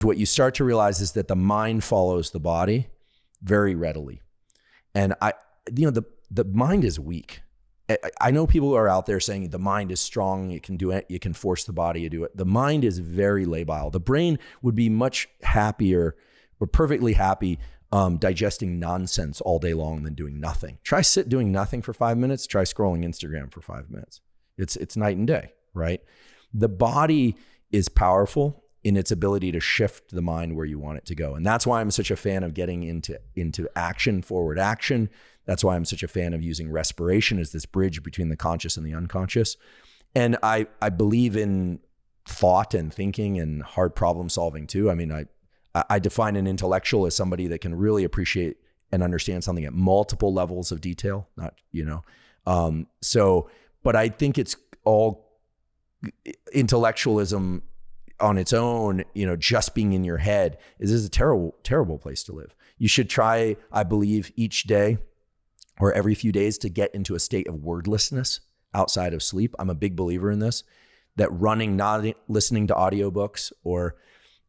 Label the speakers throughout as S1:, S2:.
S1: what you start to realize is that the mind follows the body very readily. And the mind is weak. I know people are out there saying the mind is strong, it can do it, you can force the body to do it. The mind is very labile. The brain would be much happier or perfectly happy digesting nonsense all day long than doing nothing. Try doing nothing for 5 minutes, try scrolling Instagram for 5 minutes. It's night and day, right? The body is powerful in its ability to shift the mind where you want it to go. And that's why I'm such a fan of getting into action, forward action. That's why I'm such a fan of using respiration as this bridge between the conscious and the unconscious. And I believe in thought and thinking and hard problem solving too. I mean, I define an intellectual as somebody that can really appreciate and understand something at multiple levels of detail, but I think it's all intellectualism on its own, just being in your head is a terrible, terrible place to live. You should try, I believe, each day or every few days to get into a state of wordlessness outside of sleep. I'm a big believer in this, that running, not listening to audiobooks or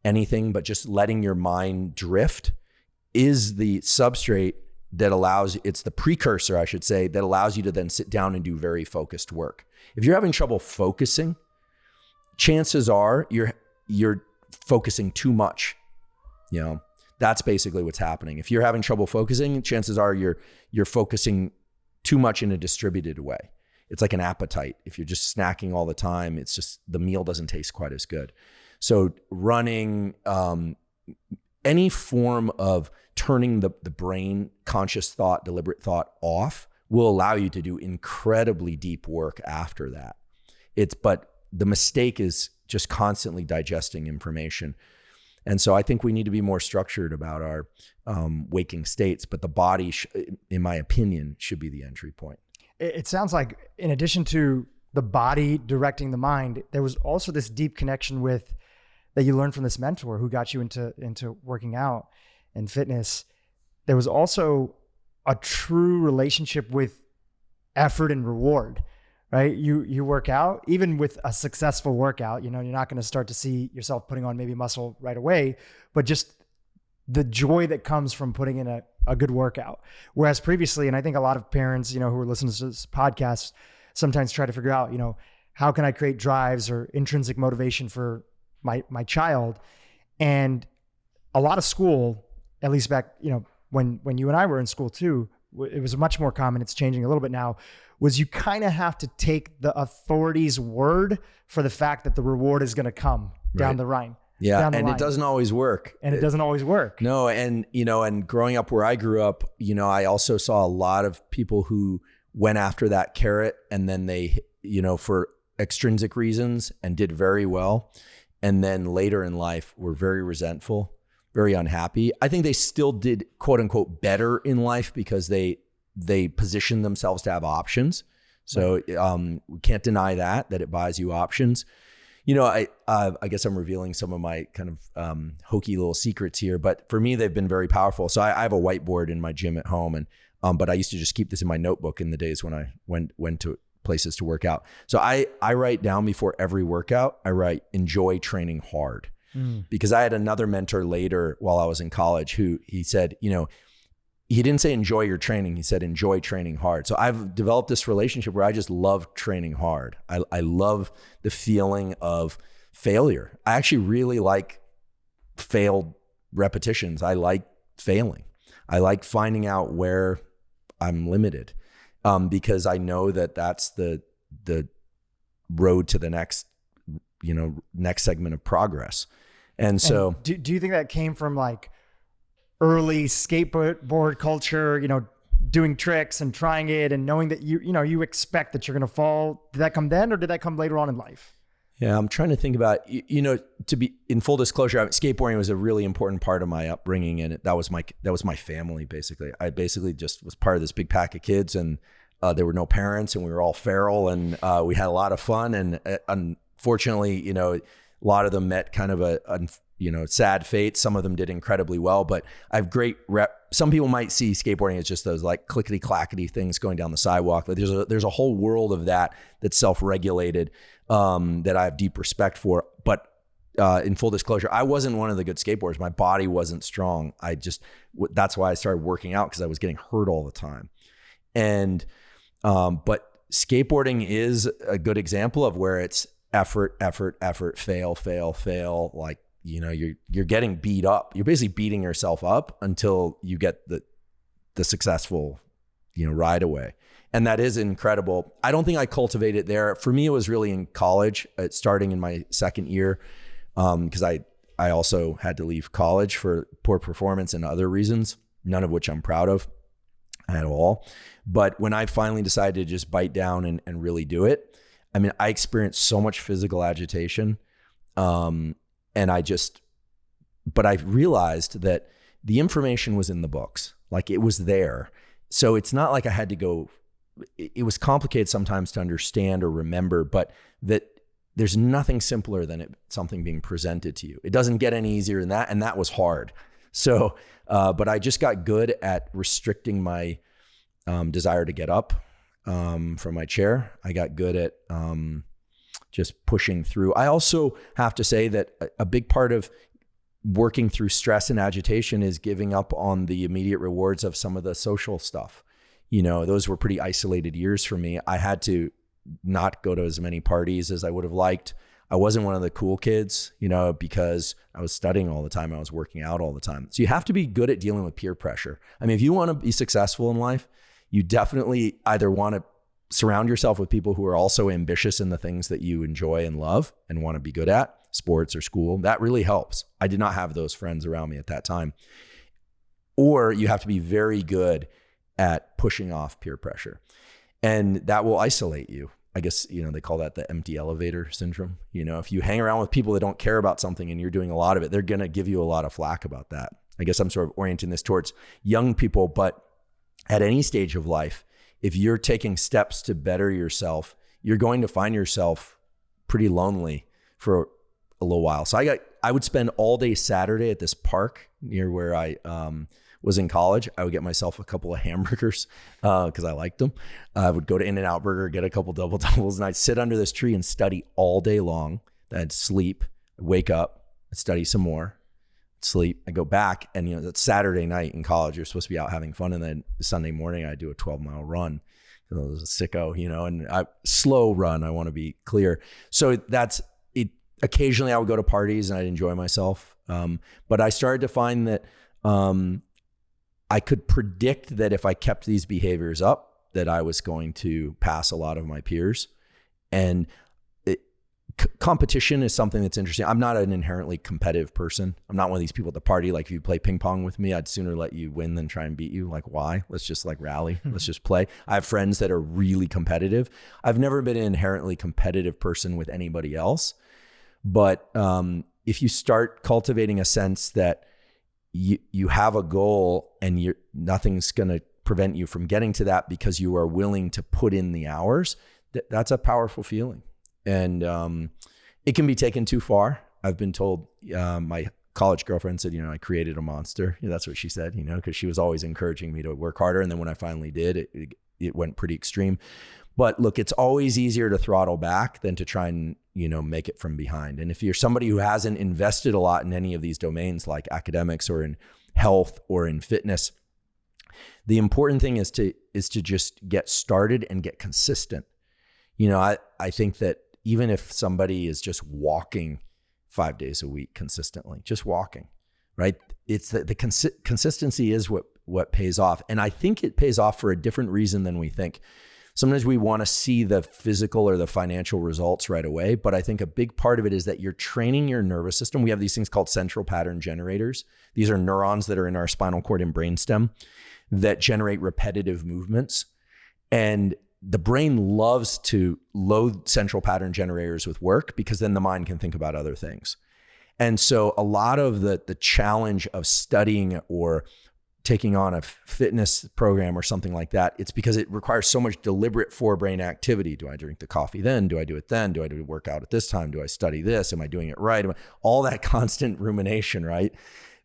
S1: anything, but just letting your mind drift is the substrate that allows, it's the precursor, I should say, that allows you to then sit down and do very focused work. If you're having trouble focusing, chances are you're focusing too much. That's basically what's happening. If you're having trouble focusing, chances are you're focusing too much in a distributed way. It's like an appetite. If you're just snacking all the time, it's just the meal doesn't taste quite as good. So running, any form of turning the brain, conscious thought, deliberate thought off will allow you to do incredibly deep work after that. But the mistake is just constantly digesting information. And so I think we need to be more structured about our waking states, but the body, in my opinion, should be the entry point.
S2: It sounds like in addition to the body directing the mind, there was also this deep connection that you learned from this mentor who got you into working out and fitness. There was also a true relationship with effort and reward, right? You work out, even with a successful workout, you're not going to start to see yourself putting on maybe muscle right away, but just the joy that comes from putting in a good workout. Whereas previously, and I think a lot of parents, who are listening to this podcast sometimes try to figure out, how can I create drives or intrinsic motivation for my child? And a lot of school, at least back, when you and I were in school too, it was much more common. It's changing a little bit now, was you kind of have to take the authority's word for the fact that the reward is going to come down the line.
S1: Yeah. And it doesn't always work.
S2: And it doesn't always work.
S1: No. And, and growing up where I grew up, I also saw a lot of people who went after that carrot and then they, for extrinsic reasons and did very well. And then later in life were very resentful, very unhappy. I think they still did quote unquote better in life because they positioned themselves to have options. So we can't deny that it buys you options. I guess I'm revealing some of my kind of hokey little secrets here, but for me, they've been very powerful. So I have a whiteboard in my gym at home, and but I used to just keep this in my notebook in the days when I went to places to work out. So I write down before every workout, I write, enjoy training hard. Because I had another mentor later while I was in college who he said, he didn't say enjoy your training. He said, enjoy training hard. So I've developed this relationship where I just love training hard. I love the feeling of failure. I actually really like failed repetitions. I like failing. I like finding out where I'm limited because I know that that's the road to the next segment of progress. And so
S2: do you think that came from like early skateboard culture, doing tricks and trying it and knowing that you expect that you're going to fall? Did that come then or did that come later on in life?
S1: Yeah, I'm trying to think about, to be in full disclosure, skateboarding was a really important part of my upbringing. And that was my family, basically. I basically just was part of this big pack of kids and there were no parents and we were all feral and we had a lot of fun. And unfortunately, a lot of them met kind of a sad fate. Some of them did incredibly well, but I have great some people might see skateboarding as just those like clickety clackety things going down the sidewalk. But there's a whole world of that's self-regulated, that I have deep respect for. But in full disclosure, I wasn't one of the good skateboarders. My body wasn't strong. That's why I started working out, because I was getting hurt all the time. And, but skateboarding is a good example of where it's effort, fail. Like, you're getting beat up. You're basically beating yourself up until you get the successful, ride away. And that is incredible. I don't think I cultivated it there. For me, it was really in college, starting in my second year, because I also had to leave college for poor performance and other reasons, none of which I'm proud of at all. But when I finally decided to just bite down and really do it, I mean, I experienced so much physical agitation. But I realized that the information was in the books, like it was there. So it's not like I had to go, it was complicated sometimes to understand or remember, but that there's nothing simpler than something being presented to you. It doesn't get any easier than that. And that was hard. So, but I just got good at restricting my desire to get up from my chair. I got good at just pushing through. I also have to say that a big part of working through stress and agitation is giving up on the immediate rewards of some of the social stuff. Those were pretty isolated years for me. I had to not go to as many parties as I would have liked. I wasn't one of the cool kids, because I was studying all the time. I was working out all the time. So you have to be good at dealing with peer pressure. I mean, if you want to be successful in life, you definitely either want to surround yourself with people who are also ambitious in the things that you enjoy and love and want to be good at, sports or school. That really helps. I did not have those friends around me at that time. Or you have to be very good at pushing off peer pressure. And that will isolate you. I guess, they call that the empty elevator syndrome. If you hang around with people that don't care about something and you're doing a lot of it, they're going to give you a lot of flack about that. I guess I'm sort of orienting this towards young people, but at any stage of life, if you're taking steps to better yourself, you're going to find yourself pretty lonely for a little while. So I would spend all day Saturday at this park near where I was in college. I would get myself a couple of hamburgers because I liked them. I would go to In-N-Out Burger, get a couple double doubles, and I'd sit under this tree and study all day long. Then I'd sleep, wake up, I'd study some more, sleep. I go back, and that's Saturday night in college. You're supposed to be out having fun, and then Sunday morning I do a 12-mile run. I was a sicko, and slow run. I want to be clear. So that's it. Occasionally I would go to parties and I'd enjoy myself, but I started to find that I could predict that if I kept these behaviors up, that I was going to pass a lot of my peers. And competition is something that's interesting. I'm not an inherently competitive person. I'm not one of these people at the party. Like if you play ping pong with me, I'd sooner let you win than try and beat you. Like why? Let's just rally. Let's just play. I have friends that are really competitive. I've never been an inherently competitive person with anybody else. But if you start cultivating a sense that you have a goal and nothing's going to prevent you from getting to that because you are willing to put in the hours, that's a powerful feeling. And it can be taken too far. I've been told, my college girlfriend said, I created a monster. That's what she said, because she was always encouraging me to work harder. And then when I finally did, it went pretty extreme. But look, it's always easier to throttle back than to try and, make it from behind. And if you're somebody who hasn't invested a lot in any of these domains like academics or in health or in fitness, the important thing is to just get started and get consistent. I think that even if somebody is just walking 5 days a week consistently, just walking, right? It's the consistency is what pays off. And I think it pays off for a different reason than we think. Sometimes we want to see the physical or the financial results right away, but I think a big part of it is that you're training your nervous system. We have these things called central pattern generators. These are neurons that are in our spinal cord and brainstem that generate repetitive movements. And the brain loves to load central pattern generators with work because then the mind can think about other things. And so a lot of the challenge of studying or taking on a fitness program or something like that, it's because it requires so much deliberate forebrain activity. Do I drink the coffee then? Do I do it then? Do I do the workout at this time? Do I study this? Am I doing it right? All that constant rumination, right?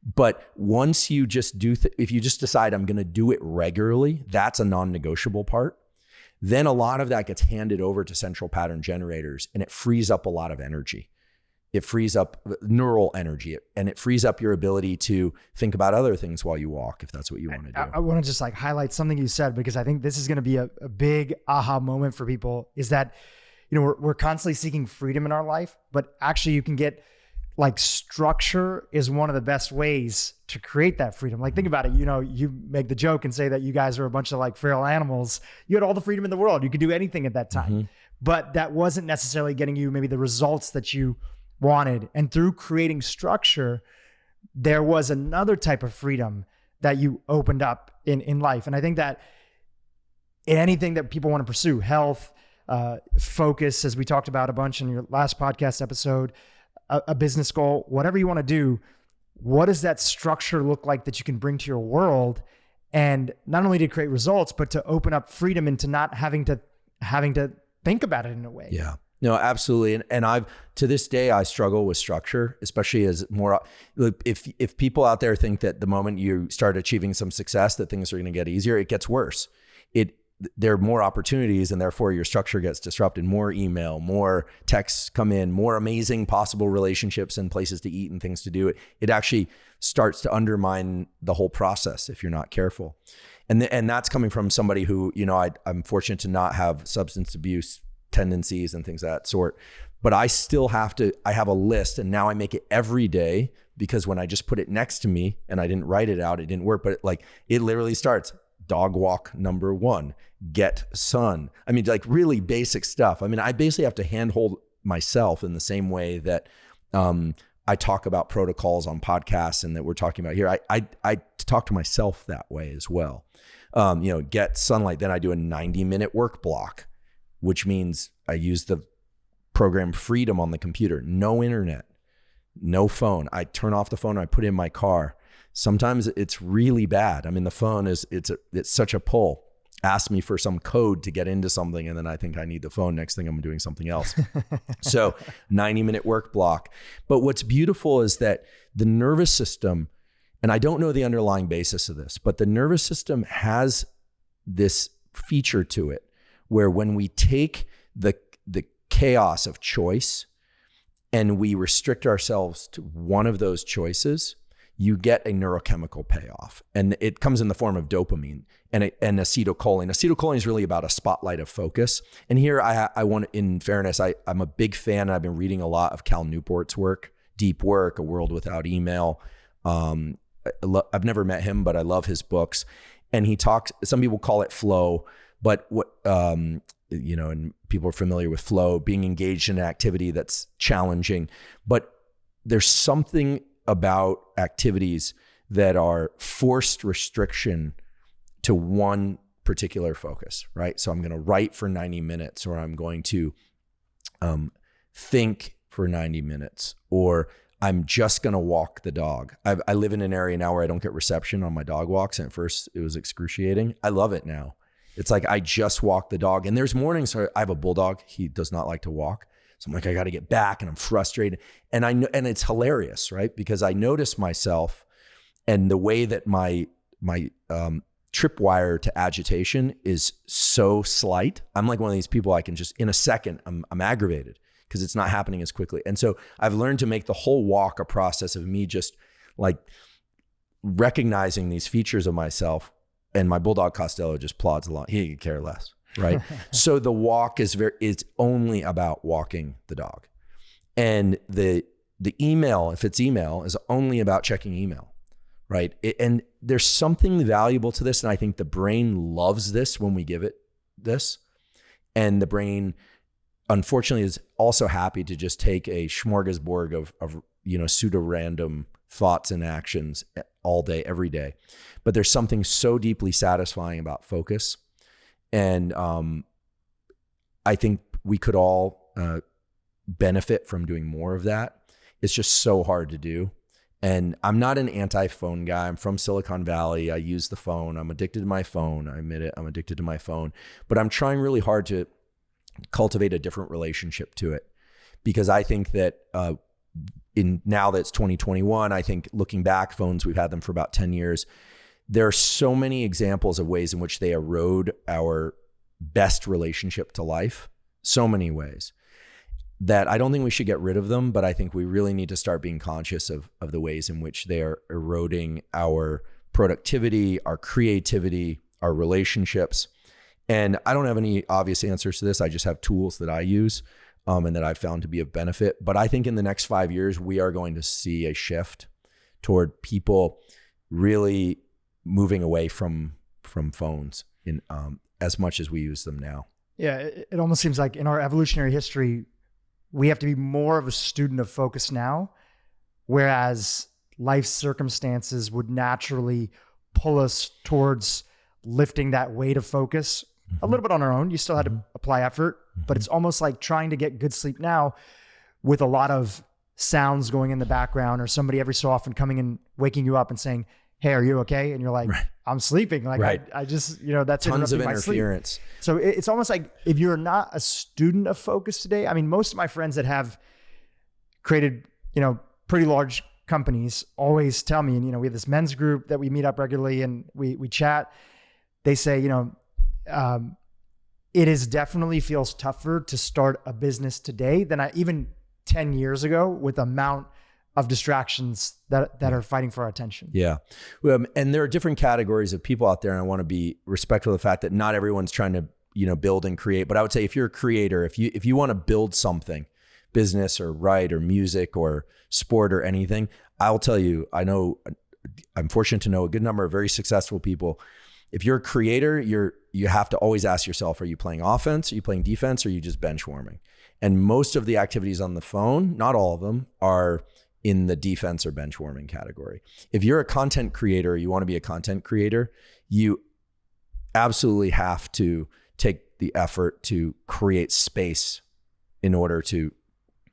S1: But once you just if you just decide I'm going to do it regularly, that's a non-negotiable part. Then a lot of that gets handed over to central pattern generators and it frees up a lot of energy. it frees up neural energy, and it frees up your ability to think about other things while you walk, if that's what you want to do.
S2: I want to just like highlight something you said, because I think this is going to be a big aha moment for people, is that, you know, we're constantly seeking freedom in our life, but actually you can get like structure is one of the best ways to create that freedom. Like, think about it. You know, you make the joke and say that you guys are a bunch of like feral animals. You had all the freedom in the world. You could do anything at that time, but that wasn't necessarily getting you maybe the results that you wanted. And through creating structure, there was another type of freedom that you opened up in life. And I think that in anything that people want to pursue, health, focus, as we talked about a bunch in your last podcast episode, a business goal, whatever you want to do, what does that structure look like that you can bring to your world? And not only to create results, but to open up freedom into not having to think about it in a way.
S1: Yeah. No, absolutely. And to this day, I struggle with structure, especially as more, if people out there think that the moment you start achieving some success, that things are going to get easier, it gets worse. There are more opportunities, and therefore your structure gets disrupted. More email, more texts come in, more amazing possible relationships and places to eat and things to do. It actually starts to undermine the whole process if you're not careful. And that's coming from somebody who, you know, I'm fortunate to not have substance abuse tendencies and things of that sort, but I still I have a list, and now I make it every day, because when I just put it next to me and I didn't write it out, it didn't work. But it literally starts dog walk number 1, get sun. I mean, like really basic stuff. I mean, I basically have to handhold myself in the same way that I talk about protocols on podcasts and that we're talking about here. I talk to myself that way as well. You know, get sunlight. Then I do a 90-minute work block, which means I use the program Freedom on the computer. No internet, no phone. I turn off the phone. I put it in my car. Sometimes it's really bad. I mean, the phone it's such a pull. Ask me for some code to get into something, and then I think I need the phone. Next thing I'm doing something else. So 90-minute work block. But what's beautiful is that the nervous system, and I don't know the underlying basis of this, but the nervous system has this feature to it where when we take the chaos of choice and we restrict ourselves to one of those choices, you get a neurochemical payoff. And it comes in the form of dopamine and acetylcholine. Acetylcholine is really about a spotlight of focus. And here I want, in fairness, I'm a big fan. I've been reading a lot of Cal Newport's work, Deep Work, A World Without Email. I've never met him, but I love his books. And he talks, some people call it flow, but what, you know, and people are familiar with flow, being engaged in an activity that's challenging. But there's something about activities that are forced restriction to one particular focus, right? So I'm going to write for 90 minutes, or I'm going to think for 90 minutes, or I'm just going to walk the dog. I live in an area now where I don't get reception on my dog walks. And at first it was excruciating. I love it now. It's like I just walk the dog. And there's mornings where I have a bulldog. He does not like to walk. So I'm like, I got to get back, and I'm frustrated. And I know, and it's hilarious, right? Because I notice myself and the way that my tripwire to agitation is so slight. I'm like one of these people, I can just, in a second, I'm aggravated because it's not happening as quickly. And so I've learned to make the whole walk a process of me just like recognizing these features of myself. And my bulldog Costello just plods along. He could care less. Right. So the walk is only about walking the dog. And the email, if it's email, is only about checking email. Right. And there's something valuable to this. And I think the brain loves this when we give it this. And the brain, unfortunately, is also happy to just take a smorgasbord of you know, pseudo-random thoughts and actions all day, every day. But there's something so deeply satisfying about focus. And I think we could all benefit from doing more of that. It's just so hard to do. And I'm not an anti-phone guy. I'm from Silicon Valley. I use the phone. I'm addicted to my phone. I admit it. I'm addicted to my phone. But I'm trying really hard to cultivate a different relationship to it. Because I think that now that it's 2021, I think looking back, phones, we've had them for about 10 years. There are so many examples of ways in which they erode our best relationship to life. So many ways. that I don't think we should get rid of them, but I think we really need to start being conscious of the ways in which they are eroding our productivity, our creativity, our relationships. And I don't have any obvious answers to this. I just have tools that I use and that I've found to be of benefit. But I think in the next 5 years, we are going to see a shift toward people really moving away from phones in as much as we use them now.
S2: Yeah, it almost seems like in our evolutionary history, we have to be more of a student of focus now, whereas life circumstances would naturally pull us towards lifting that weight of focus a little bit on our own. You still had to apply effort, but it's almost like trying to get good sleep now with a lot of sounds going in the background, or somebody every so often coming and waking you up and saying, "Hey, are you okay?" And you're like, right. "I'm sleeping." Like, right. I just, that's
S1: tons of
S2: interference.
S1: Sleep.
S2: So it's almost like if you're not a student of focus today, I mean, most of my friends that have created, pretty large companies always tell me, and, we have this men's group that we meet up regularly and we chat. They say, it is definitely feels tougher to start a business today than even 10 years ago with the amount of distractions that are fighting for our attention.
S1: Yeah. And there are different categories of people out there. And I want to be respectful of the fact that not everyone's trying to, build and create. But I would say if you're a creator, if you want to build something, business or write or music or sport or anything, I'll tell you, I'm fortunate to know a good number of very successful people. If you're a creator, you have to always ask yourself, are you playing offense? Are you playing defense? Or are you just bench warming? And most of the activities on the phone, not all of them, are in the defense or bench warming category. If you're a content creator, you want to be a content creator, you absolutely have to take the effort to create space in order to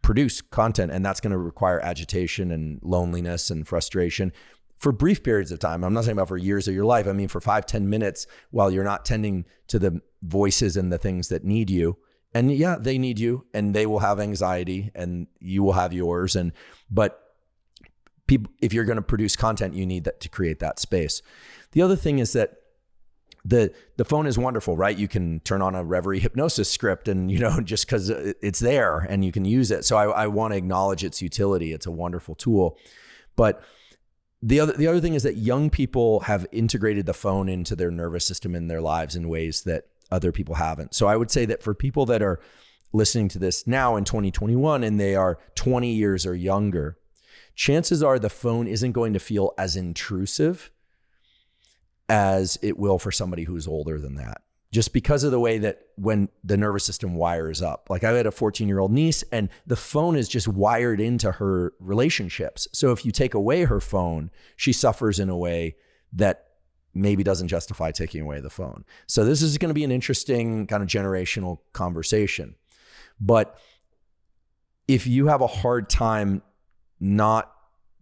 S1: produce content. And that's going to require agitation and loneliness and frustration for brief periods of time. I'm not saying about for years of your life. I mean, for 5-10 minutes while you're not tending to the voices and the things that need you. And yeah, they need you and they will have anxiety and you will have yours. But people, if you're going to produce content, you need that to create that space. The other thing is that the phone is wonderful, right? You can turn on a Reverie hypnosis script and, just because it's there and you can use it. So I want to acknowledge its utility. It's a wonderful tool. But the other thing is that young people have integrated the phone into their nervous system in their lives in ways that other people haven't. So I would say that for people that are listening to this now in 2021 and they are 20 years or younger, chances are the phone isn't going to feel as intrusive as it will for somebody who's older than that. Just because of the way that when the nervous system wires up. Like I had a 14-year-old niece and the phone is just wired into her relationships. So if you take away her phone, she suffers in a way that maybe doesn't justify taking away the phone. So this is going to be an interesting kind of generational conversation. But if you have a hard time not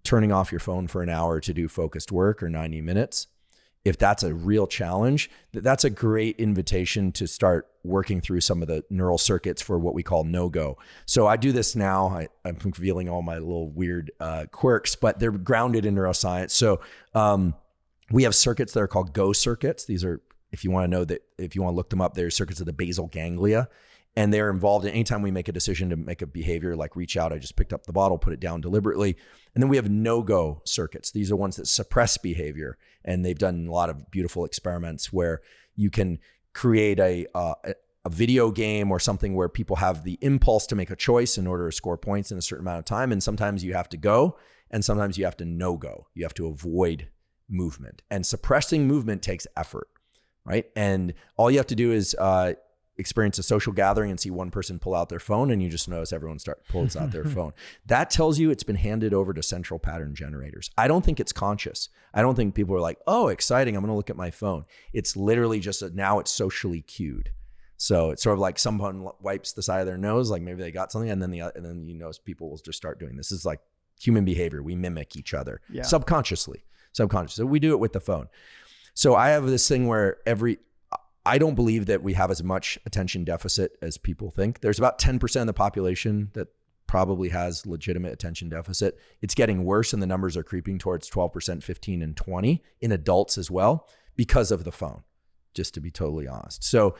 S1: turning off your phone for an hour to do focused work or 90 minutes, if that's a real challenge, that's a great invitation to start working through some of the neural circuits for what we call no-go. So I do this now. I'm revealing all my little weird quirks, but they're grounded in neuroscience. So we have circuits that are called go circuits. These are, if you want to look them up, they're circuits of the basal ganglia. And they're involved in anytime we make a decision to make a behavior like reach out. I just picked up the bottle, put it down deliberately. And then we have no-go circuits. These are ones that suppress behavior. And they've done a lot of beautiful experiments where you can create a video game or something where people have the impulse to make a choice in order to score points in a certain amount of time. And sometimes you have to go and sometimes you have to no-go. You have to avoid movement. And suppressing movement takes effort, right? And all you have to do is experience a social gathering and see one person pull out their phone and you just notice everyone pulls out their phone. That tells you it's been handed over to central pattern generators. I don't think it's conscious. I don't think people are like, oh, exciting, I'm going to look at my phone. It's literally just now it's socially cued. So it's sort of like someone wipes the side of their nose, like maybe they got something, and then you notice people will just start doing this. This is like human behavior. We mimic each other subconsciously. So we do it with the phone. So I have this thing where I don't believe that we have as much attention deficit as people think. There's about 10% of the population that probably has legitimate attention deficit. It's getting worse and the numbers are creeping towards 12%, 15, and 20 in adults as well because of the phone, just to be totally honest. So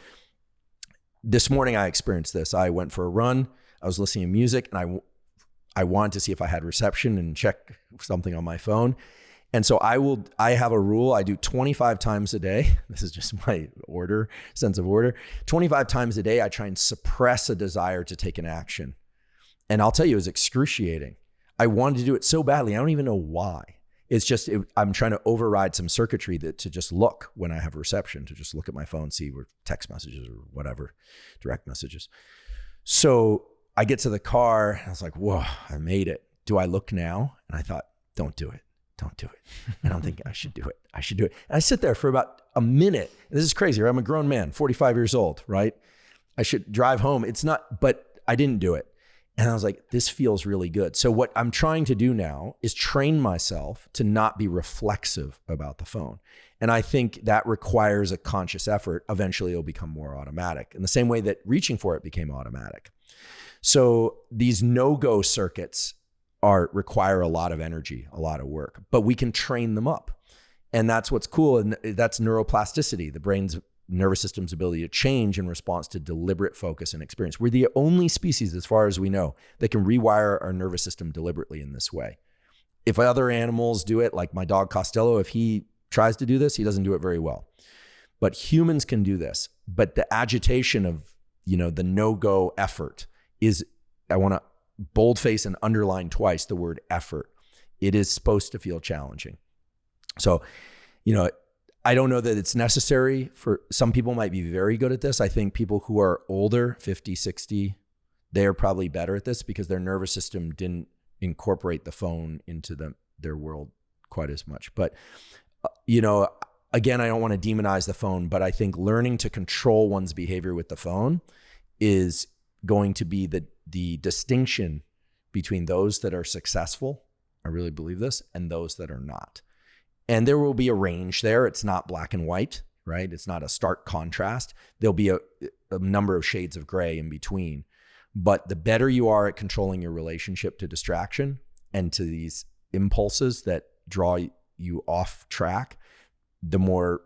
S1: this morning I experienced this. I went for a run. I was listening to music, and I wanted to see if I had reception and check something on my phone. And so I have a rule. I do 25 times a day. This is just my sense of order. 25 times a day, I try and suppress a desire to take an action. And I'll tell you, it was excruciating. I wanted to do it so badly. I don't even know why. It's just, I'm trying to override some circuitry to just look when I have reception, to just look at my phone, see where text messages or whatever, direct messages. So I get to the car, and I was like, whoa, I made it. Do I look now? And I thought, don't do it. Don't do it. I don't think I should do it. I should do it. And I sit there for about a minute. And this is crazy. Right? I'm a grown man, 45 years old, right? I should drive home. It's not, but I didn't do it. And I was like, this feels really good. So what I'm trying to do now is train myself to not be reflexive about the phone. And I think that requires a conscious effort. Eventually it'll become more automatic, in the same way that reaching for it became automatic. So these no-go circuits require a lot of energy, a lot of work, but we can train them up. And that's what's cool. And that's neuroplasticity, the brain's nervous system's ability to change in response to deliberate focus and experience. We're the only species, as far as we know, that can rewire our nervous system deliberately in this way. If other animals do it, like my dog Costello, if he tries to do this, he doesn't do it very well. But humans can do this. But the agitation of, the no-go effort is, I want to boldface and underline twice the word effort. It is supposed to feel challenging. So, I don't know that it's necessary. For some people might be very good at this. I think people who are older, 50, 60, they're probably better at this because their nervous system didn't incorporate the phone into their world quite as much. But, again, I don't want to demonize the phone, but I think learning to control one's behavior with the phone is going to be the distinction between those that are successful, I really believe this, and those that are not. And there will be a range there. It's not black and white, right? It's not a stark contrast. There'll be a number of shades of gray in between. But the better you are at controlling your relationship to distraction and to these impulses that draw you off track, the more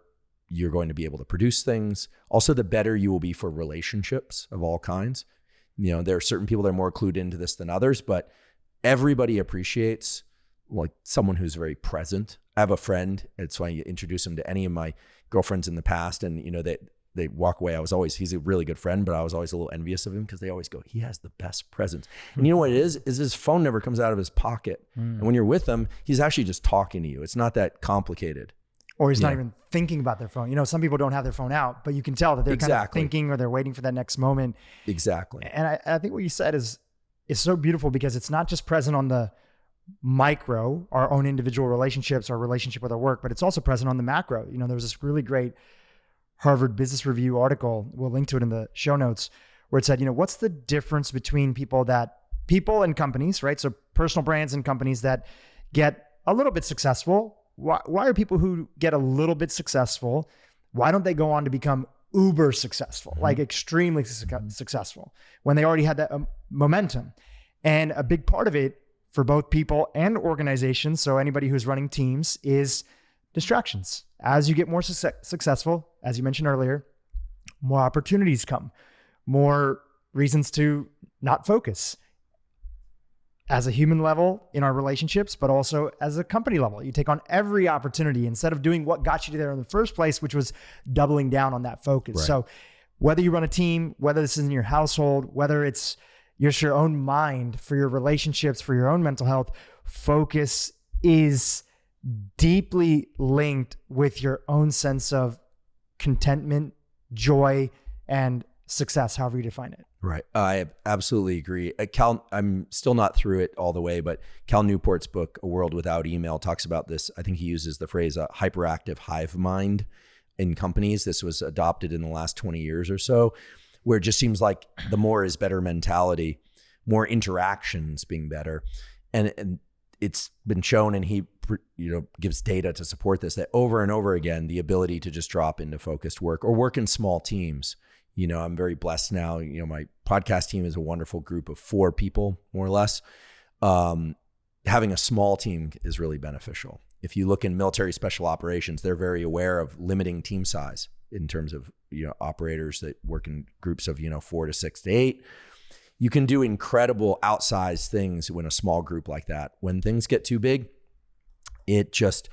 S1: you're going to be able to produce things. Also, the better you will be for relationships of all kinds. There are certain people that are more clued into this than others, but everybody appreciates like someone who's very present. I have a friend, it's why you introduce him to any of my girlfriends in the past, and they walk away. He's a really good friend, but I was always a little envious of him because they always go, he has the best presence. And you know what it is his phone never comes out of his pocket. And when you're with him, he's actually just talking to you. It's not that complicated.
S2: Or he's not even thinking about their phone. Some people don't have their phone out, but you can tell that they're kind of thinking, or they're waiting for that next moment.
S1: Exactly.
S2: And I think what you said is so beautiful, because it's not just present on the micro, our own individual relationships, our relationship with our work, but it's also present on the macro. There was this really great Harvard Business Review article, we'll link to it in the show notes, where it said, what's the difference between people and companies, right? So personal brands and companies that get a little bit successful. Why are people who get a little bit successful, why don't they go on to become uber successful, like extremely successful, when they already had that momentum? And a big part of it for both people and organizations, so anybody who's running teams, is distractions. As you get more successful, as you mentioned earlier, more opportunities come, more reasons to not focus. As a human level in our relationships, but also as a company level, you take on every opportunity instead of doing what got you there in the first place, which was doubling down on that focus. Right. So whether you run a team, whether this is in your household, whether it's just your own mind, for your relationships, for your own mental health, focus is deeply linked with your own sense of contentment, joy, and success, however you define it.
S1: Right. I absolutely agree. I'm still not through it all the way, but Cal Newport's book, A World Without Email, talks about this. I think he uses the phrase hyperactive hive mind in companies. This was adopted in the last 20 years or so, where it just seems like the more is better mentality, more interactions being better. And it's been shown, and he gives data to support this, that over and over again, the ability to just drop into focused work or work in small teams. I'm very blessed now. My podcast team is a wonderful group of 4 people, more or less. Having a small team is really beneficial. If you look in military special operations, they're very aware of limiting team size in terms of, operators that work in groups of, 4 to 6 to 8. you can do incredible outsized things when a small group like that. When things get too big, it just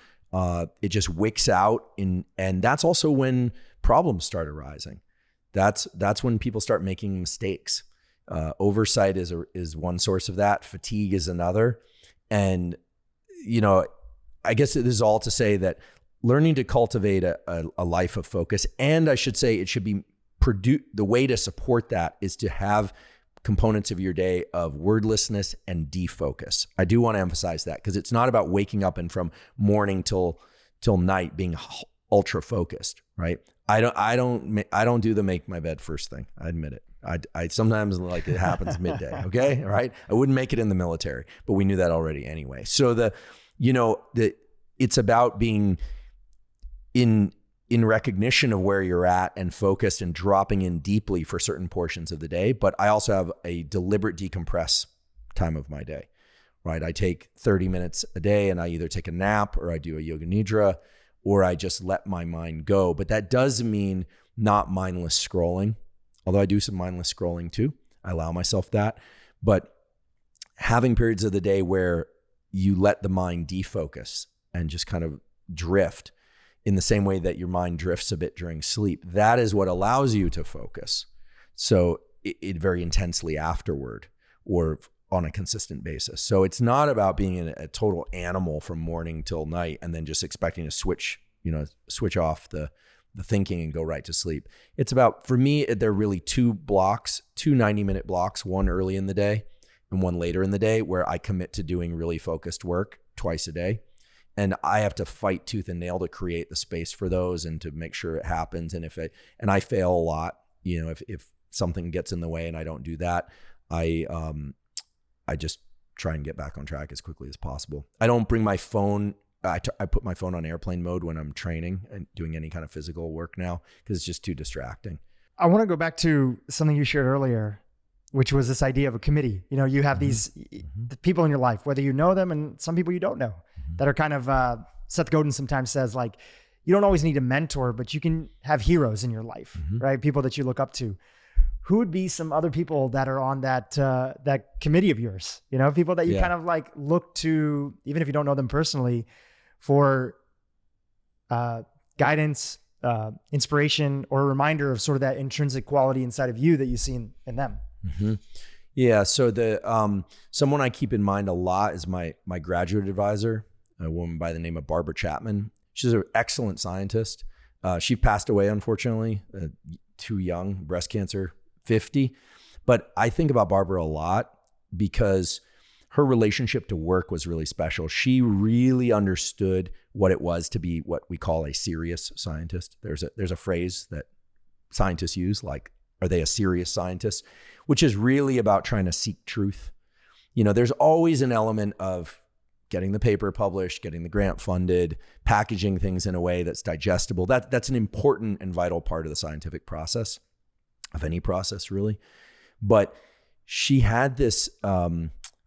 S1: wicks out, and that's also when problems start arising. That's when people start making mistakes. Oversight is one source of that. Fatigue is another. And, I guess it is all to say that learning to cultivate a life of focus, and I should say it should be the way to support that is to have components of your day of wordlessness and defocus. I do want to emphasize that, because it's not about waking up and from morning till night being ultra focused, right? I don't do the make my bed first thing. I admit it. I sometimes like it happens midday. Okay. All right. I wouldn't make it in the military, but we knew that already anyway. So it's about being in recognition of where you're at and focused and dropping in deeply for certain portions of the day. But I also have a deliberate decompress time of my day, right? I take 30 minutes a day and I either take a nap or I do a yoga nidra, or I just let my mind go. But that does mean not mindless scrolling, although I do some mindless scrolling too. I allow myself that. But having periods of the day where you let the mind defocus and just kind of drift in the same way that your mind drifts a bit during sleep, that is what allows you to focus. So it very intensely afterward or on a consistent basis. So it's not about being a total animal from morning till night and then just expecting to switch off the thinking and go right to sleep. It's about, for me, there are really two 90-minute blocks, one early in the day and one later in the day, where I commit to doing really focused work twice a day. And I have to fight tooth and nail to create the space for those and to make sure it happens. And and I fail a lot, if something gets in the way and I don't do that, I just try and get back on track as quickly as possible. I don't bring my phone. I put my phone on airplane mode when I'm training and doing any kind of physical work now, because it's just too distracting.
S2: I want to go back to something you shared earlier, which was this idea of a committee. You have these the people in your life, whether you know them and some people you don't know, that are kind of, Seth Godin sometimes says, like, you don't always need a mentor, but you can have heroes in your life, right? People that you look up to. Who would be some other people that are on that committee of yours? People that you kind of like look to, even if you don't know them personally, for guidance, inspiration, or a reminder of sort of that intrinsic quality inside of you that you see in them.
S1: Mm-hmm. Yeah. So the someone I keep in mind a lot is my graduate advisor, a woman by the name of Barbara Chapman. She's an excellent scientist. She passed away, unfortunately, too young, breast cancer, 50. But I think about Barbara a lot because her relationship to work was really special. She really understood what it was to be what we call a serious scientist. There's a phrase that scientists use, like, are they a serious scientist? Which is really about trying to seek truth. There's always an element of getting the paper published, getting the grant funded, packaging things in a way that's digestible. That's an important and vital part of the scientific process, of any process really. But she had this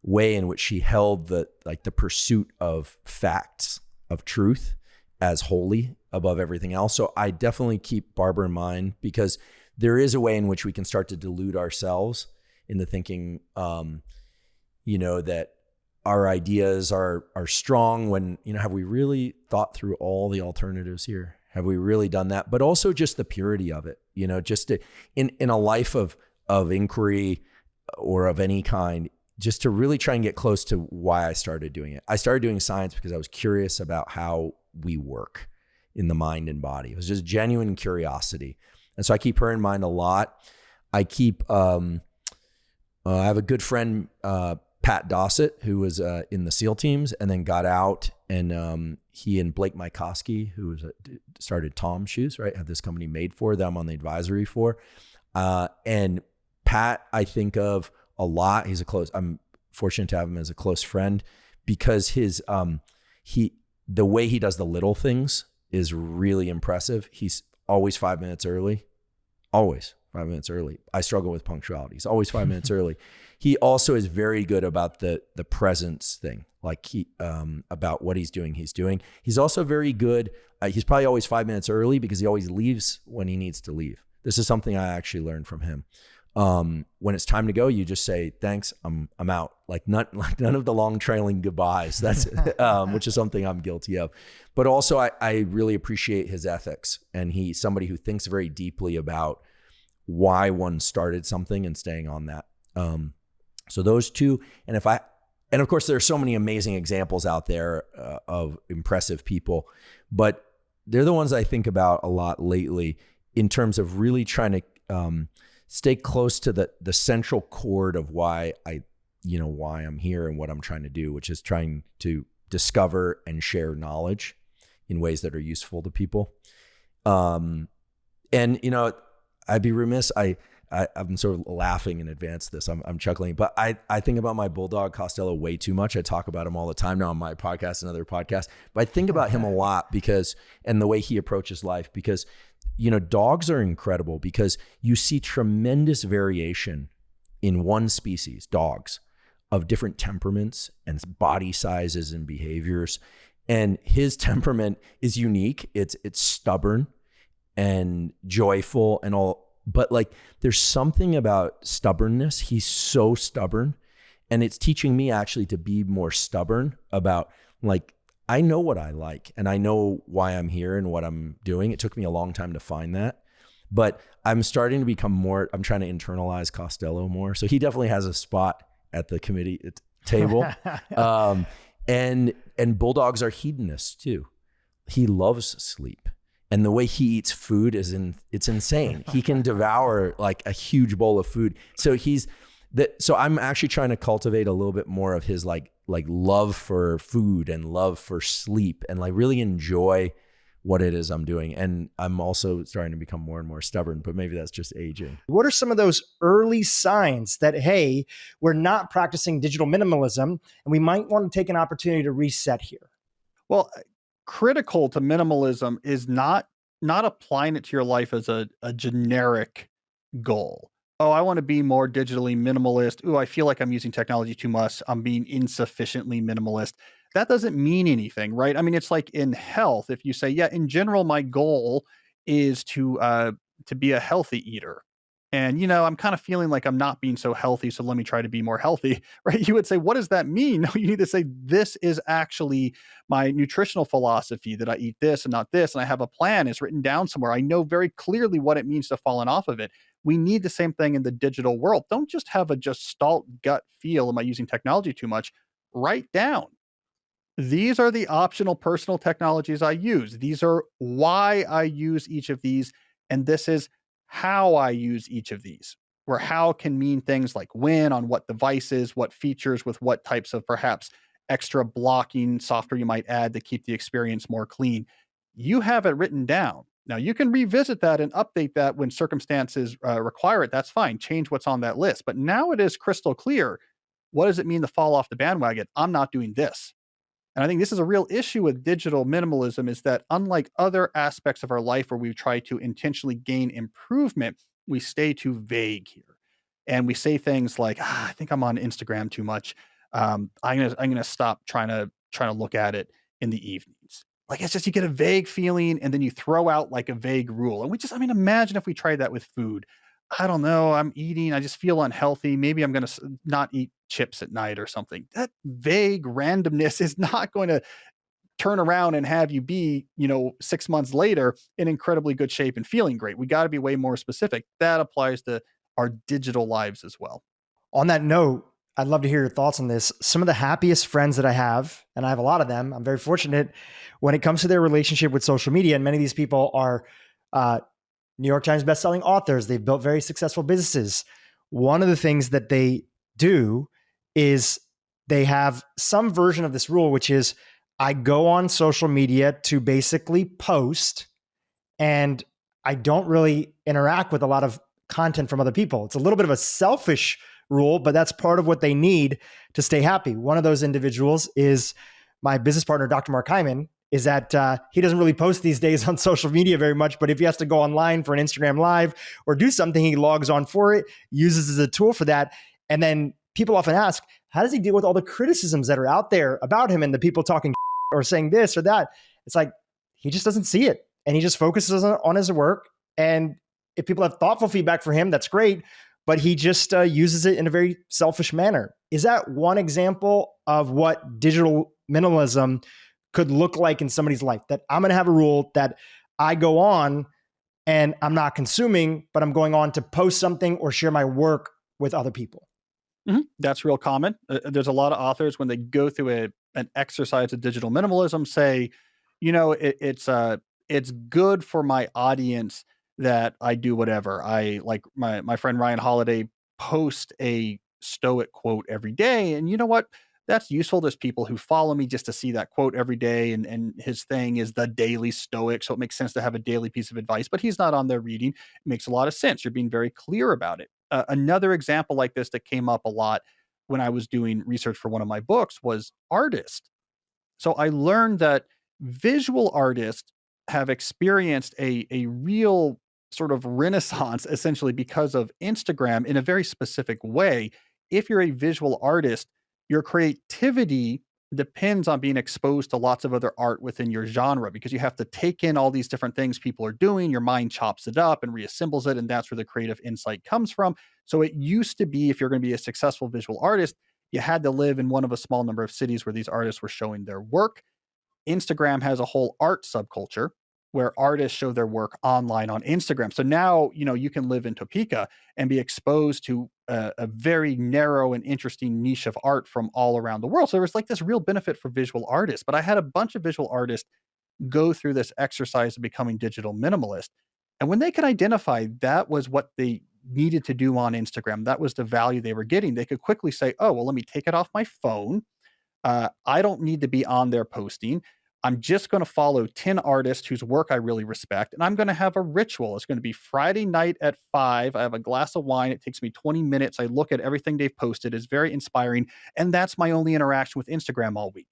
S1: way in which she held the pursuit of facts, of truth, as holy above everything else. So I definitely keep Barbara in mind, because there is a way in which we can start to delude ourselves into thinking, that our ideas are strong when, have we really thought through all the alternatives here? Have we really done that? But also just the purity of it, just in a life of inquiry or of any kind, just to really try and get close to why I started doing it. I started doing science because I was curious about how we work in the mind and body. It was just genuine curiosity. And so I keep her in mind a lot. I keep, I have a good friend, Pat Dossett, who was in the SEAL teams and then got out, and he and Blake Mykoski, who started Tom's Shoes, right? Have this company Made For that I'm on the advisory for. And Pat, I think of a lot. I'm fortunate to have him as a close friend, because the way he does the little things is really impressive. He's always 5 minutes early, always 5 minutes early. I struggle with punctuality. He's always 5 minutes early. He also is very good about the presence thing, like about what he's doing. He's also very good. He's probably always 5 minutes early because he always leaves when he needs to leave. This is something I actually learned from him. When it's time to go, you just say, thanks, I'm out. Like none of the long trailing goodbyes. That's, which is something I'm guilty of. But also I really appreciate his ethics, and he's somebody who thinks very deeply about why one started something and staying on that. So those two, and of course there's so many amazing examples out there of impressive people, but they're the ones I think about a lot lately in terms of really trying to stay close to the central chord of why I'm here and what I'm trying to do, which is trying to discover and share knowledge in ways that are useful to people. And I'd be remiss. I'm sort of laughing in advance of this. I'm chuckling, but I think about my bulldog Costello way too much. I talk about him all the time now on my podcast and other podcasts, but I think about him a lot and the way he approaches life, because, dogs are incredible because you see tremendous variation in one species, dogs, of different temperaments and body sizes and behaviors. And his temperament is unique. It's stubborn and joyful and all. But like, there's something about stubbornness. He's so stubborn, and it's teaching me actually to be more stubborn about, like, I know what I like and I know why I'm here and what I'm doing. It took me a long time to find that, but I'm starting to become more, I'm trying to internalize Costello more. So he definitely has a spot at the committee table. And bulldogs are hedonists too. He loves sleep. And the way he eats food it's insane. He can devour like a huge bowl of food. So so I'm actually trying to cultivate a little bit more of his like love for food and love for sleep, and like really enjoy what it is I'm doing. And I'm also starting to become more and more stubborn, but maybe that's just aging.
S2: What are some of those early signs that, hey, we're not practicing digital minimalism and we might want to take an opportunity to reset here?
S3: Well, critical to minimalism is not applying it to your life as a generic goal. Oh, I want to be more digitally minimalist. Oh, I feel like I'm using technology too much. I'm being insufficiently minimalist. That doesn't mean anything, right? I mean, it's like in health. If you say, yeah, in general, my goal is to be a healthy eater. And, I'm kind of feeling like I'm not being so healthy, so let me try to be more healthy, right? You would say, what does that mean? No, you need to say, this is actually my nutritional philosophy, that I eat this and not this, and I have a plan. It's written down somewhere. I know very clearly what it means to fallen off of it. We need the same thing in the digital world. Don't just have a gestalt gut feel, am I using technology too much? Write down, these are the optional personal technologies I use. These are why I use each of these, and this is how I use each of these, where how can mean things like when, on what devices, what features, with what types of perhaps extra blocking software you might add to keep the experience more clean. You have it written down. Now you can revisit that and update that when circumstances require it. That's fine. Change what's on that list. But now it is crystal clear. What does it mean to fall off the bandwagon? I'm not doing this. And I think this is a real issue with digital minimalism, is that unlike other aspects of our life where we try to intentionally gain improvement, we stay too vague here. And we say things like, I think I'm on Instagram too much. I'm gonna stop trying to look at it in the evenings. Like, it's just, you get a vague feeling and then you throw out like a vague rule. And imagine if we tried that with food. I don't know, I'm eating, I just feel unhealthy. Maybe I'm going to not eat chips at night or something. That vague randomness is not going to turn around and have you be, 6 months later in incredibly good shape and feeling great. We got to be way more specific. That applies to our digital lives as well.
S2: On that note, I'd love to hear your thoughts on this. Some of the happiest friends that I have, and I have a lot of them, I'm very fortunate when it comes to their relationship with social media. And many of these people are New York Times bestselling authors. They've built very successful businesses. One of the things that they do is they have some version of this rule, which is, I go on social media to basically post, and I don't really interact with a lot of content from other people. It's a little bit of a selfish rule, but that's part of what they need to stay happy. One of those individuals is my business partner, Dr. Mark Hyman, is that he doesn't really post these days on social media very much, but if he has to go online for an Instagram Live or do something, he logs on for it, uses as a tool for that. And then people often ask, how does he deal with all the criticisms that are out there about him and the people talking or saying this or that? It's like, he just doesn't see it, and he just focuses on his work. And if people have thoughtful feedback for him, that's great. but he just uses it in a very selfish manner. Is that one example of what digital minimalism could look like in somebody's life? That I'm going to have a rule that I go on and I'm not consuming, but I'm going on to post something or share my work with other people.
S3: That's real common. There's a lot of authors when they go through an exercise of digital minimalism say, it's good for my audience that I do whatever. I like my friend Ryan Holiday post a stoic quote every day, and you know what? That's useful. There's people who follow me just to see that quote every day, and his thing is the daily stoic, so it makes sense to have a daily piece of advice. But he's not on there reading. It makes a lot of sense. You're being very clear about it. Another example like this that came up a lot when I was doing research for one of my books was artists. So I learned that visual artists have experienced a real sort of renaissance essentially because of Instagram in a very specific way. If you're a visual artist, your creativity depends on being exposed to lots of other art within your genre because you have to take in all these different things people are doing. Your mind chops it up and reassembles it, and that's where the creative insight comes from. So it used to be if you're going to be a successful visual artist, you had to live in one of a small number of cities where these artists were showing their work. Instagram has a whole art subculture where artists show their work online on Instagram. So now, you can live in Topeka and be exposed to a very narrow and interesting niche of art from all around the world. So there was like this real benefit for visual artists. But I had a bunch of visual artists go through this exercise of becoming digital minimalist. And when they could identify that was what they needed to do on Instagram, that was the value they were getting, they could quickly say, oh, well, let me take it off my phone. I don't need to be on there posting. I'm just going to follow 10 artists whose work I really respect. And I'm going to have a ritual. It's going to be Friday night at 5. I have a glass of wine. It takes me 20 minutes. I look at everything they've posted. It's very inspiring. And that's my only interaction with Instagram all week.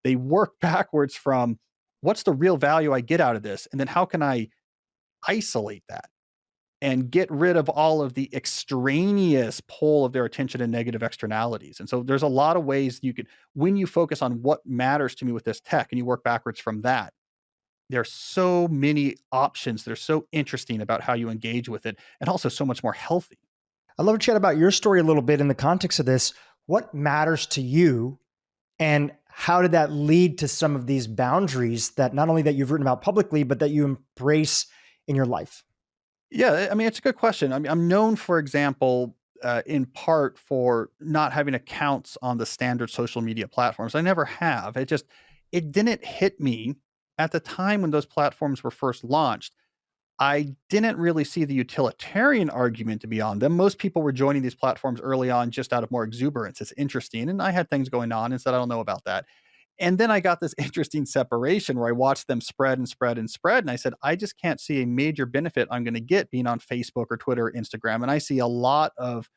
S3: They work backwards from what's the real value I get out of this? And then how can I isolate that and get rid of all of the extraneous pull of their attention and negative externalities. And so there's a lot of ways you could, when you focus on what matters to me with this tech and you work backwards from that, there's so many options that are so interesting about how you engage with it and also so much more healthy.
S2: I'd love to chat about your story a little bit in the context of this. What matters to you and how did that lead to some of these boundaries that not only that you've written about publicly, but that you embrace in your life?
S3: Yeah, I mean, it's a good question. I mean, I'm known, for example, in part for not having accounts on the standard social media platforms. I never have. It didn't hit me at the time when those platforms were first launched. I didn't really see the utilitarian argument to be on them. Most people were joining these platforms early on just out of more exuberance. It's interesting. And I had things going on and said, I don't know about that. And then I got this interesting separation where I watched them spread and spread and spread. And I said, I just can't see a major benefit I'm going to get being on Facebook or Twitter or Instagram. And I see a lot of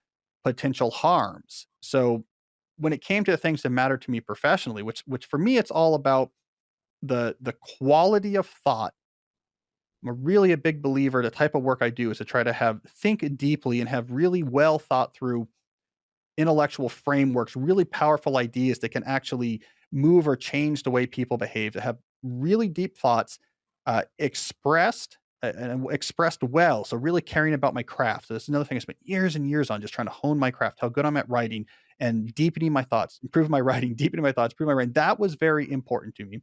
S3: potential harms. So when it came to the things that matter to me professionally, which for me, it's all about the quality of thought. I'm really a big believer. The type of work I do is to try to think deeply and have really well thought through intellectual frameworks, really powerful ideas that can actually move or change the way people behave, that have really deep thoughts expressed and expressed well. So really caring about my craft. So that's another thing I spent years and years on, just trying to hone my craft, how good I'm at writing and deepening my thoughts, improving my writing, deepening my thoughts, improving my writing. That was very important to me.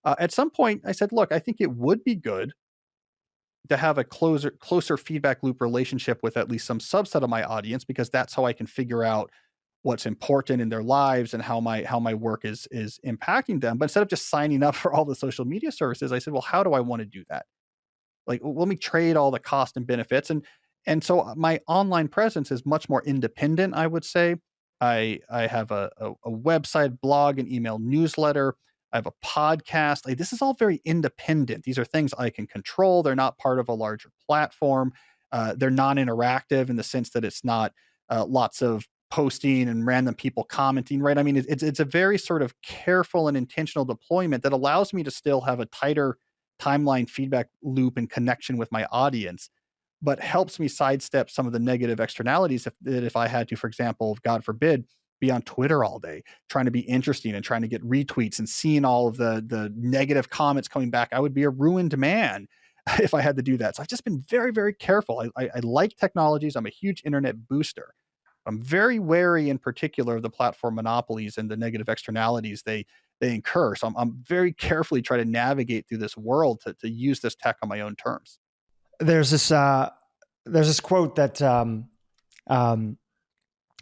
S3: At some point I said, look, I think it would be good to have a closer feedback loop relationship with at least some subset of my audience, because that's how I can figure out what's important in their lives and how my work is impacting them. But instead of just signing up for all the social media services, I said, well, how do I want to do that? Like, let me trade all the cost and benefits. And so my online presence is much more independent, I would say. I have a website, blog, and email newsletter. I have a podcast. Like, this is all very independent. These are things I can control. They're not part of a larger platform. They're non-interactive in the sense that it's not lots of posting and random people commenting, right? I mean, it's a very sort of careful and intentional deployment that allows me to still have a tighter timeline feedback loop and connection with my audience, but helps me sidestep some of the negative externalities if I had to, for example, God forbid, be on Twitter all day, trying to be interesting and trying to get retweets and seeing all of the negative comments coming back. I would be a ruined man. if I had to do that. So I've just been very, very careful. I like technologies. I'm a huge internet booster. I'm very wary in particular of the platform monopolies and the negative externalities they incur. So I'm very carefully trying to navigate through this world to use this tech on my own terms.
S2: There's this quote that um,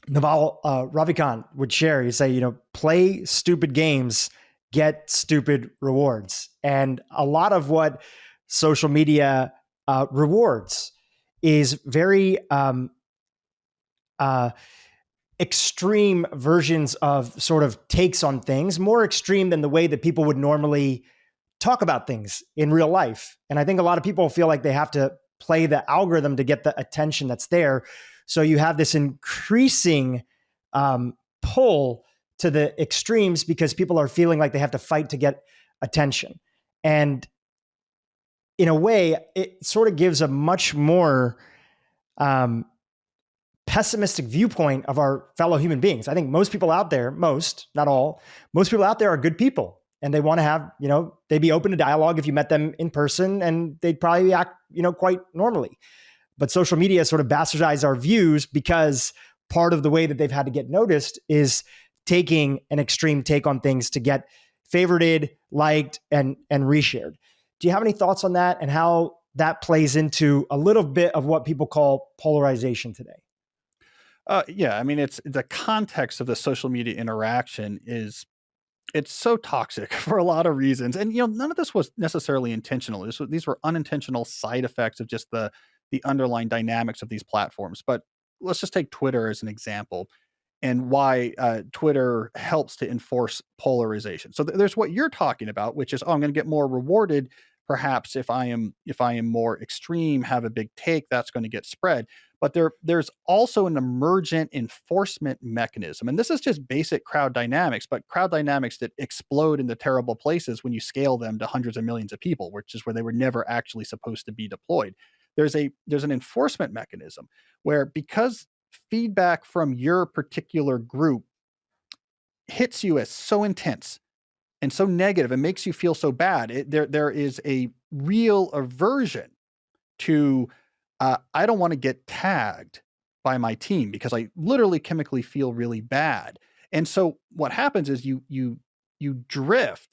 S2: Naval Ravikant would share. He'd say, play stupid games, get stupid rewards. And a lot of what social media rewards is very extreme versions of sort of takes on things, more extreme than the way that people would normally talk about things in real life. And I think a lot of people feel like they have to play the algorithm to get the attention that's there. So you have this increasing pull to the extremes because people are feeling like they have to fight to get attention. And in a way, it sort of gives a much more pessimistic viewpoint of our fellow human beings. I think most people out there, most, not all, most people out there are good people. And they want to have, they'd be open to dialogue if you met them in person, and they'd probably act, quite normally. But social media sort of bastardized our views because part of the way that they've had to get noticed is taking an extreme take on things to get favorited, liked, and reshared. Do you have any thoughts on that and how that plays into a little bit of what people call polarization today?
S3: Yeah, I mean, it's the context of the social media interaction it's so toxic for a lot of reasons, and none of this was necessarily intentional. These were unintentional side effects of just the underlying dynamics of these platforms. But let's just take Twitter as an example, and why Twitter helps to enforce polarization. So there's what you're talking about, which is, I'm going to get more rewarded. Perhaps if I am more extreme, have a big take, that's going to get spread. But there's also an emergent enforcement mechanism, and this is just basic crowd dynamics, but crowd dynamics that explode into terrible places when you scale them to hundreds of millions of people, which is where they were never actually supposed to be deployed. There's an enforcement mechanism where, because feedback from your particular group hits you as so intense and so negative and makes you feel so bad, there is a real aversion to, I don't want to get tagged by my team because I literally chemically feel really bad. And so what happens is you drift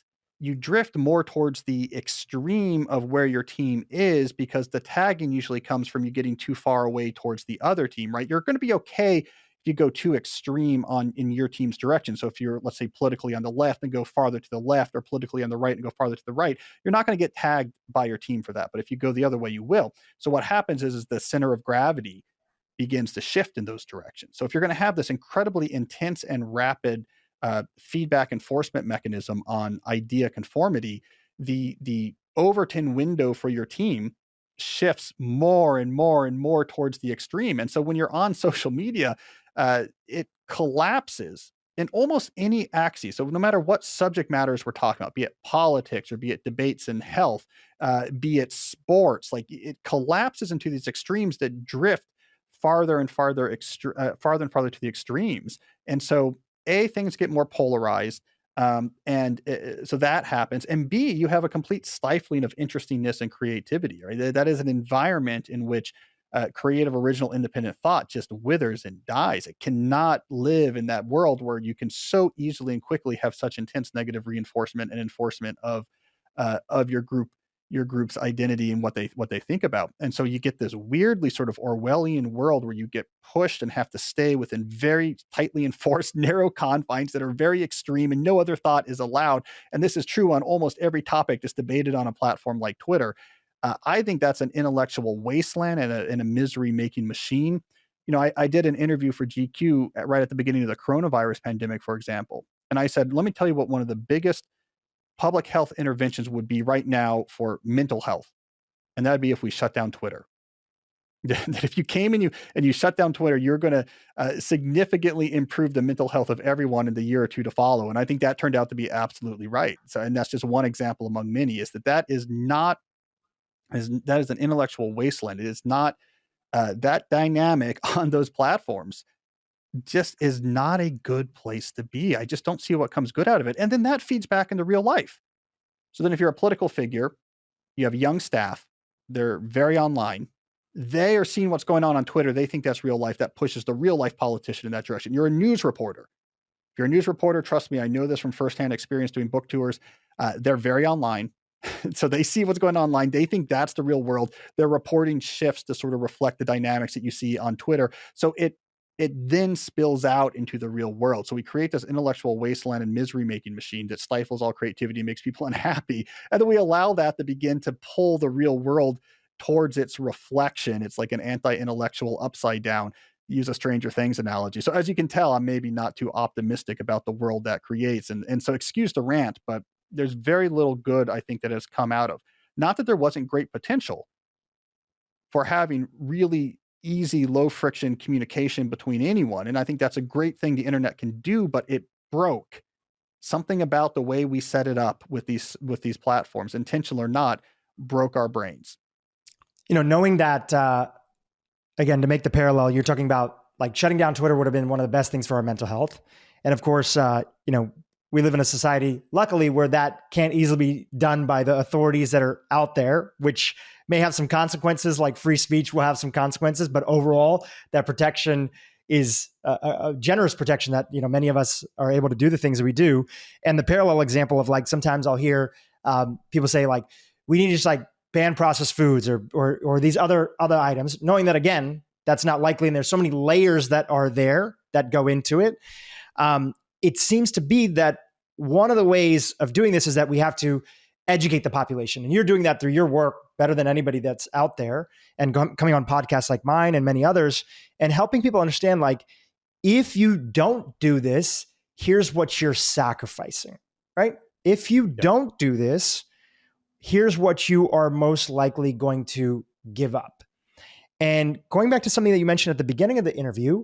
S3: more towards the extreme of where your team is, because the tagging usually comes from you getting too far away towards the other team, right? You're going to be okay if you go too extreme in your team's direction. So if you're, let's say, politically on the left and go farther to the left, or politically on the right and go farther to the right, you're not going to get tagged by your team for that. But if you go the other way, you will. So what happens is the center of gravity begins to shift in those directions. So if you're going to have this incredibly intense and rapid feedback enforcement mechanism on idea conformity, the Overton window for your team shifts more and more and more towards the extreme. And so when you're on social media, it collapses in almost any axis. So no matter what subject matters we're talking about, be it politics or be it debates in health, be it sports, like it collapses into these extremes that drift farther and farther, farther and farther to the extremes. And so things get more polarized. So that happens. And B, you have a complete stifling of interestingness and creativity, right? That is an environment in which creative, original, independent thought just withers and dies. It cannot live in that world where you can so easily and quickly have such intense negative reinforcement and enforcement of your group's identity and what they think about. And so you get this weirdly sort of Orwellian world where you get pushed and have to stay within very tightly enforced narrow confines that are very extreme, and no other thought is allowed. And this is true on almost every topic that's debated on a platform like Twitter. I think that's an intellectual wasteland and a misery making machine. I did an interview for GQ right at the beginning of the coronavirus pandemic, for example. And I said, let me tell you what one of the biggest public health interventions would be right now for mental health. And that'd be if we shut down Twitter. That if you came and you shut down Twitter, you're going to significantly improve the mental health of everyone in the year or two to follow. And I think that turned out to be absolutely right. So, and that's just one example among many, is that is an intellectual wasteland. It is not that dynamic on those platforms just is not a good place to be. I just don't see what comes good out of it. And then that feeds back into real life. So then if you're a political figure, you have young staff, They're very online. They are seeing what's going on Twitter. They think that's real life. That pushes the real life politician in that direction. You're a news reporter. If you're a news reporter, trust me, I know this from firsthand experience doing book tours. They're very online. So they see what's going on online. They think that's the real world. Their reporting shifts to sort of reflect the dynamics that you see on Twitter. So it then spills out into the real world. So we create this intellectual wasteland and misery making machine that stifles all creativity and makes people unhappy. And then we allow that to begin to pull the real world towards its reflection. It's like an anti-intellectual upside down. Use a Stranger Things analogy. So as you can tell, I'm maybe not too optimistic about the world that creates. And so excuse the rant, but there's very little good, I think, that has come out of. Not that there wasn't great potential for having really easy, low friction communication between anyone. And I think that's a great thing the internet can do, but it broke. Something about the way we set it up with these platforms, intentional or not, broke our brains.
S2: Knowing that, again, to make the parallel, you're talking about like shutting down Twitter would have been one of the best things for our mental health. And of course, we live in a society, luckily, where that can't easily be done by the authorities that are out there, which may have some consequences, like free speech will have some consequences. But overall, that protection is a generous protection that, many of us are able to do the things that we do. And the parallel example of like, sometimes I'll hear people say like, we need to just like ban processed foods or these other items, knowing that, again, that's not likely. And there's so many layers that are there that go into it. It seems to be that one of the ways of doing this is that we have to educate the population. And you're doing that through your work better than anybody that's out there, and coming on podcasts like mine and many others, and helping people understand, like, if you don't do this, here's what you're sacrificing, right? If you don't do this, here's what you are most likely going to give up. And going back to something that you mentioned at the beginning of the interview,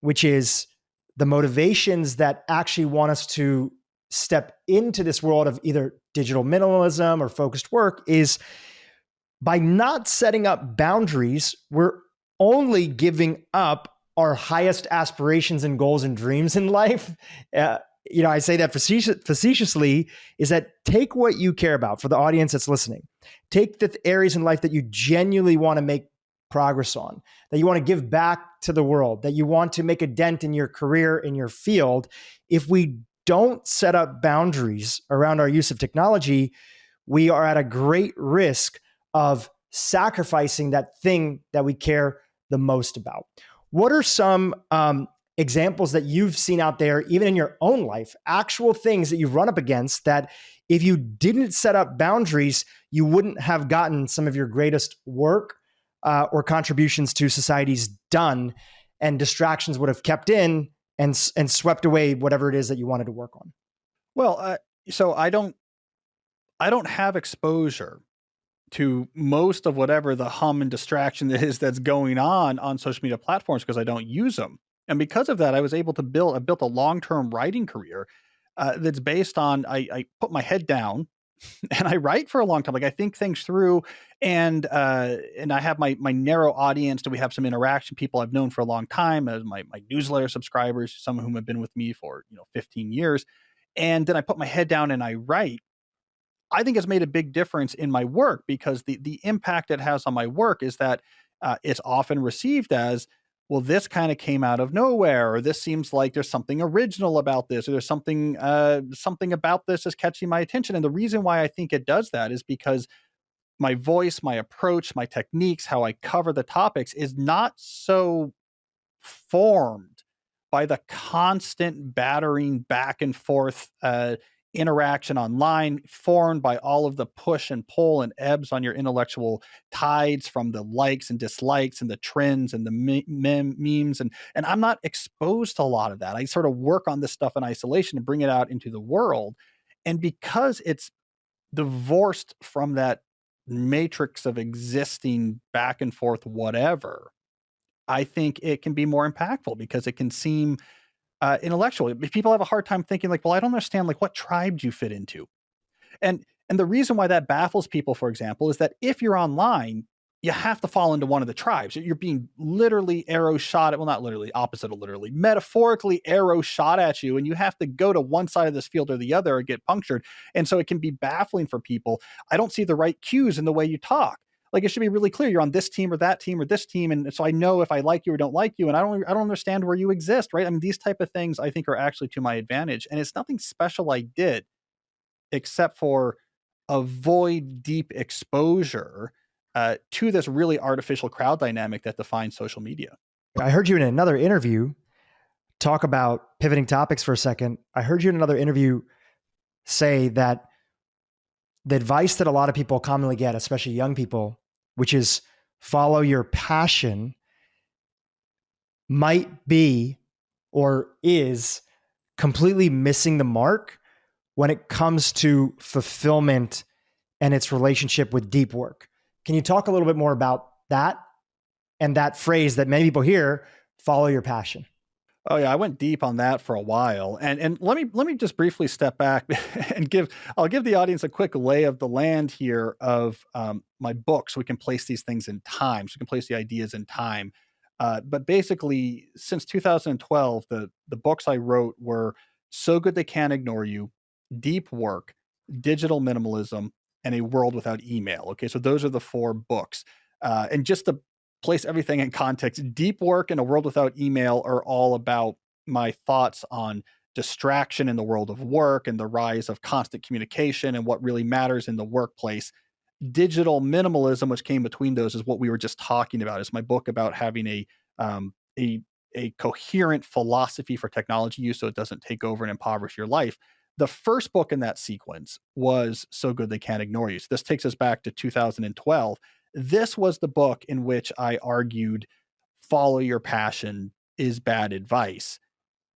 S2: which is the motivations that actually want us to step into this world of either digital minimalism or focused work, is by not setting up boundaries, we're only giving up our highest aspirations and goals and dreams in life. I say that facetiously, is that take what you care about. For the audience that's listening, take the areas in life that you genuinely want to make progress on, that you want to give back to the world, that you want to make a dent in your career, in your field. If we don't set up boundaries around our use of technology, we are at a great risk of sacrificing that thing that we care the most about. What are some examples that you've seen out there, even in your own life, actual things that you've run up against that if you didn't set up boundaries, you wouldn't have gotten some of your greatest work or contributions to society's done, and distractions would have kept in and swept away whatever it is that you wanted to work on?
S3: Well, so I don't have exposure to most of whatever the hum and distraction that's going on social media platforms, because I don't use them. And because of that, I was able to built a long-term writing career that's based on, I put my head down and I write for a long time. Like, I think things through, and I have my narrow audience. Do we have some interaction? People I've known for a long time as my newsletter subscribers, some of whom have been with me for 15 years. And then I put my head down and I write. I think it's made a big difference in my work, because the impact it has on my work is that it's often received as, well, this kind of came out of nowhere, or this seems like there's something original about this, or there's something about this is catching my attention. And the reason why I think it does that is because my voice, my approach, my techniques, how I cover the topics is not so formed by the constant battering back and forth interaction online, formed by all of the push and pull and ebbs on your intellectual tides from the likes and dislikes and the trends and the memes. And I'm not exposed to a lot of that. I sort of work on this stuff in isolation and bring it out into the world. And because it's divorced from that matrix of existing back and forth, whatever, I think it can be more impactful, because it can seem intellectual. If people have a hard time thinking like, well, I don't understand, like, what tribe do you fit into? And the reason why that baffles people, for example, is that if you're online, you have to fall into one of the tribes. You're being literally arrow shot at, well, not literally, opposite of literally, metaphorically arrow shot at you, and you have to go to one side of this field or the other or get punctured. And so it can be baffling for people. I don't see the right cues in the way you talk. Like, it should be really clear. You're on this team or that team or this team. And so I know if I like you or don't like you, and I don't understand where you exist, right? I mean, these type of things I think are actually to my advantage. And it's nothing special I did except for avoid deep exposure to this really artificial crowd dynamic that defines social media.
S2: I heard you in another interview talk about pivoting topics for a second. I heard you in another interview say that the advice that a lot of people commonly get, especially young people, which is follow your passion, might be or is completely missing the mark when it comes to fulfillment and its relationship with deep work. Can you talk a little bit more about that and that phrase that many people hear, follow your passion?
S3: Oh yeah, I went deep on that for a while, and let me just briefly step back and I'll give the audience a quick lay of the land here of my book, so we can place these things in time, so we can place the ideas in time. But basically, since 2012, the books I wrote were "So Good They Can't Ignore You," "Deep Work," "Digital Minimalism," and "A World Without Email." Okay, so those are the 4 books, and just to place everything in context, Deep Work and A World Without Email are all about my thoughts on distraction in the world of work and the rise of constant communication and what really matters in the workplace. Digital Minimalism, which came between those, is what we were just talking about. It's my book about having um, a a coherent philosophy for technology use so it doesn't take over and impoverish your life. The first book in that sequence was So Good They Can't Ignore You. So this takes us back to 2012. This was the book in which I argued follow your passion is bad advice.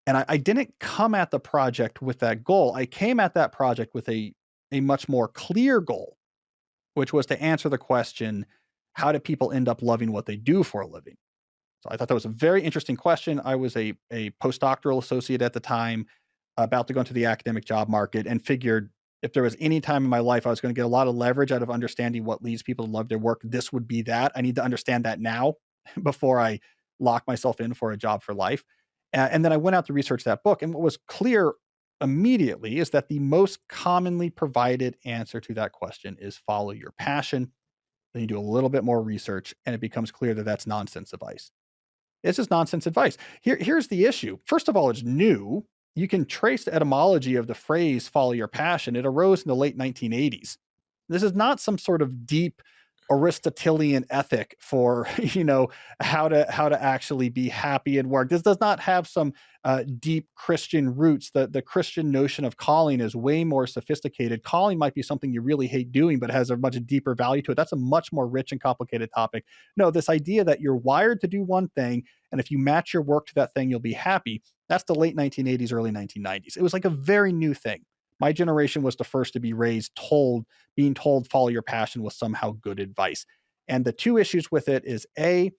S3: And I didn't come at the project with that goal. I came at that project with a much more clear goal, which was to answer the question, how do people end up loving what they do for a living? So I thought that was a very interesting question. I was a postdoctoral associate at the time, about to go into the academic job market, and figured if there was any time in my life I was going to get a lot of leverage out of understanding what leads people to love their work, this would be that. I need to understand that now before I lock myself in for a job for life. And then I went out to research that book. And what was clear immediately is that the most commonly provided answer to that question is follow your passion. Then you do a little bit more research, and it becomes clear that that's nonsense advice. It's just nonsense advice. Here's the issue. First of all, it's new. You can trace the etymology of the phrase follow your passion. It arose in the late 1980s. This is not some sort of deep Aristotelian ethic for, how to actually be happy at work. This does not have some deep Christian roots. The Christian notion of calling is way more sophisticated. Calling might be something you really hate doing, but has a much deeper value to it. That's a much more rich and complicated topic. No, this idea that you're wired to do one thing, and if you match your work to that thing, you'll be happy. That's the late 1980s, early 1990s. It was like a very new thing. My generation was the first to be raised being told follow your passion was somehow good advice. And the two issues with it is A,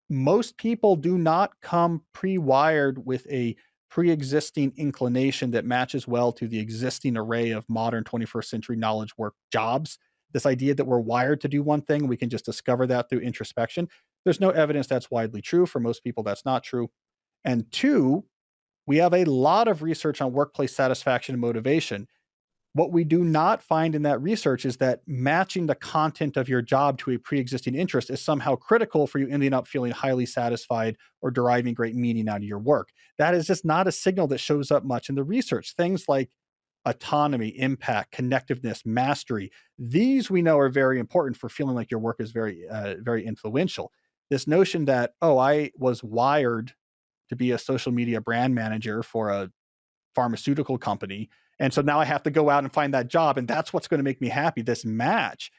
S3: most people do not come pre-wired with a pre-existing inclination that matches well to the existing array of modern 21st century knowledge work jobs. This idea that we're wired to do one thing, we can just discover that through introspection. There's no evidence that's widely true. For most people, that's not true. And two, we have a lot of research on workplace satisfaction and motivation. What we do not find in that research is that matching the content of your job to a pre-existing interest is somehow critical for you ending up feeling highly satisfied or deriving great meaning out of your work. That is just not a signal that shows up much in the research. Things like autonomy, impact, connectiveness, mastery, these we know are very important for feeling like your work is very influential. This notion that, oh, I was wired to be a social media brand manager for a pharmaceutical company, and so now I have to go out and find that job, and that's what's going to make me happy. This match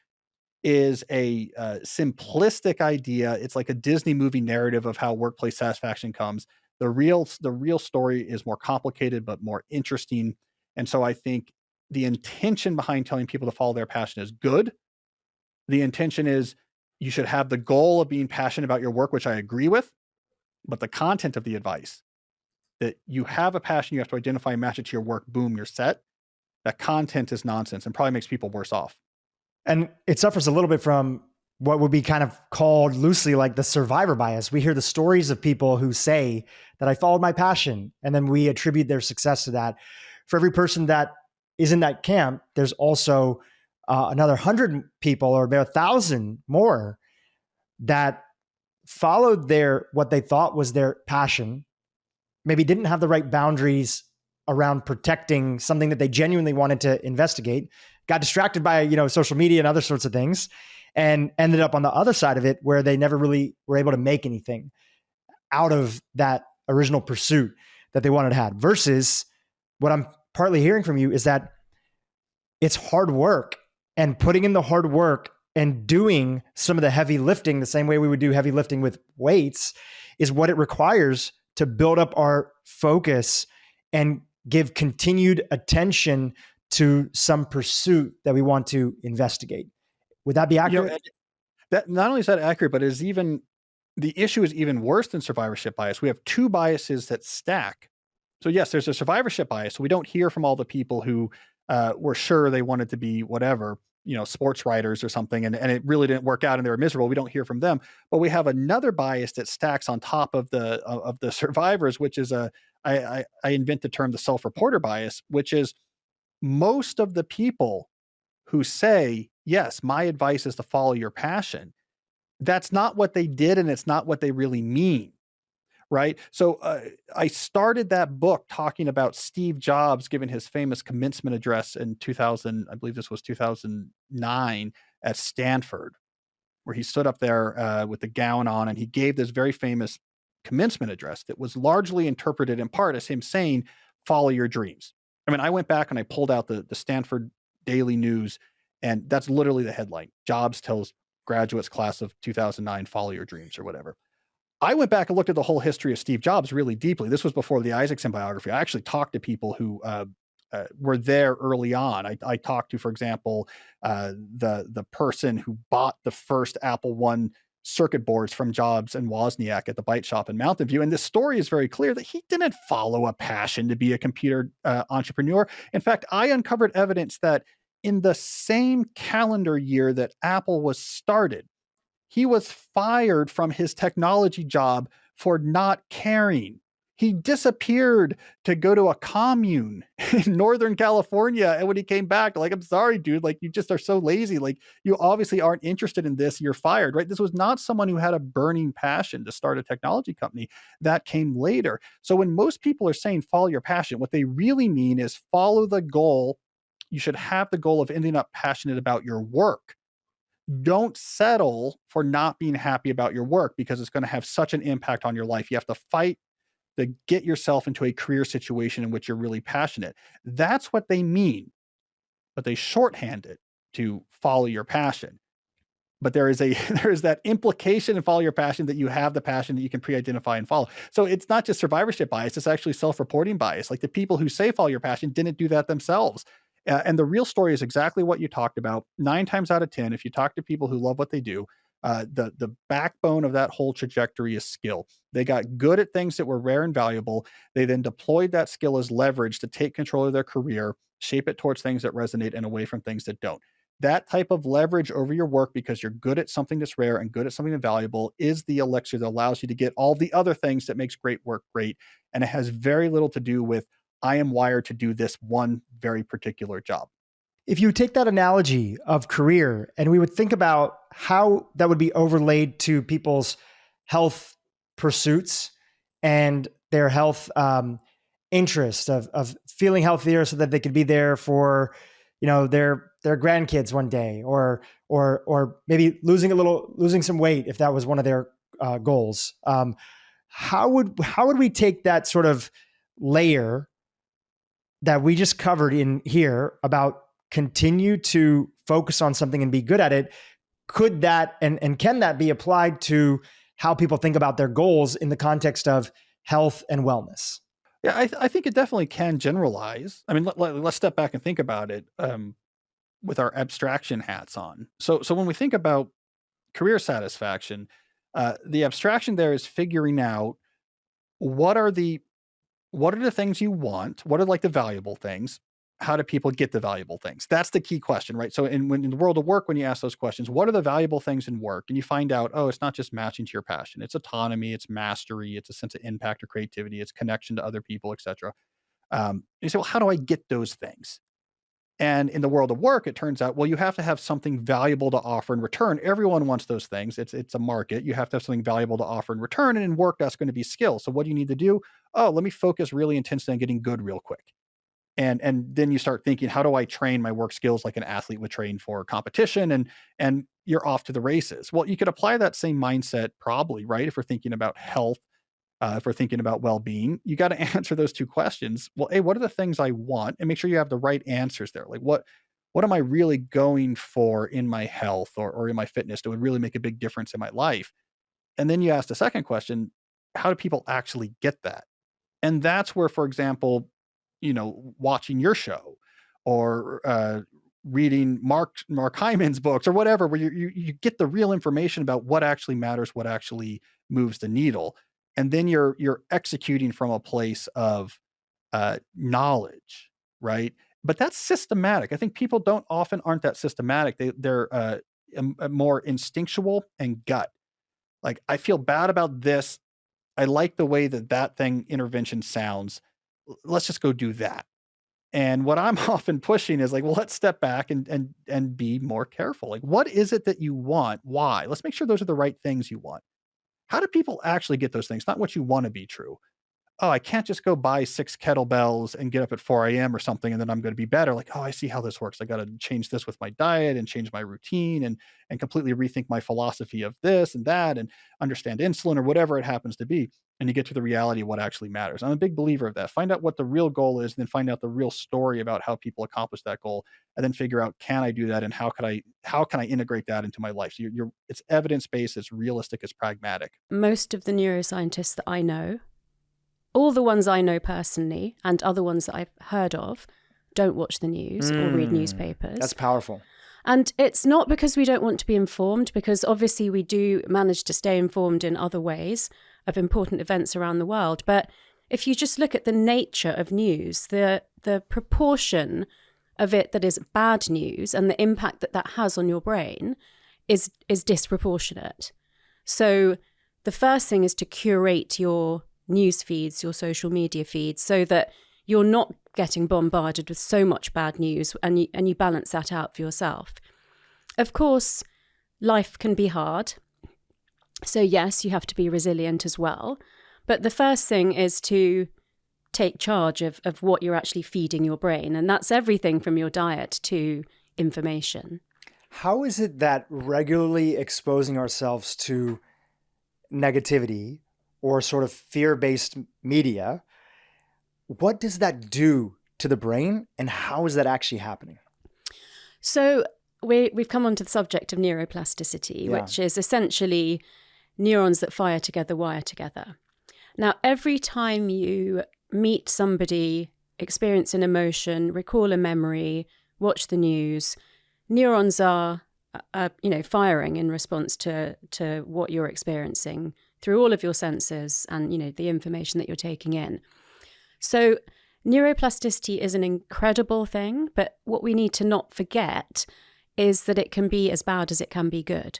S3: is a simplistic idea. It's like a Disney movie narrative of how workplace satisfaction comes. The real story is more complicated but more interesting. And so I think the intention behind telling people to follow their passion is good. The intention is you should have the goal of being passionate about your work, which I agree with, but the content of the advice, that you have a passion, you have to identify and match it to your work, boom, you're set. That content is nonsense and probably makes people worse off.
S2: And it suffers a little bit from what would be kind of called loosely like the survivor bias. We hear the stories of people who say that I followed my passion, and then we attribute their success to that. For every person that is in that camp, there's also another 100 people or about 1,000 more that followed what they thought was their passion, maybe didn't have the right boundaries around protecting something that they genuinely wanted to investigate, got distracted by, social media and other sorts of things, and ended up on the other side of it where they never really were able to make anything out of that original pursuit that they wanted to have. Versus what I'm partly hearing from you is that it's hard work, and putting in the hard work and doing some of the heavy lifting the same way we would do heavy lifting with weights is what it requires to build up our focus and give continued attention to some pursuit that we want to investigate. Would that be accurate?
S3: That not only is that accurate, but the issue is even worse than survivorship bias. We have two biases that stack. So yes, there's a survivorship bias. So we don't hear from all the people who were sure they wanted to be whatever, sports writers or something, and it really didn't work out and they were miserable. We don't hear from them. But we have another bias that stacks on top of the survivors, which is I invent the term the self-reporter bias, which is most of the people who say, yes, my advice is to follow your passion. That's not what they did, and it's not what they really mean. Right. So I started that book talking about Steve Jobs giving his famous commencement address in 2000. I believe this was 2009 at Stanford, where he stood up there with the gown on, and he gave this very famous commencement address that was largely interpreted in part as him saying, follow your dreams. I mean, I went back and I pulled out the Stanford Daily News, and that's literally the headline. Jobs tells graduates class of 2009, follow your dreams or whatever. I went back and looked at the whole history of Steve Jobs really deeply. This was before the Isaacson biography. I actually talked to people who were there early on. I talked to, for example, the person who bought the first Apple One circuit boards from Jobs and Wozniak at the Byte Shop in Mountain View. And the story is very clear that he didn't follow a passion to be a computer entrepreneur. In fact, I uncovered evidence that in the same calendar year that Apple was started, he was fired from his technology job for not caring. He disappeared to go to a commune in Northern California. And when he came back, like, I'm sorry, dude, like, you just are so lazy. Like, you obviously aren't interested in this. You're fired, right? This was not someone who had a burning passion to start a technology company. That came later. So when most people are saying follow your passion, what they really mean is follow the goal. You should have the goal of ending up passionate about your work. Don't settle for not being happy about your work because it's going to have such an impact on your life. You have to fight to get yourself into a career situation in which you're really passionate. That's what they mean, but they shorthand it to follow your passion. But there is that implication in follow your passion that you have the passion that you can pre-identify and follow. So it's not just survivorship bias, it's actually self-reporting bias. Like the people who say follow your passion didn't do that themselves. And the real story is exactly what you talked about. 9 times out of 10, if you talk to people who love what they do, the backbone of that whole trajectory is skill. They got good at things that were rare and valuable. They then deployed that skill as leverage to take control of their career, shape it towards things that resonate and away from things that don't. That type of leverage over your work because you're good at something that's rare and good at something that's valuable is the elixir that allows you to get all the other things that makes great work great. And it has very little to do with I am wired to do this one very particular job.
S2: If you take that analogy of career and we would think about how that would be overlaid to people's health pursuits and their health interest of feeling healthier so that they could be there for, their grandkids one day, or maybe losing some weight if that was one of their goals. How would we take that sort of layer that we just covered in here about continue to focus on something and be good at it? Could that and can that be applied to how people think about their goals in the context of health and wellness?
S3: Yeah, I think it definitely can generalize. I mean, let's step back and think about it with our abstraction hats on. So when we think about career satisfaction, the abstraction there is figuring out what are the things you want, what are like the valuable things, how do people get the valuable things? That's the key question, right? So in the world of work, when you ask those questions, what are the valuable things in work? And you find out, oh, it's not just matching to your passion. It's autonomy, it's mastery, it's a sense of impact or creativity, it's connection to other people, et cetera. You say, well, how do I get those things? And in the world of work, it turns out, well, you have to have something valuable to offer in return. Everyone wants those things. It's a market. You have to have something valuable to offer in return. And in work, that's going to be skill. So what do you need to do? Oh, let me focus really intensely on getting good real quick. And then you start thinking, how do I train my work skills like an athlete would train for competition? And you're off to the races. Well, you could apply that same mindset probably, right? If we're thinking about health, if we're thinking about well-being, you got to answer those two questions. Well, hey, what are the things I want? And make sure you have the right answers there. Like what am I really going for in my health or in my fitness that would really make a big difference in my life? And then you ask the second question, how do people actually get that? And that's where, for example, watching your show or reading Mark Hyman's books or whatever, where you get the real information about what actually matters, what actually moves the needle, and then you're executing from a place of knowledge, right? But that's systematic. I think people aren't that systematic. They're more instinctual and gut. Like, I feel bad about this. I like the way that thing intervention sounds. Let's just go do that. And what I'm often pushing is like, well, let's step back and be more careful. Like, what is it that you want? Why? Let's make sure those are the right things you want. How do people actually get those things? Not what you want to be true. Oh, I can't just go buy 6 kettlebells and get up at 4 a.m. or something, and then I'm going to be better. Like, oh, I see how this works. I got to change this with my diet and change my routine and completely rethink my philosophy of this and that and understand insulin or whatever it happens to be. And you get to the reality of what actually matters. I'm a big believer of that. Find out what the real goal is, and then find out the real story about how people accomplish that goal, and then figure out, can I do that, and how can I integrate that into my life? So it's evidence-based, it's realistic, it's pragmatic.
S4: Most of the neuroscientists that I know, all the ones I know personally and other ones that I've heard of, don't watch the news or read newspapers.
S2: That's powerful.
S4: And it's not because we don't want to be informed, because obviously we do manage to stay informed in other ways of important events around the world. But if you just look at the nature of news, the proportion of it that is bad news and the impact that has on your brain is disproportionate. So the first thing is to curate your news feeds, your social media feeds, so that you're not getting bombarded with so much bad news, and you balance that out for yourself. Of course, life can be hard. So yes, you have to be resilient as well. But the first thing is to take charge of what you're actually feeding your brain. And that's everything from your diet to information.
S2: How is it that regularly exposing ourselves to negativity or sort of fear-based media, what does that do to the brain, and how is that actually happening?
S4: So we've come on to the subject of neuroplasticity, which is essentially neurons that fire together, wire together. Now, every time you meet somebody, experience an emotion, recall a memory, watch the news, neurons are firing in response to what you're experiencing through all of your senses and, the information that you're taking in. So neuroplasticity is an incredible thing, but what we need to not forget is that it can be as bad as it can be good.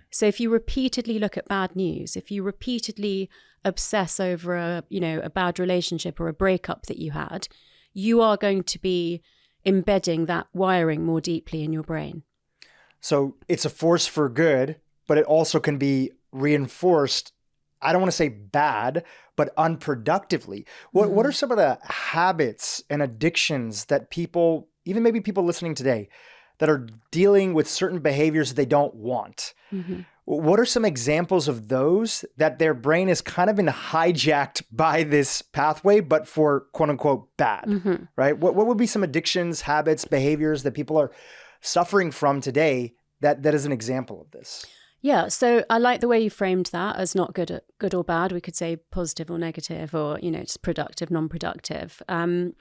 S4: So if you repeatedly look at bad news, if you repeatedly obsess over a bad relationship or a breakup that you had, you are going to be embedding that wiring more deeply in your brain.
S2: So it's a force for good, but it also can be reinforced, I don't want to say bad, but unproductively. What are some of the habits and addictions that people, even maybe people listening today, that are dealing with certain behaviors they don't want? What are some examples of those that their brain is kind of been hijacked by this pathway, but for quote unquote bad, right? What would be some addictions, habits, behaviors that people are suffering from today that is an example of this?
S4: Yeah, so I like the way you framed that as not good or bad. We could say positive or negative, or just productive, non-productive. And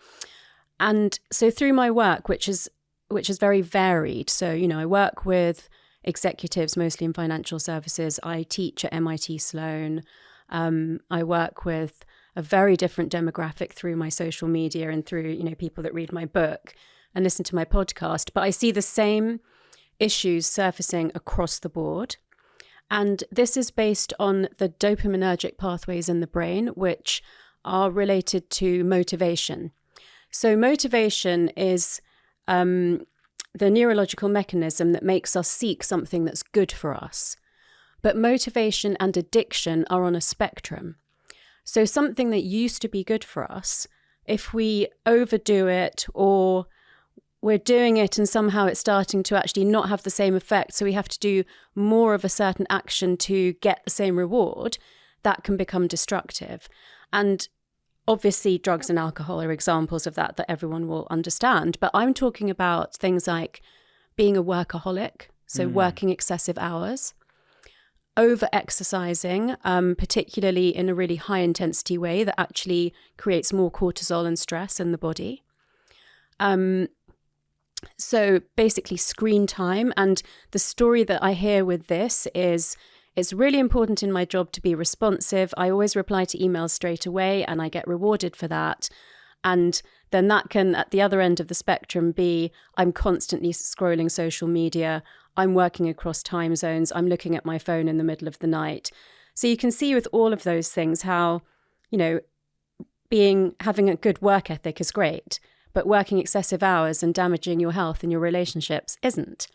S4: so through my work, which is very varied. So I work with executives mostly in financial services. I teach at MIT Sloan. I work with a very different demographic through my social media and through, you know, people that read my book and listen to my podcast. But I see the same issues surfacing across the board. And this is based on the dopaminergic pathways in the brain, which are related to motivation. So motivation is the neurological mechanism that makes us seek something that's good for us. But motivation and addiction are on a spectrum. So something that used to be good for us, if we overdo it or we're doing it and somehow it's starting to actually not have the same effect, so we have to do more of a certain action to get the same reward, that can become destructive. And obviously drugs and alcohol are examples of that everyone will understand. But I'm talking about things like being a workaholic, so working excessive hours, over-exercising, particularly in a really high-intensity way that actually creates more cortisol and stress in the body. So basically screen time. And the story that I hear with this is it's really important in my job to be responsive. I always reply to emails straight away and I get rewarded for that. And then that can, at the other end of the spectrum, be I'm constantly scrolling social media. I'm working across time zones. I'm looking at my phone in the middle of the night. So you can see with all of those things how, you know, having a good work ethic is great, but working excessive hours and damaging your health and your relationships isn't.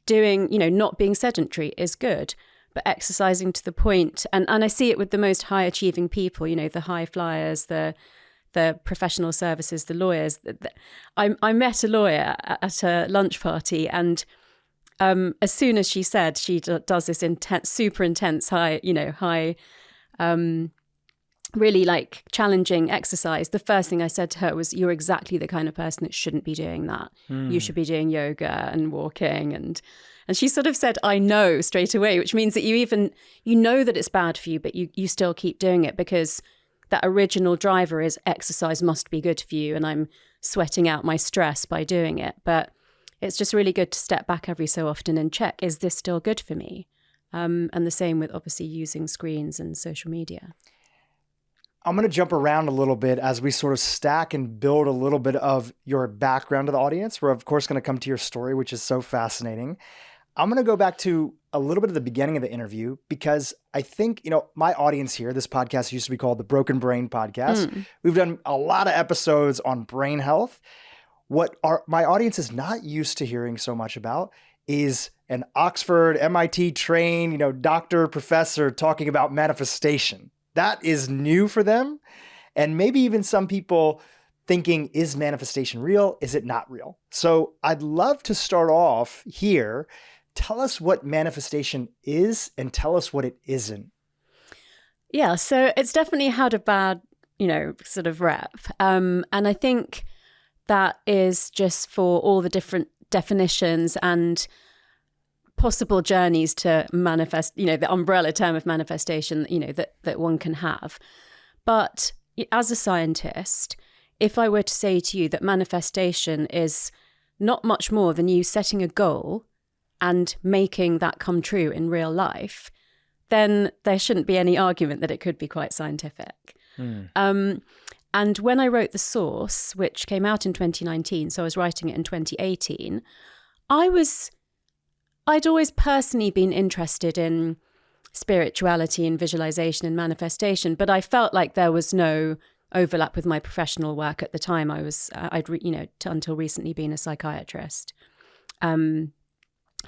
S4: Doing, you know, not being sedentary is good, but exercising to the point, and I see it with the most high achieving people, you know, the high flyers, the professional services, the lawyers. I met a lawyer at a lunch party, and as soon as she said she does this intense, super intense, high, really like challenging exercise, the first thing I said to her was, you're exactly the kind of person that shouldn't be doing that. You should be doing yoga and walking. And she sort of said, I know, straight away, which means that you know that it's bad for you, but you still keep doing it because that original driver is exercise must be good for you. And I'm sweating out my stress by doing it. But it's just really good to step back every so often and check, is this still good for me? And the same with obviously using screens and social media.
S2: I'm going to jump around a little bit as we sort of stack and build a little bit of your background to the audience. We're, of course, going to come to your story, which is so fascinating. I'm going to go back to a little bit of the beginning of the interview because I think, you know, my audience here, this podcast used to be called the Broken Brain Podcast. We've done a lot of episodes on brain health. What my audience is not used to hearing so much about is an Oxford, MIT trained, you know, doctor, professor talking about manifestation. That is new for them. And maybe even some people thinking, is manifestation real? Is it not real? So I'd love to start off here. Tell us what manifestation is and tell us what it isn't.
S4: Yeah, so it's definitely had a bad, you know, sort of rep. And I think that is just for all the different definitions and possible journeys to manifest, you know, the umbrella term of manifestation, you know, that one can have. But as a scientist, if I were to say to you that manifestation is not much more than you setting a goal and making that come true in real life, then there shouldn't be any argument that it could be quite scientific. And when I wrote The Source, which came out in 2019, so I was writing it in 2018, I'd always personally been interested in spirituality and visualization and manifestation, but I felt like there was no overlap with my professional work at the time. Until recently been a psychiatrist. And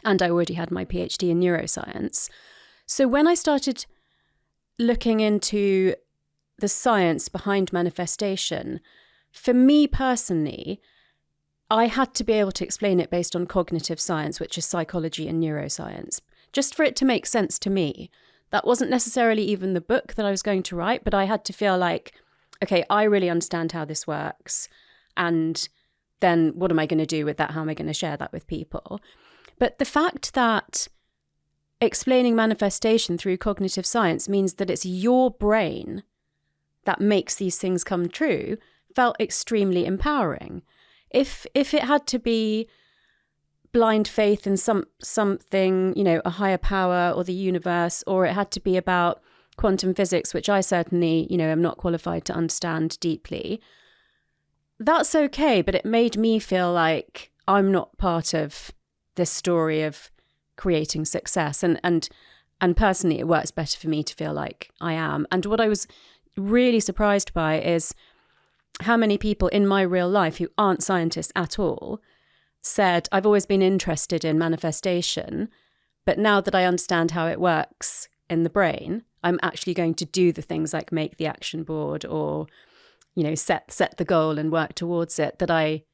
S4: I already had my PhD in neuroscience. So when I started looking into the science behind manifestation, for me personally, I had to be able to explain it based on cognitive science, which is psychology and neuroscience, just for it to make sense to me. That wasn't necessarily even the book that I was going to write, but I had to feel like, okay, I really understand how this works. And then what am I going to do with that? How am I going to share that with people? But the fact that explaining manifestation through cognitive science means that it's your brain that makes these things come true felt extremely empowering. If it had to be blind faith in something, you know, a higher power or the universe, or it had to be about quantum physics, which I certainly, am not qualified to understand deeply, that's okay. But it made me feel like I'm not part of this story of creating success. And personally, it works better for me to feel like I am. And what I was really surprised by is how many people in my real life who aren't scientists at all said, I've always been interested in manifestation, but now that I understand how it works in the brain, I'm actually going to do the things like make the action board or, set the goal and work towards it that I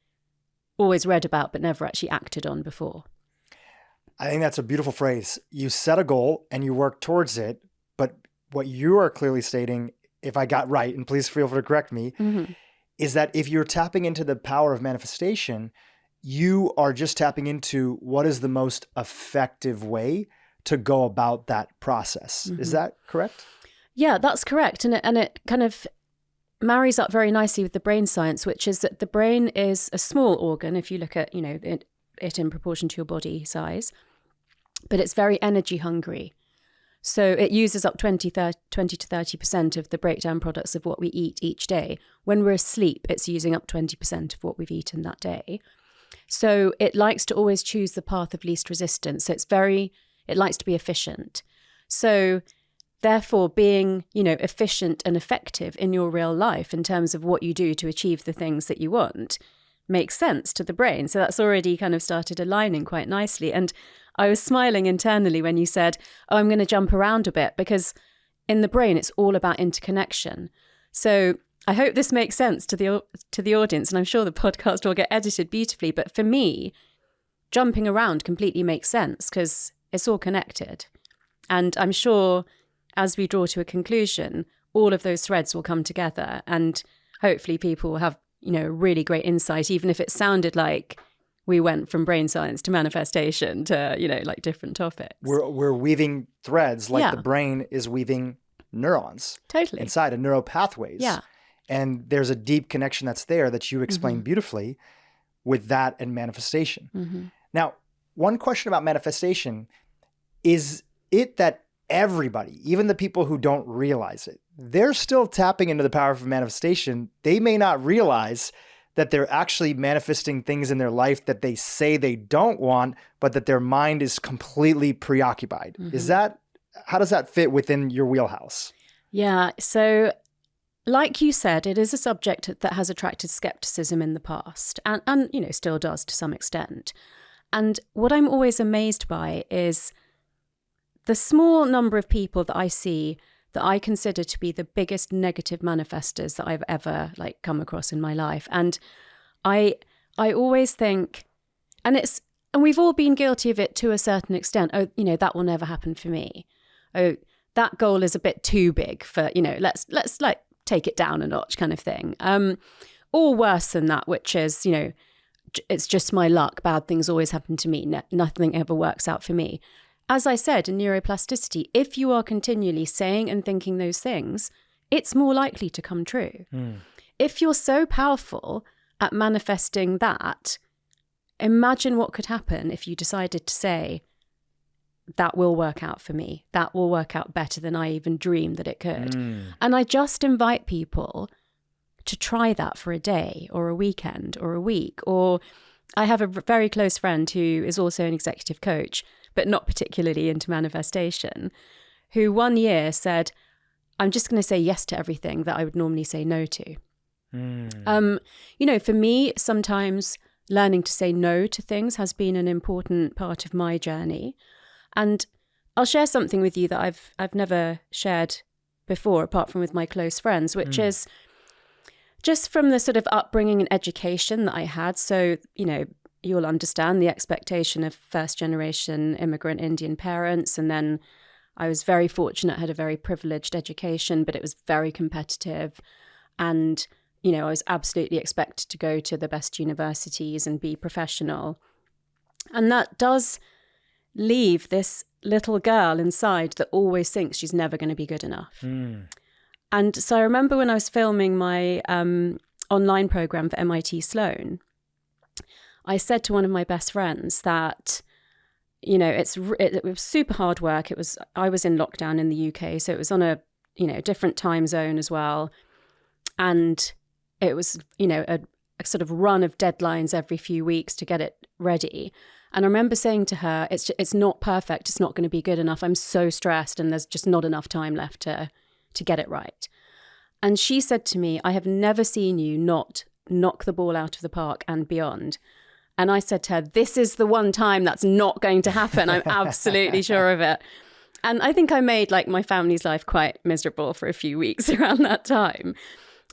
S4: always read about but never actually acted on before.
S2: I think that's a beautiful phrase. You set a goal and you work towards it, but what you are clearly stating, if I got right, and please feel free to correct me, is that if you're tapping into the power of manifestation, you are just tapping into what is the most effective way to go about that process. Is that correct?
S4: Yeah, that's correct. And it kind of marries up very nicely with the brain science, which is that the brain is a small organ if you look at, it in proportion to your body size, but it's very energy hungry. So it uses up 20 to 30% of the breakdown products of what we eat each day. When we're asleep, it's using up 20% of what we've eaten that day. So it likes to always choose the path of least resistance. So it likes to be efficient. So therefore, being, efficient and effective in your real life in terms of what you do to achieve the things that you want makes sense to the brain. So that's already kind of started aligning quite nicely. And I was smiling internally when you said, I'm going to jump around a bit, because in the brain, it's all about interconnection. So I hope this makes sense to the audience, and I'm sure the podcast will get edited beautifully. But for me, jumping around completely makes sense because it's all connected. And I'm sure as we draw to a conclusion, all of those threads will come together, and hopefully people will have, really great insight, even if it sounded like we went from brain science to manifestation to, like different topics.
S2: We're weaving threads like the brain is weaving neurons.
S4: Totally.
S2: Inside of neural pathways. Yeah. And there's a deep connection that's there that you explained beautifully with that and manifestation. Now, one question about manifestation, is it that everybody, even the people who don't realize it, they're still tapping into the power of manifestation? They may not realize that they're actually manifesting things in their life that they say they don't want, but that their mind is completely preoccupied. How does that fit within your wheelhouse?
S4: Yeah. So like you said, it is a subject that has attracted skepticism in the past and still does to some extent. And what I'm always amazed by is the small number of people that I see that I consider to be the biggest negative manifestors that I've ever come across in my life. And I always think, and we've all been guilty of it to a certain extent. Oh, that will never happen for me. Oh, that goal is a bit too big for, let's take it down a notch kind of thing. Or worse than that, which is, it's just my luck. Bad things always happen to me. Nothing ever works out for me. As I said in neuroplasticity, if you are continually saying and thinking those things, it's more likely to come true. If you're so powerful at manifesting that, imagine what could happen if you decided to say, that will work out for me. That will work out better than I even dreamed that it could. And I just invite people to try that for a day or a weekend or a week. Or I have a very close friend who is also an executive coach, but not particularly into manifestation, who one year said, I'm just going to say yes to everything that I would normally say no to. For me, sometimes learning to say no to things has been an important part of my journey. And I'll share something with you that I've never shared before, apart from with my close friends, which is just from the sort of upbringing and education that I had. So, you'll understand the expectation of first-generation immigrant Indian parents. And then I was very fortunate, had a very privileged education, but it was very competitive. And, I was absolutely expected to go to the best universities and be professional. And that does leave this little girl inside that always thinks she's never going to be good enough. And so I remember when I was filming my online program for MIT Sloan, I said to one of my best friends that, it was super hard work. I was in lockdown in the UK, so it was on a different time zone as well. And it was, a sort of run of deadlines every few weeks to get it ready. And I remember saying to her, it's not perfect. It's not going to be good enough. I'm so stressed and there's just not enough time left to get it right. And she said to me, I have never seen you not knock the ball out of the park and beyond. And I said to her, this is the one time that's not going to happen. I'm absolutely sure of it. And I think I made like my family's life quite miserable for a few weeks around that time.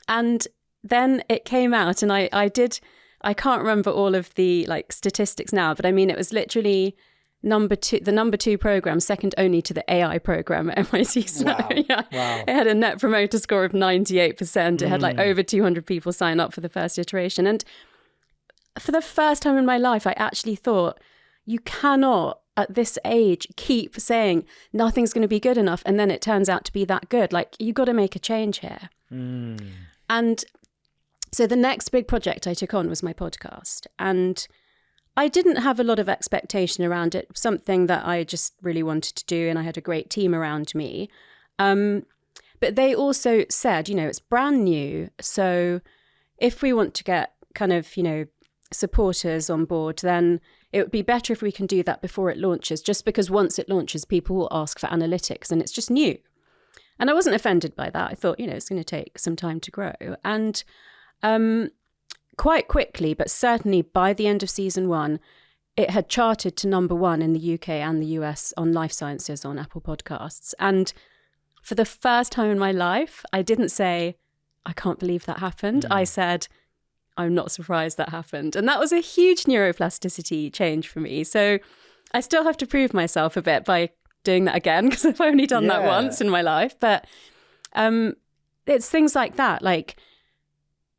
S4: And then it came out and I can't remember all of the like statistics now, but I mean, it was literally the number two program, second only to the AI program at MIT Sloan.
S2: Wow.
S4: Yeah.
S2: Wow.
S4: It had a net promoter score of 98%. It had like over 200 people sign up for the first iteration. And for the first time in my life, I actually thought, you cannot at this age keep saying nothing's going to be good enough. And then it turns out to be that good. Like, you got to make a change here. And so the next big project I took on was my podcast. And I didn't have a lot of expectation around it, something that I just really wanted to do. And I had a great team around me. But they also said, it's brand new. So if we want to get kind of, supporters on board, then it would be better if we can do that before it launches, just because once it launches, people will ask for analytics and it's just new. And I wasn't offended by that. I thought, it's going to take some time to grow. And quite quickly, but certainly by the end of season 1, it had charted to number 1 in the UK and the US on life sciences on Apple Podcasts. And for the first time in my life, I didn't say, I can't believe that happened. I said, I'm not surprised that happened. And that was a huge neuroplasticity change for me. So I still have to prove myself a bit by doing that again, because I've only done that once in my life. But it's things like that, like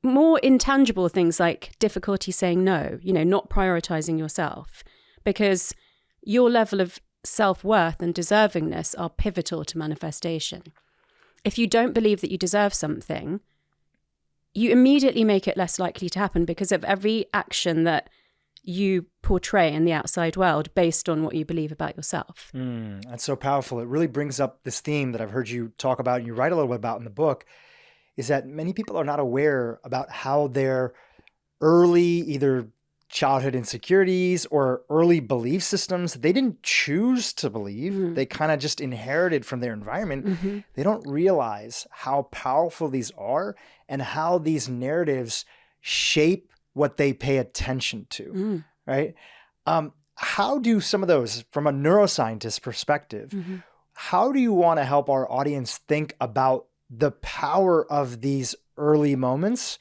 S4: more intangible things like difficulty saying no, not prioritizing yourself, because your level of self-worth and deservingness are pivotal to manifestation. If you don't believe that you deserve something, you immediately make it less likely to happen because of every action that you portray in the outside world based on what you believe about yourself.
S2: That's so powerful. It really brings up this theme that I've heard you talk about and you write a little bit about in the book, is that many people are not aware about how their early either childhood insecurities or early belief systems they didn't choose to believe, they kind of just inherited from their environment. They don't realize how powerful these are and how these narratives shape what they pay attention to, right? How do some of those, from a neuroscientist perspective, how do you want to help our audience think about the power of these early moments,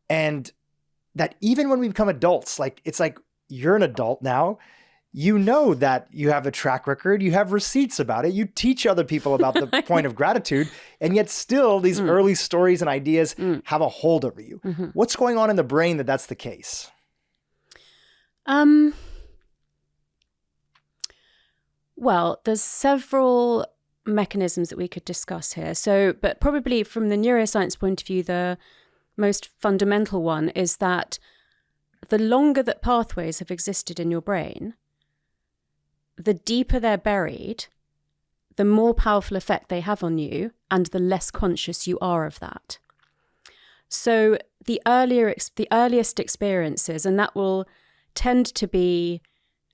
S2: and that even when we become adults, it's like you're an adult now, that you have a track record, you have receipts about it, you teach other people about the point of gratitude, and yet still these early stories and ideas have a hold over you. What's going on in the brain that's the case?
S4: Well, there's several mechanisms that we could discuss here. But probably from the neuroscience point of view, the most fundamental one is that the longer that pathways have existed in your brain, the deeper they're buried, the more powerful effect they have on you, and the less conscious you are of that. So the earliest experiences, and that will tend to be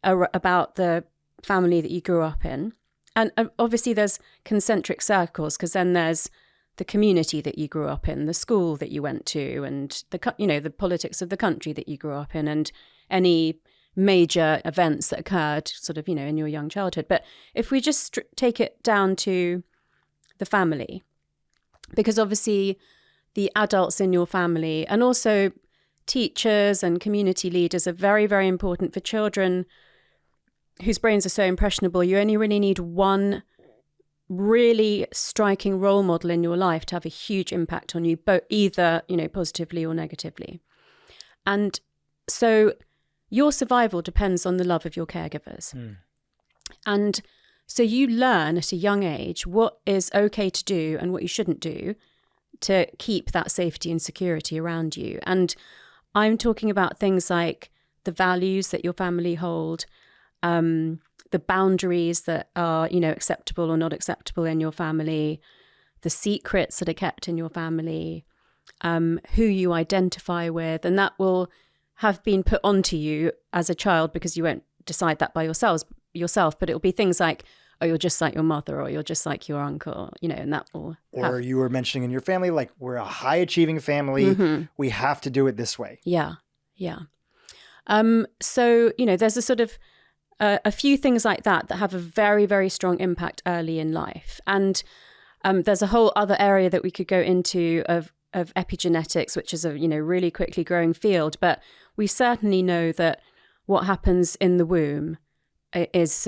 S4: about the family that you grew up in. And obviously there's concentric circles, because then there's the community that you grew up in, the school that you went to, and the politics of the country that you grew up in, and any major events that occurred sort of, in your young childhood. But if we just take it down to the family, because obviously the adults in your family and also teachers and community leaders are very, very important for children whose brains are so impressionable. You only really need one really striking role model in your life to have a huge impact on you, both either, positively or negatively. And so your survival depends on the love of your caregivers. And so you learn at a young age what is okay to do and what you shouldn't do to keep that safety and security around you. And I'm talking about things like the values that your family hold, the boundaries that are, acceptable or not acceptable in your family, the secrets that are kept in your family, who you identify with, and that will have been put onto you as a child because you won't decide that by yourself, but it'll be things like, oh, you're just like your mother, or you're just like your uncle, and that will
S2: Or you were mentioning in your family, like, we're a high achieving family. We have to do it this way.
S4: Yeah. So, there's a sort of a few things like that have a very, very strong impact early in life. And there's a whole other area that we could go into of epigenetics, which is a, really quickly growing field. But we certainly know that what happens in the womb is...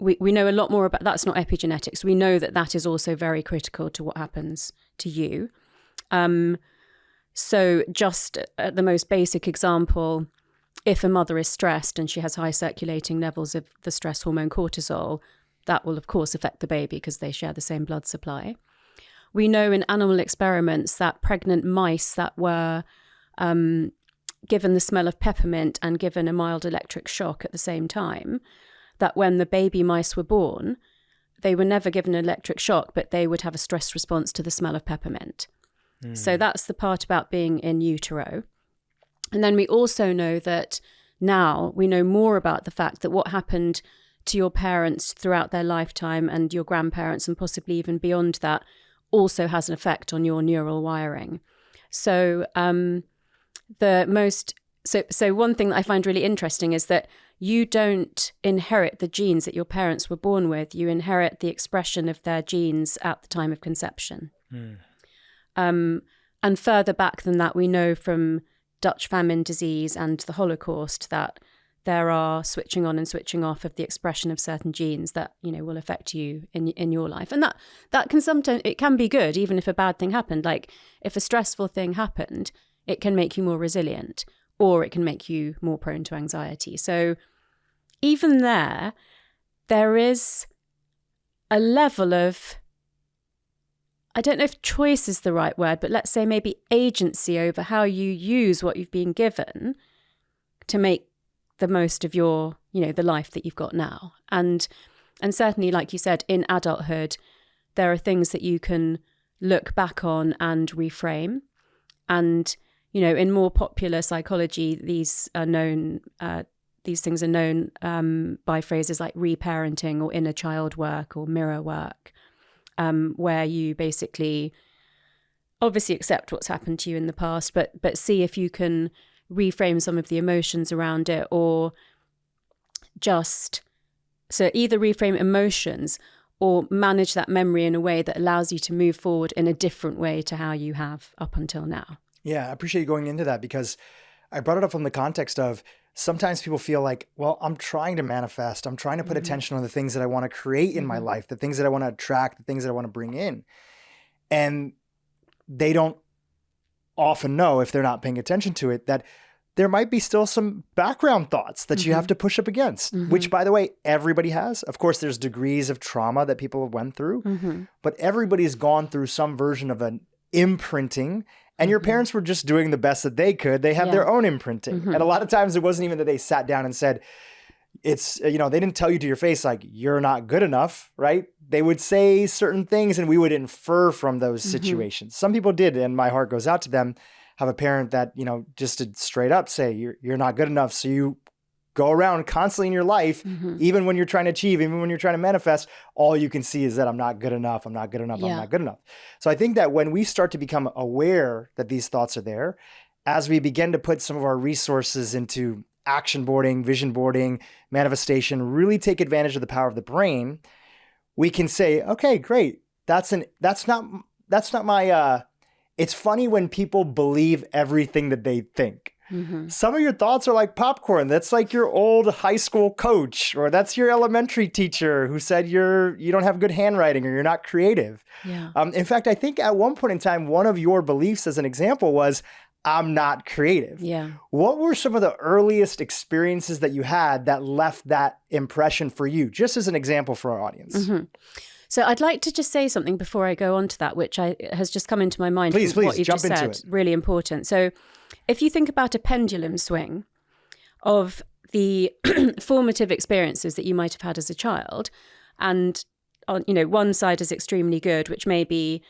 S4: We know a lot more about, that's not epigenetics. We know that is also very critical to what happens to you. So just at the most basic example, if a mother is stressed and she has high circulating levels of the stress hormone cortisol, that will of course affect the baby because they share the same blood supply. We know in animal experiments that pregnant mice that were given the smell of peppermint and given a mild electric shock at the same time, that when the baby mice were born, they were never given an electric shock, but they would have a stress response to the smell of peppermint. So that's the part about being in utero. And then we also know that now we know more about the fact that what happened to your parents throughout their lifetime and your grandparents and possibly even beyond that also has an effect on your neural wiring. So So one thing that I find really interesting is that you don't inherit the genes that your parents were born with. You inherit the expression of their genes at the time of conception. And further back than that, we know from Dutch famine disease and the Holocaust that there are switching on and switching off of the expression of certain genes that, will affect you in your life. And that can sometimes, it can be good, even if a bad thing happened. Like if a stressful thing happened, it can make you more resilient, or it can make you more prone to anxiety. So even there is a level of, I don't know if choice is the right word, but let's say maybe agency over how you use what you've been given to make the most of your, the life that you've got now. And certainly, like you said, in adulthood, there are things that you can look back on and reframe. And in more popular psychology, these things are known by phrases like reparenting or inner child work or mirror work, where you basically obviously accept what's happened to you in the past, but see if you can reframe some of the emotions around it, or so either reframe emotions or manage that memory in a way that allows you to move forward in a different way to how you have up until now.
S2: Yeah, I appreciate you going into that, because I brought it up from the context of sometimes people feel like, well, I'm trying to manifest. I'm trying to put attention on the things that I want to create in my life, the things that I want to attract, the things that I want to bring in. And they don't often know, if they're not paying attention to it, that there might be still some background thoughts that you have to push up against, which, by the way, everybody has. Of course, there's degrees of trauma that people have went through, but everybody's gone through some version of an imprinting. And your parents were just doing the best that they could. They have their own imprinting. And a lot of times it wasn't even that they sat down and said, they didn't tell you to your face, like, you're not good enough, right? They would say certain things and we would infer from those situations. Some people did, and my heart goes out to them, have a parent that, just to straight up say, you're not good enough. So you go around constantly in your life, even when you're trying to achieve, even when you're trying to manifest, all you can see is that I'm not good enough. I'm not good enough. I'm not good enough. So I think that when we start to become aware that these thoughts are there, as we begin to put some of our resources into action boarding, vision boarding, manifestation, really take advantage of the power of the brain, we can say, okay, great. That's not my, it's funny when people believe everything that they think. Some of your thoughts are like popcorn. That's like your old high school coach, or that's your elementary teacher who said you don't have good handwriting or you're not creative. In fact, I think at one point in time, one of your beliefs as an example was, I'm not creative. What were some of the earliest experiences that you had that left that impression for you, just as an example for our audience?
S4: So I'd like to just say something before I go on to that, which has just come into my mind.
S2: Please,
S4: what you've
S2: jump
S4: just
S2: into
S4: said.
S2: it.
S4: Really important. So if you think about a pendulum swing of the formative experiences that you might have had as a child, and on, one side is extremely good, which may be,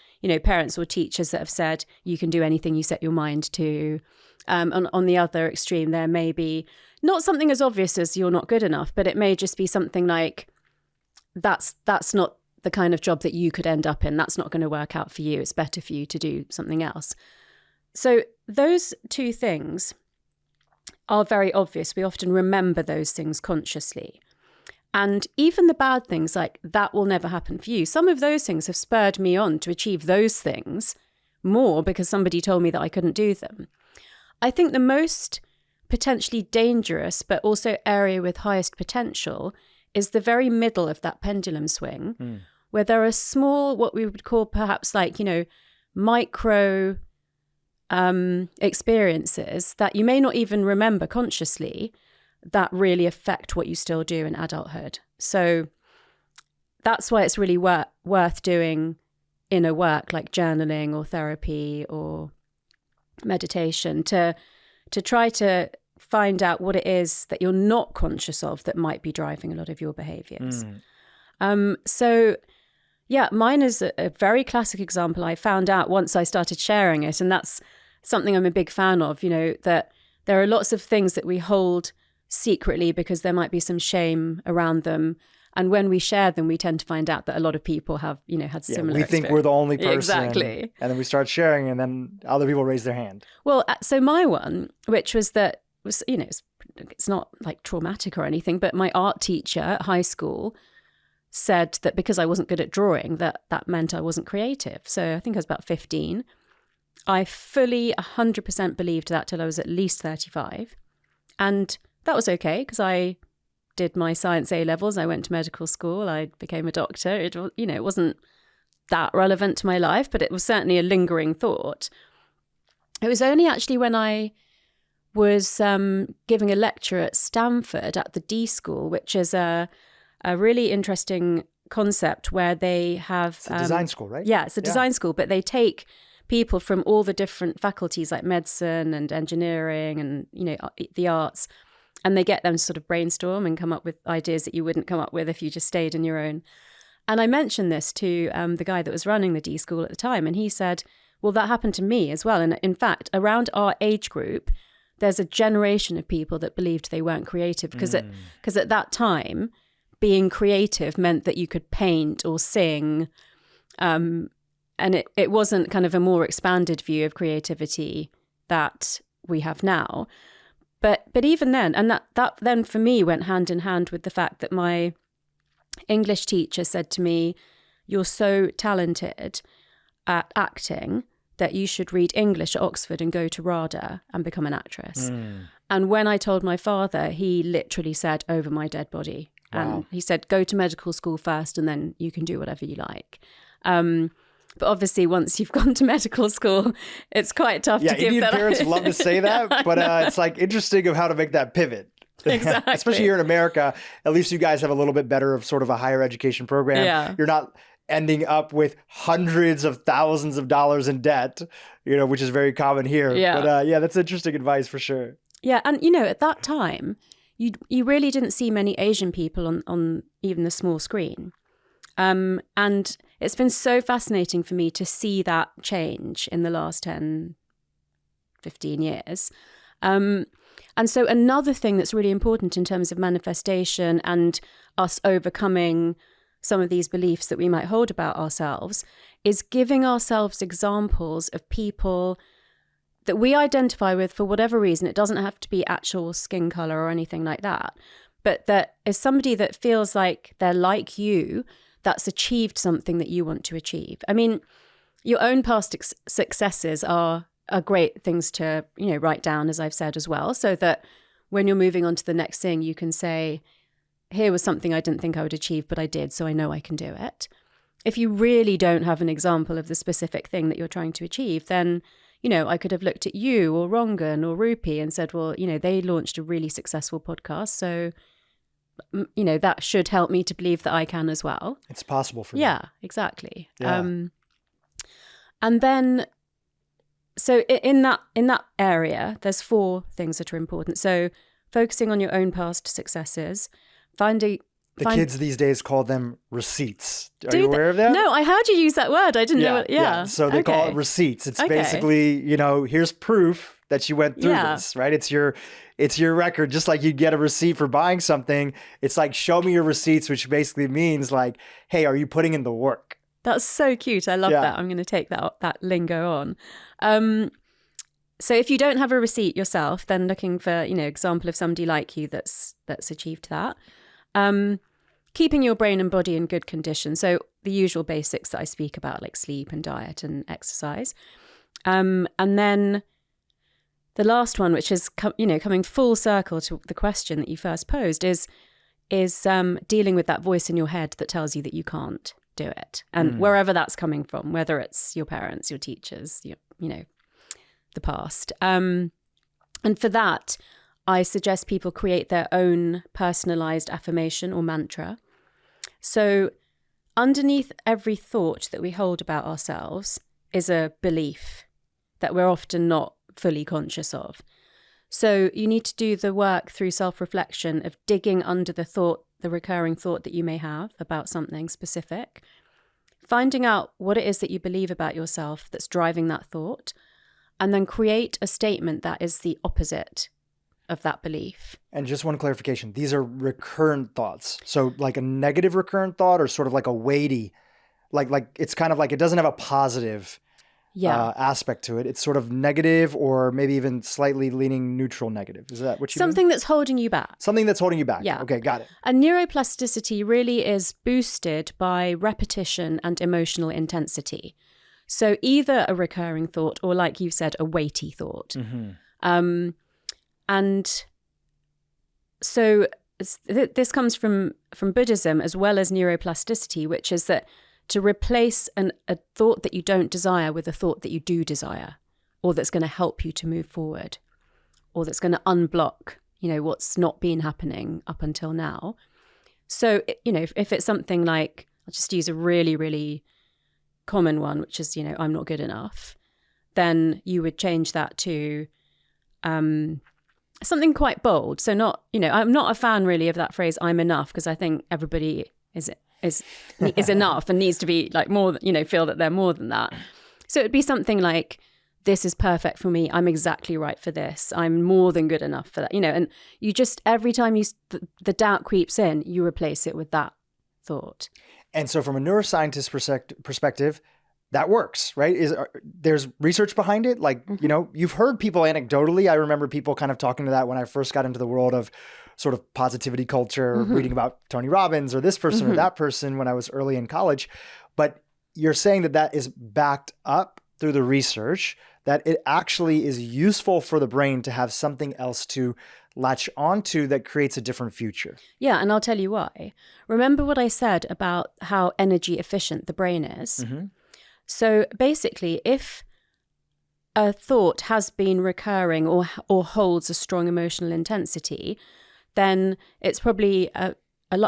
S4: parents or teachers that have said you can do anything you set your mind to. On the other extreme, there may be not something as obvious as you're not good enough, but it may just be something like that's not the kind of job that you could end up in. That's not going to work out for you. It's better for you to do something else. So those two things are very obvious. We often remember those things consciously. And even the bad things, like that will never happen for you. Some of those things have spurred me on to achieve those things more because somebody told me that I couldn't do them. I think the most potentially dangerous, but also area with highest potential is the very middle of that pendulum swing, where there are small, what we would call perhaps like, micro experiences that you may not even remember consciously that really affect what you still do in adulthood. So that's why it's really worth doing inner work like journaling or therapy or meditation to try to find out what it is that you're not conscious of that might be driving a lot of your behaviors. So yeah, mine is a very classic example. I found out once I started sharing it, and that's something I'm a big fan of, that there are lots of things that we hold secretly because there might be some shame around them. And when we share them, we tend to find out that a lot of people have, had similar
S2: we think we're the only person.
S4: Exactly.
S2: And then we start sharing and then other people raise their hand.
S4: Well, so my one, which was it's not like traumatic or anything, but my art teacher at high school said that because I wasn't good at drawing, that meant I wasn't creative. So I think I was about 15. I fully 100% believed that till I was at least 35. And that was okay because I did my science A-levels. I went to medical school. I became a doctor. It wasn't that relevant to my life, but it was certainly a lingering thought. It was only actually when I was giving a lecture at Stanford at the D School, which is a really interesting concept where they have...
S2: It's a design school, right?
S4: Yeah, it's a design school, but they take people from all the different faculties like medicine and engineering and, the arts, and they get them to sort of brainstorm and come up with ideas that you wouldn't come up with if you just stayed in your own. And I mentioned this to the guy that was running the D School at the time, and he said, well, that happened to me as well. And in fact, around our age group, there's a generation of people that believed they weren't creative because at that time, being creative meant that you could paint or sing. And it wasn't kind of a more expanded view of creativity that we have now. But even then, and that then for me went hand in hand with the fact that my English teacher said to me, you're so talented at acting that you should read English at Oxford and go to RADA and become an actress. And when I told my father, he literally said, over my dead body.
S2: Wow.
S4: And he said, go to medical school first and then you can do whatever you like. But obviously, once you've gone to medical school, it's quite tough to give
S2: Indian
S4: that.
S2: parents love to say that, but it's like interesting of how to make that pivot.
S4: Exactly.
S2: Especially here in America, at least you guys have a little bit better of sort of a higher education program.
S4: Yeah.
S2: You're not ending up with hundreds of thousands of dollars in debt, which is very common here.
S4: Yeah.
S2: But that's interesting advice for sure.
S4: Yeah. And, at that time, you really didn't see many Asian people on even the small screen. And it's been so fascinating for me to see that change in the last 10, 15 years. And so another thing that's really important in terms of manifestation and us overcoming some of these beliefs that we might hold about ourselves is giving ourselves examples of people that we identify with for whatever reason. It doesn't have to be actual skin color or anything like that, but that is somebody that feels like they're like you, that's achieved something that you want to achieve. I mean, your own past successes are great things to, write down, as I've said as well, so that when you're moving on to the next thing, you can say, here was something I didn't think I would achieve, but I did, so I know I can do it. If you really don't have an example of the specific thing that you're trying to achieve, then, I could have looked at you or Rongan or Rupi and said, well, they launched a really successful podcast, so that should help me to believe that I can as well.
S2: It's possible for me.
S4: Yeah, exactly.
S2: Yeah.
S4: And then, so in that area, there's 4 things that are important. So focusing on your own past successes, finding
S2: The kids these days call them receipts. Are
S4: Do
S2: you aware of that?
S4: No, I heard you use that word. I didn't know what, yeah.
S2: So they call it receipts. It's basically, here's proof that you went through this, right? It's your record. Just like you get a receipt for buying something, it's like, show me your receipts, which basically means like, hey, are you putting in the work?
S4: That's so cute. I love that. I'm going to take that lingo on. So if you don't have a receipt yourself, then looking for, example of somebody like you that's achieved that. Keeping your brain and body in good condition. So the usual basics that I speak about, like sleep and diet and exercise. And then the last one, which is, coming full circle to the question that you first posed, is dealing with that voice in your head that tells you that you can't do it. And wherever that's coming from, whether it's your parents, your teachers, the past. And for that, I suggest people create their own personalized affirmation or mantra. So underneath every thought that we hold about ourselves is a belief that we're often not fully conscious of. So you need to do the work through self-reflection of digging under the recurring thought that you may have about something specific, finding out what it is that you believe about yourself that's driving that thought, and then create a statement that is the opposite of that belief.
S2: And just one clarification, these are recurrent thoughts. So like a negative recurrent thought, or sort of like a weighty, like it's kind of like it doesn't have a positive aspect to it. It's sort of negative, or maybe even slightly leaning neutral negative. Is that what you
S4: Something
S2: mean?
S4: That's holding you back.
S2: Something that's holding you back.
S4: Yeah.
S2: Okay, got it.
S4: And neuroplasticity really is boosted by repetition and emotional intensity. So either a recurring thought, or like you said, a weighty thought. And so this comes from Buddhism as well as neuroplasticity, which is that to replace a thought that you don't desire with a thought that you do desire, or that's going to help you to move forward, or that's going to unblock, what's not been happening up until now. So, if it's something like, I'll just use a really, really common one, which is, I'm not good enough, then you would change that to something quite bold. So not, I'm not a fan really of that phrase, I'm enough, because I think everybody is enough and needs to be like more, feel that they're more than that. So it'd be something like, this is perfect for me. I'm exactly right for this. I'm more than good enough for that, and you just, every time the doubt creeps in, you replace it with that thought.
S2: And so from a neuroscientist perspective, that works, right? There's research behind it. Like, you've heard people anecdotally. I remember people kind of talking to that when I first got into the world of sort of positivity culture, reading about Tony Robbins or this person or that person when I was early in college. But you're saying that is backed up through the research, that it actually is useful for the brain to have something else to latch onto that creates a different future.
S4: Yeah, and I'll tell you why. Remember what I said about how energy efficient the brain is? So basically, if a thought has been recurring or holds a strong emotional intensity, then it's probably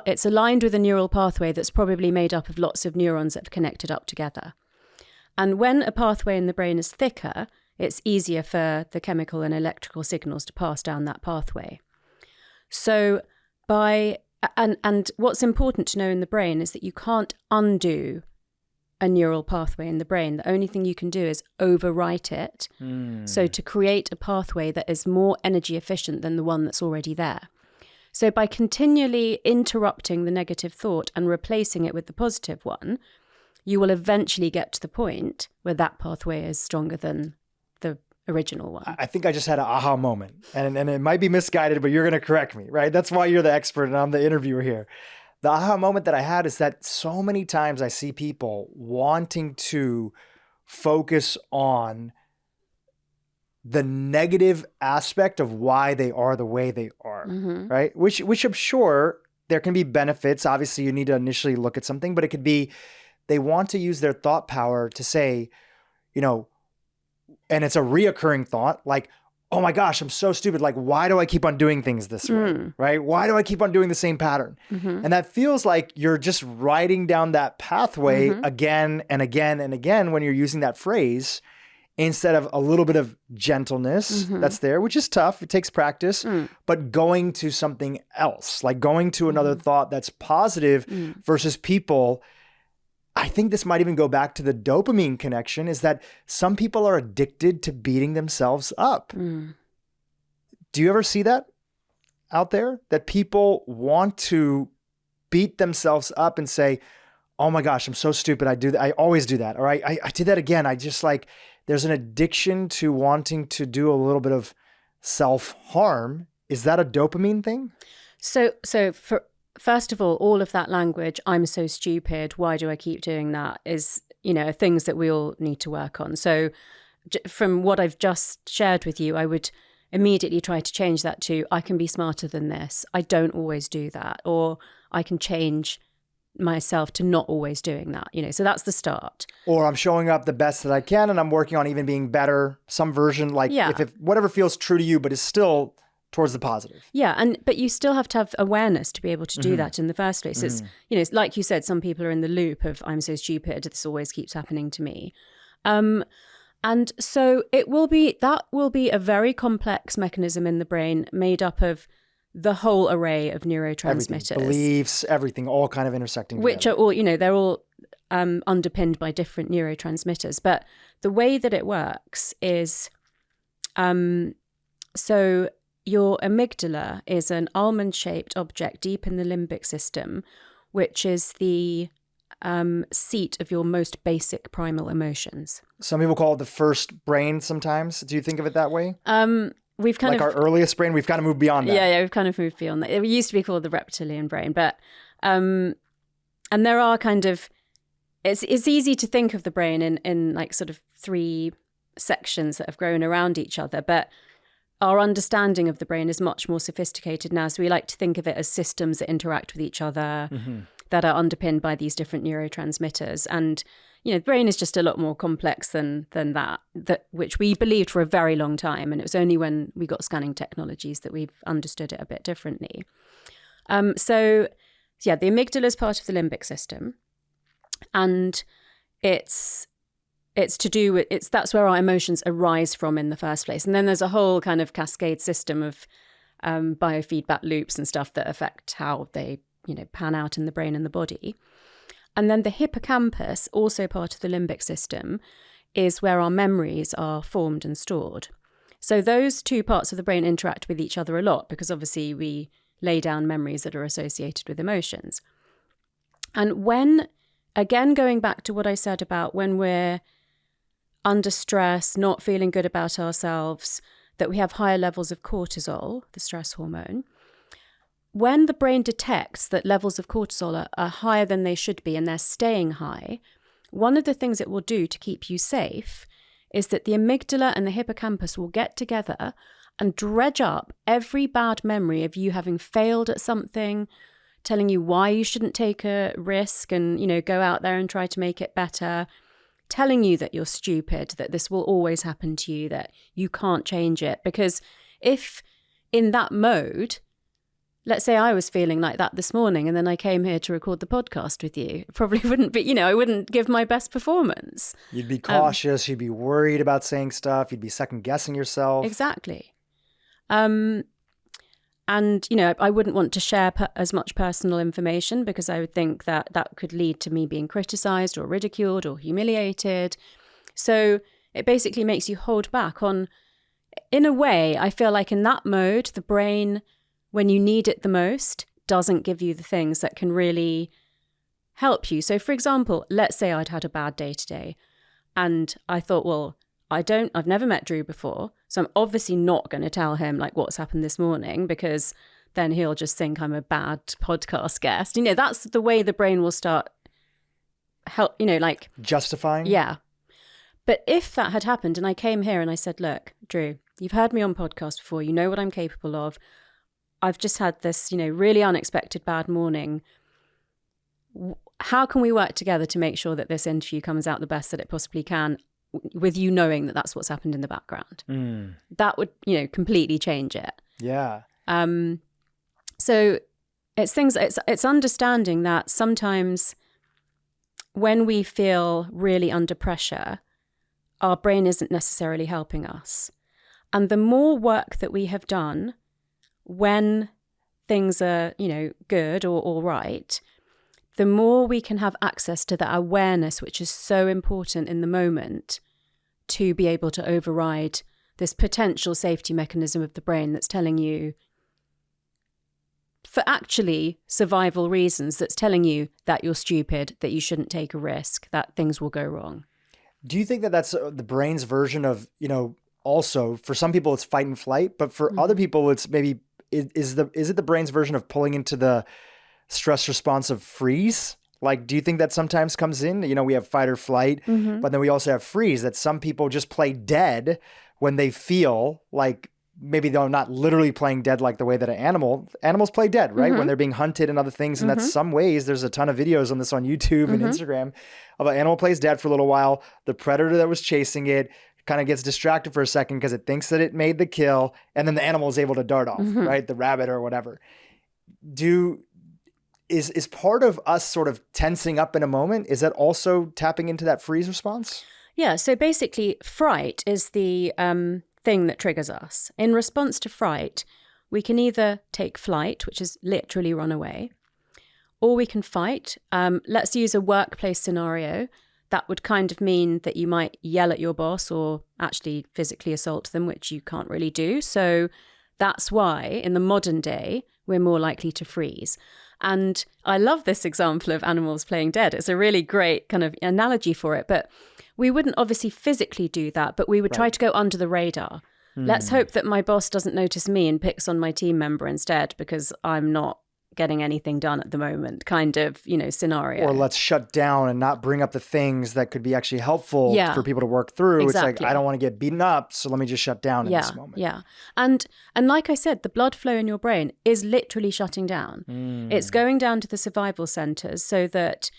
S4: it's aligned with a neural pathway that's probably made up of lots of neurons that have connected up together. And when a pathway in the brain is thicker, it's easier for the chemical and electrical signals to pass down that pathway. So and what's important to know in the brain is that you can't undo a neural pathway in the brain. The only thing you can do is overwrite it. So to create a pathway that is more energy efficient than the one that's already there. So by continually interrupting the negative thought and replacing it with the positive one, you will eventually get to the point where that pathway is stronger than the original one.
S2: I think I just had an aha moment, and it might be misguided, but you're going to correct me, right? That's why you're the expert and I'm the interviewer here. The aha moment that I had is that so many times I see people wanting to focus on the negative aspect of why they are the way they are, right? Which I'm sure there can be benefits. Obviously, you need to initially look at something, but it could be they want to use their thought power to say, and it's a reoccurring thought, like, oh my gosh, I'm so stupid. Like, why do I keep on doing things this way, right? Why do I keep on doing the same pattern? And that feels like you're just writing down that pathway again and again and again when you're using that phrase. instead of a little bit of gentleness that's there, which is tough. It takes practice, but going to something else, like going to another thought that's positive versus people. I think this might even go back to the dopamine connection, is that some people are addicted to beating themselves up. Do you ever see that out there? That people want to beat themselves up and say, oh my gosh, I'm so stupid. I always do that. Or I did that again. I just like, there's an addiction to wanting to do a little bit of self-harm. Is that a dopamine thing?
S4: So first of all of that language, I'm so stupid, why do I keep doing that, is, things that we all need to work on. So from what I've just shared with you, I would immediately try to change that to, I can be smarter than this. I don't always do that. Or I can change myself to not always doing that, so that's the start.
S2: Or I'm showing up the best that I can and I'm working on even being better, some version, like if whatever feels true to you, but is still towards the positive.
S4: Yeah. But you still have to have awareness to be able to do that in the first place. It's, it's like you said, some people are in the loop of, I'm so stupid, this always keeps happening to me. And so that will be a very complex mechanism in the brain made up of the whole array of neurotransmitters.
S2: Everything, beliefs, everything, all kind of intersecting
S4: which
S2: together.
S4: Are all, they're all underpinned by different neurotransmitters. But the way that it works is, so your amygdala is an almond-shaped object deep in the limbic system, which is the seat of your most basic primal emotions.
S2: Some people call it the first brain sometimes. Do you think of it that way?
S4: We've kind
S2: of our earliest brain, we've kind of moved beyond that.
S4: Yeah, we've kind of moved beyond that. It used to be called the reptilian brain, but and there are kind of, it's easy to think of the brain in like sort of three sections that have grown around each other, but our understanding of the brain is much more sophisticated now. So we like to think of it as systems that interact with each other, that are underpinned by these different neurotransmitters. And the brain is just a lot more complex than that, which we believed for a very long time. And it was only when we got scanning technologies that we've understood it a bit differently. So the amygdala is part of the limbic system. And it's to do with, that's where our emotions arise from in the first place. And then there's a whole kind of cascade system of biofeedback loops and stuff that affect how they, pan out in the brain and the body. And then the hippocampus, also part of the limbic system, is where our memories are formed and stored. So those two parts of the brain interact with each other a lot because obviously we lay down memories that are associated with emotions. And when, again, going back to what I said about when we're under stress, not feeling good about ourselves, that we have higher levels of cortisol, the stress hormone. When the brain detects that levels of cortisol are higher than they should be and they're staying high, one of the things it will do to keep you safe is that the amygdala and the hippocampus will get together and dredge up every bad memory of you having failed at something, telling you why you shouldn't take a risk and, go out there and try to make it better, telling you that you're stupid, that this will always happen to you, that you can't change it. Because if in that mode, let's say I was feeling like that this morning and then I came here to record the podcast with you, it probably wouldn't be, I wouldn't give my best performance.
S2: You'd be cautious, you'd be worried about saying stuff, you'd be second guessing yourself.
S4: Exactly. And, I wouldn't want to share as much personal information because I would think that could lead to me being criticized or ridiculed or humiliated. So it basically makes you hold back on, in a way, I feel like in that mode, the brain, when you need it the most, doesn't give you the things that can really help you. So for example, let's say I'd had a bad day today and I thought, well, I've never met Drew before, so I'm obviously not going to tell him like what's happened this morning because then he'll just think I'm a bad podcast guest. That's the way the brain will start
S2: justifying.
S4: Yeah. But if that had happened and I came here and I said, look, Drew, you've heard me on podcast before, you know what I'm capable of. I've just had this, really unexpected bad morning. How can we work together to make sure that this interview comes out the best that it possibly can, with you knowing that that's what's happened in the background? That would, completely change it.
S2: Yeah.
S4: So it's understanding that sometimes when we feel really under pressure, our brain isn't necessarily helping us. And the more work that we have done when things are, good or all right, the more we can have access to that awareness, which is so important in the moment, to be able to override this potential safety mechanism of the brain that's telling you, for actually survival reasons, that's telling you that you're stupid, that you shouldn't take a risk, that things will go wrong.
S2: Do you think that that's the brain's version of, also for some people it's fight and flight, but for other people it's maybe, is it the brain's version of pulling into the stress response of freeze? Like, do you think that sometimes comes in? We have fight or flight, but then we also have freeze, that some people just play dead when they feel like maybe they're not literally playing dead like the way that animals play dead, right? When they're being hunted and other things. And that's some ways, there's a ton of videos on this on YouTube and Instagram of an animal plays dead for a little while. The predator that was chasing it kind of gets distracted for a second because it thinks that it made the kill. And then the animal is able to dart off, right? The rabbit or whatever. Is part of us sort of tensing up in a moment, is that also tapping into that freeze response?
S4: Yeah, so basically fright is the thing that triggers us. In response to fright, we can either take flight, which is literally run away, or we can fight. Let's use a workplace scenario. That would kind of mean that you might yell at your boss or actually physically assault them, which you can't really do. So that's why in the modern day, we're more likely to freeze. And I love this example of animals playing dead. It's a really great kind of analogy for it. But we wouldn't obviously physically do that, but we would try to go under the radar. Let's hope that my boss doesn't notice me and picks on my team member instead because I'm not getting anything done at the moment, kind of, scenario.
S2: Or let's shut down and not bring up the things that could be actually helpful for people to work through.
S4: Exactly.
S2: It's like, I don't want to get beaten up, so let me just shut down in this moment.
S4: Yeah. And like I said, the blood flow in your brain is literally shutting down. It's going down to the survival centers so that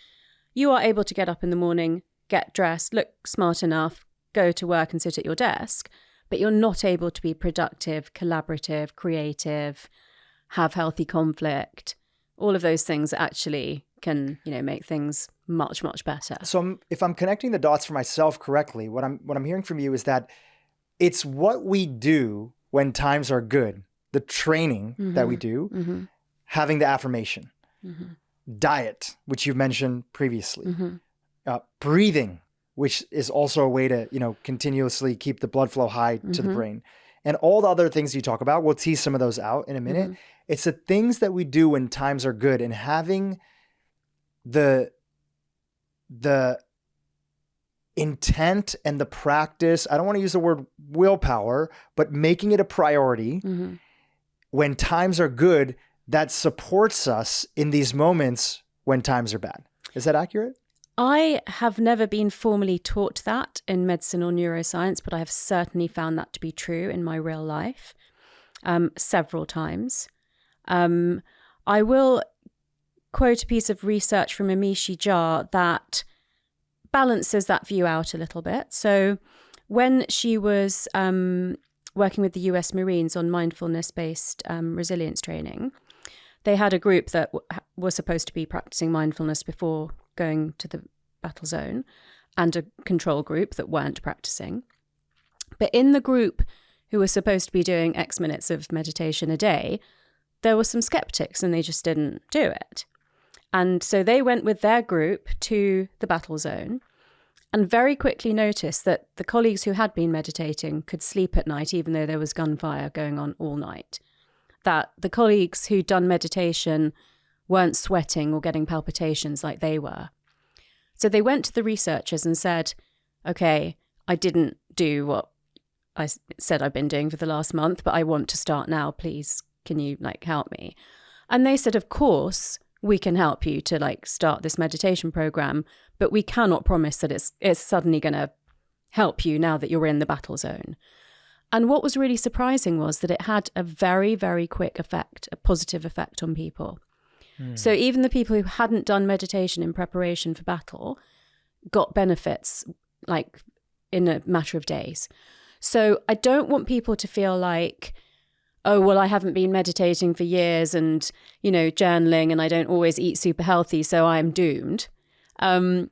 S4: you are able to get up in the morning, get dressed, look smart enough, go to work and sit at your desk, but you're not able to be productive, collaborative, creative, have healthy conflict. All of those things actually can, make things much, much better.
S2: So if I'm connecting the dots for myself correctly, what I'm hearing from you is that it's what we do when times are good, the training that we do, having the affirmation, diet, which you've mentioned previously, breathing, which is also a way to, continuously keep the blood flow high to the brain. And all the other things you talk about, we'll tease some of those out in a minute. It's the things that we do when times are good, and having the intent and the practice, I don't want to use the word willpower, but making it a priority when times are good, that supports us in these moments when times are bad. Is that accurate?
S4: I have never been formally taught that in medicine or neuroscience, but I have certainly found that to be true in my real life several times. I will quote a piece of research from Amishi Jha that balances that view out a little bit. So when she was working with the US Marines on mindfulness-based resilience training, they had a group that was supposed to be practicing mindfulness before going to the battle zone, and a control group that weren't practicing. But in the group who were supposed to be doing X minutes of meditation a day, there were some skeptics and they just didn't do it. And so they went with their group to the battle zone and very quickly noticed that the colleagues who had been meditating could sleep at night, even though there was gunfire going on all night. That the colleagues who'd done meditation weren't sweating or getting palpitations like they were. So they went to the researchers and said, okay, I didn't do what I said I've been doing for the last month, but I want to start now, please. Can you help me? And they said, of course, we can help you to start this meditation program, but we cannot promise that it's suddenly going to help you now that you're in the battle zone. And what was really surprising was that it had a very, very quick effect, a positive effect on people. So even the people who hadn't done meditation in preparation for battle got benefits in a matter of days. So I don't want people to feel like, oh, well, I haven't been meditating for years and, journaling, and I don't always eat super healthy, so I'm doomed. I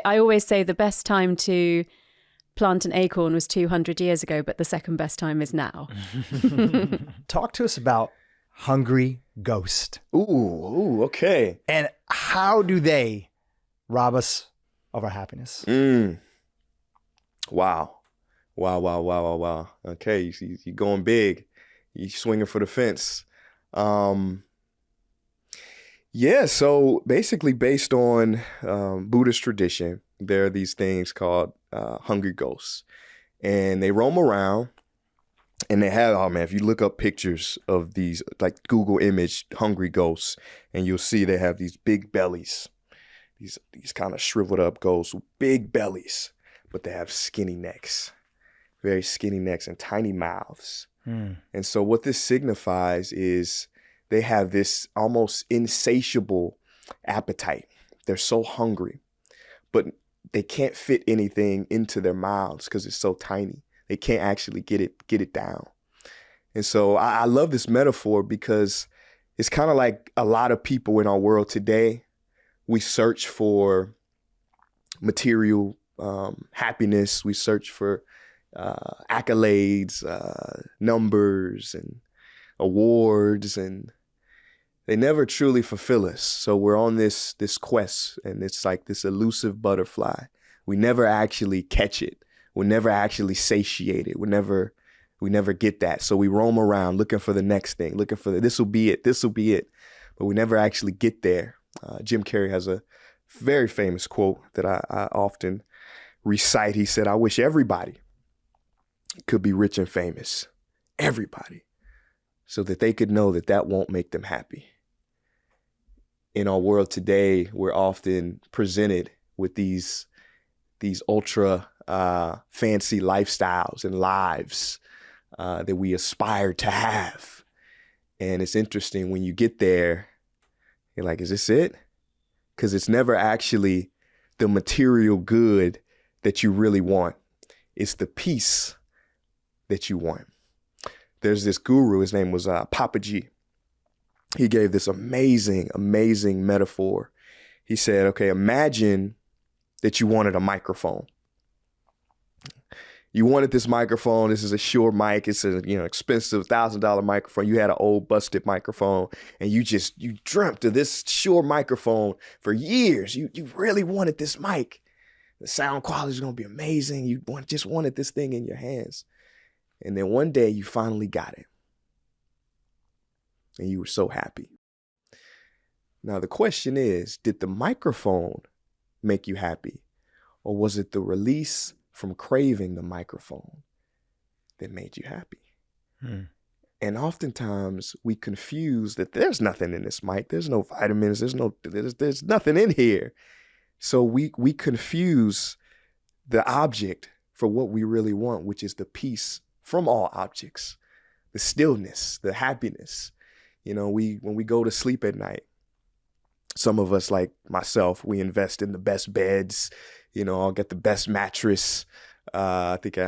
S4: always say the best time to plant an acorn was 200 years ago, but the second best time is now.
S2: Talk to us about hungry ghost.
S5: Ooh, okay.
S2: And how do they rob us of our happiness?
S5: Wow. Okay, you're going big. You're swinging for the fence. Yeah, so basically based on Buddhist tradition, there are these things called hungry ghosts. And they roam around and they have, oh man, if you look up pictures of these, like Google image hungry ghosts, and you'll see they have these big bellies, these kind of shriveled up ghosts with big bellies, but they have skinny necks, very skinny necks and tiny mouths. And so what this signifies is they have this almost insatiable appetite. They're so hungry, but they can't fit anything into their mouths because it's so tiny. They can't actually get it down. And so I love this metaphor because it's kind of like a lot of people in our world today. We search for material happiness. We search for accolades, numbers, and awards, and they never truly fulfill us. So we're on this quest, and it's like this elusive butterfly. We never actually catch it. We're never actually satiated. We never get that. So we roam around looking for the next thing, looking for this will be it. But we never actually get there. Jim Carrey has a very famous quote that I often recite. He said, "I wish everybody could be rich and famous, everybody, so that they could know that won't make them happy." In our world today, we're often presented with these ultra fancy lifestyles and lives that we aspire to have. And it's interesting when you get there, you're like, is this it? Because it's never actually the material good that you really want. It's the peace that you want. There's this guru, his name was Papa G. He gave this amazing metaphor. He said, okay, imagine that you wanted a microphone. You wanted this microphone. This is a Shure mic. It's a expensive $1,000 microphone. You had an old busted microphone, and you dreamt of this Shure microphone for years. You really wanted this mic. The sound quality is going to be amazing. You just wanted this thing in your hands. And then one day you finally got it. And you were so happy. Now the question is, did the microphone make you happy? Or was it the release from craving the microphone that made you happy? And oftentimes we confuse that there's nothing in this mic. There's no vitamins. There's nothing in here. So we confuse the object for what we really want, which is the peace from all objects, the stillness, the happiness. When we go to sleep at night, some of us, like myself, we invest in the best beds. I'll get the best mattress. I think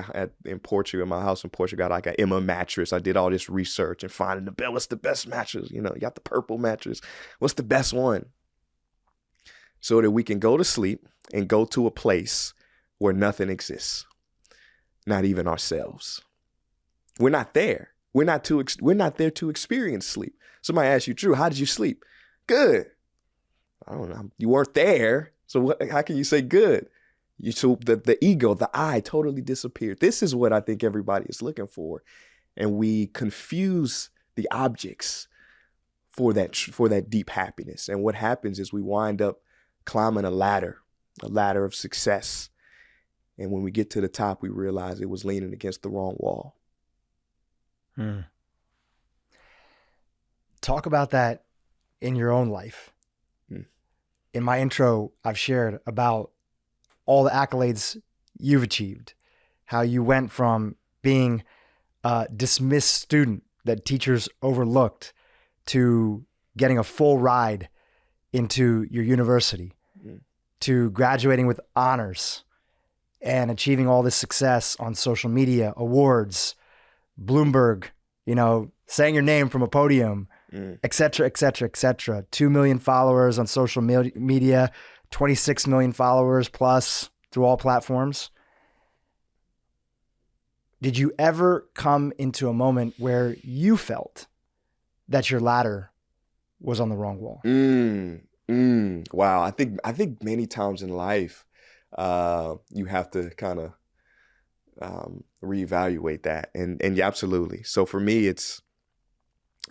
S5: in Portugal, my house in Portugal, got like an Emma mattress. I did all this research and finding what's the best mattress. You got the purple mattress. What's the best one? So that we can go to sleep and go to a place where nothing exists, not even ourselves. We're not there. We're not there to experience sleep. Somebody asks you, Drew, how did you sleep? Good. I don't know. You weren't there. So how can you say good? So the ego, the I totally disappeared. This is what I think everybody is looking for. And we confuse the objects for that deep happiness. And what happens is we wind up climbing a ladder of success. And when we get to the top, we realize it was leaning against the wrong wall.
S2: Talk about that in your own life. In my intro, I've shared about all the accolades you've achieved, how you went from being a dismissed student that teachers overlooked to getting a full ride into your university, to graduating with honors and achieving all this success on social media, awards, Bloomberg, saying your name from a podium, et cetera, et cetera, et cetera. 2 million followers on social media, 26 million followers plus through all platforms. did you ever come into a moment where you felt that your ladder was on the wrong wall?
S5: Wow. I think many times in life, you have to kind of reevaluate that. And yeah, absolutely. So for me, it's,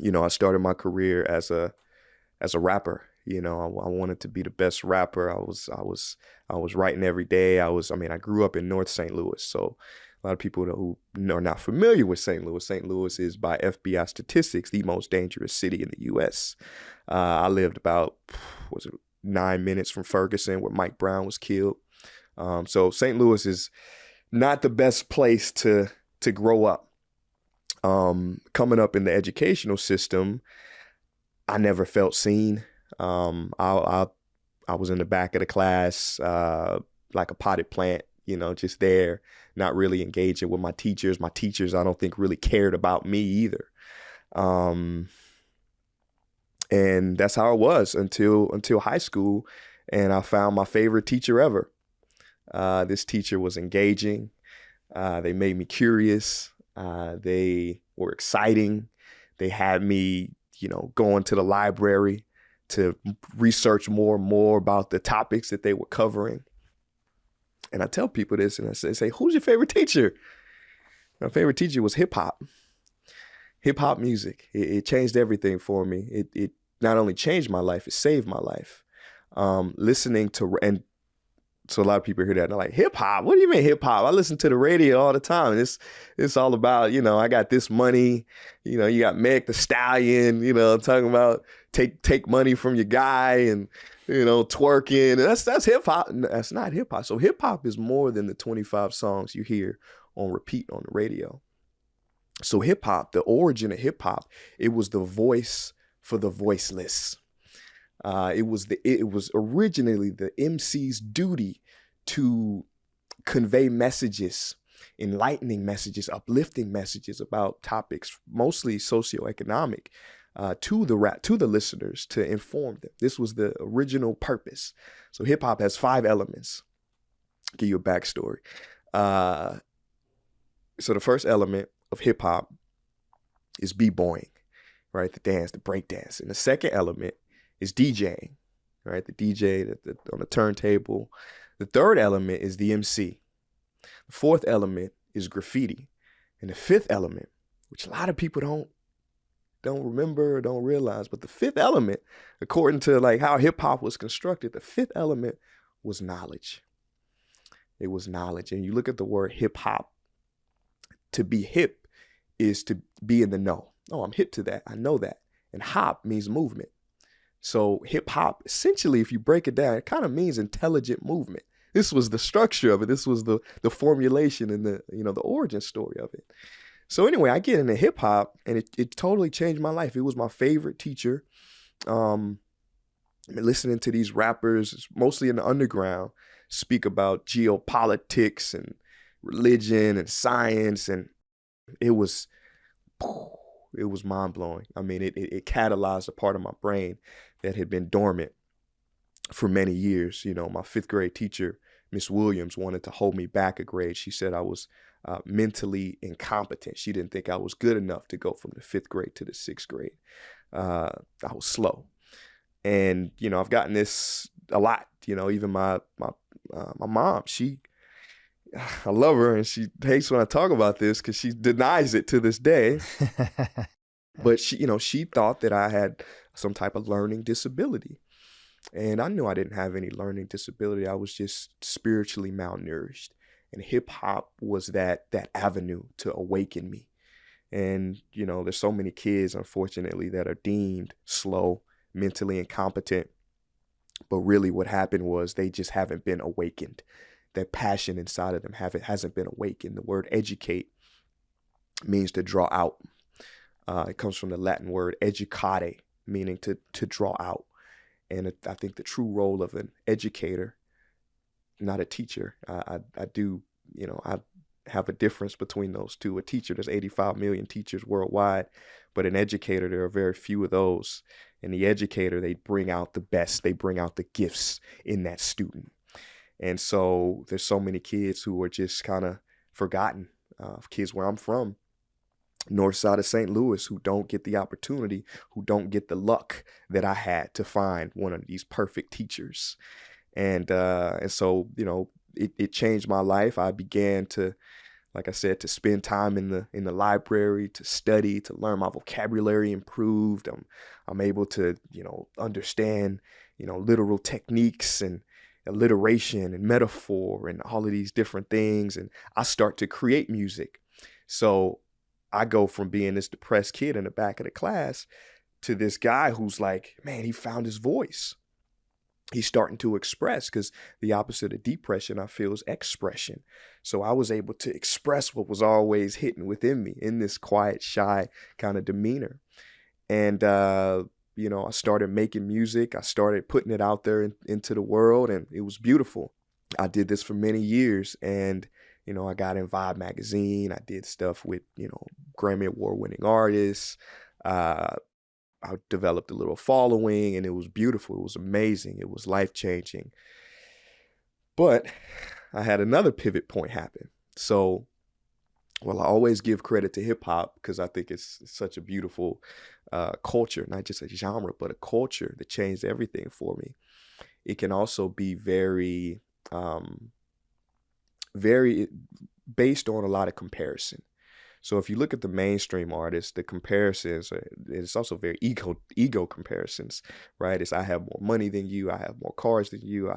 S5: I started my career as a rapper. I wanted to be the best rapper. I was writing every day. I grew up in North St. Louis. So a lot of people who are not familiar with St. Louis. St. Louis is, by FBI statistics, the most dangerous city in the U.S. I lived about 9 minutes from Ferguson, where Mike Brown was killed. So St. Louis is not the best place to grow up. Coming up in the educational system, I never felt seen. I was in the back of the class, like a potted plant, just there, not really engaging with my teachers. My teachers, I don't think, really cared about me either. And that's how it was until high school, and I found my favorite teacher ever. This teacher was engaging. They made me curious. They were exciting. They had me, going to the library to research more and more about the topics that they were covering. And I tell people this, and I say, who's your favorite teacher? My favorite teacher was hip hop music. It changed everything for me. It not only changed my life, it saved my life. Listening to, and so a lot of people hear that and they're like, hip hop? What do you mean hip hop? I listen to the radio all the time. It's all about, I got this money. You got Meg the Stallion, talking about take money from your guy and, twerking. And that's hip hop. That's not hip hop. So hip hop is more than the 25 songs you hear on repeat on the radio. So hip hop, the origin of hip hop, it was the voice for the voiceless. It was originally the MC's duty to convey messages, enlightening messages, uplifting messages about topics, mostly socioeconomic, to the listeners, to inform them. This was the original purpose. So hip hop has 5 elements. I'll give you a backstory. So the first element of hip hop is b-boying, right? The dance, the break dance. And the second element is DJing, right? The DJ on the turntable. The third element is the MC. The fourth element is graffiti. And the fifth element, which a lot of people don't remember or don't realize, but the fifth element, according to like how hip hop was constructed, the fifth element was knowledge. It was knowledge. And you look at the word hip hop, to be hip is to be in the know. Oh, I'm hip to that. I know that. And hop means movement. So hip hop, essentially, if you break it down, it kind of means intelligent movement. This was the structure of it. This was the formulation and the origin story of it. So anyway, I get into hip hop, and it totally changed my life. It was my favorite teacher. Listening to these rappers, mostly in the underground, speak about geopolitics and religion and science, and it was mind blowing. I mean, it catalyzed a part of my brain that had been dormant for many years. My 5th grade teacher, Miss Williams, wanted to hold me back a grade. She said I was mentally incompetent. She didn't think I was good enough to go from the 5th grade to the 6th grade. I was slow. And, I've gotten this a lot. Even my mom, I love her, and she hates when I talk about this because she denies it to this day. But she thought that I had some type of learning disability. And I knew I didn't have any learning disability. I was just spiritually malnourished. And hip hop was that avenue to awaken me. And, there's so many kids, unfortunately, that are deemed slow, mentally incompetent. But really what happened was they just haven't been awakened. That passion inside of them hasn't been awakened. The word educate means to draw out. It comes from the Latin word educare, meaning to draw out. And I think the true role of an educator, not a teacher, I have a difference between those two. A teacher, there's 85 million teachers worldwide, but an educator, there are very few of those. And the educator, they bring out the best. They bring out the gifts in that student. And so there's so many kids who are just kind of forgotten. of kids where I'm from, north side of St. Louis, who don't get the opportunity, who don't get the luck that I had to find one of these perfect teachers. And so, it changed my life. I began to, like I said, to spend time in the library, to study, to learn. My vocabulary improved. I'm able to, understand, literal techniques and alliteration and metaphor and all of these different things. And I start to create music. So I go from being this depressed kid in the back of the class to this guy who's like, man, he found his voice. He's starting to express, because the opposite of depression, I feel, is expression. So I was able to express what was always hidden within me in this quiet, shy kind of demeanor. And, I started making music. I started putting it out there into the world, and it was beautiful. I did this for many years, and, I got in Vibe magazine. I did stuff with, Grammy Award winning artists. I developed a little following, and it was beautiful. It was amazing. It was life-changing. But I had another pivot point happen. So, I always give credit to hip hop, because I think it's such a beautiful culture, not just a genre, but a culture that changed everything for me. It can also be very, very based on a lot of comparison. So if you look at the mainstream artists, the comparisons, it's also very ego comparisons, right? It's I have more money than you, I have more cars than you,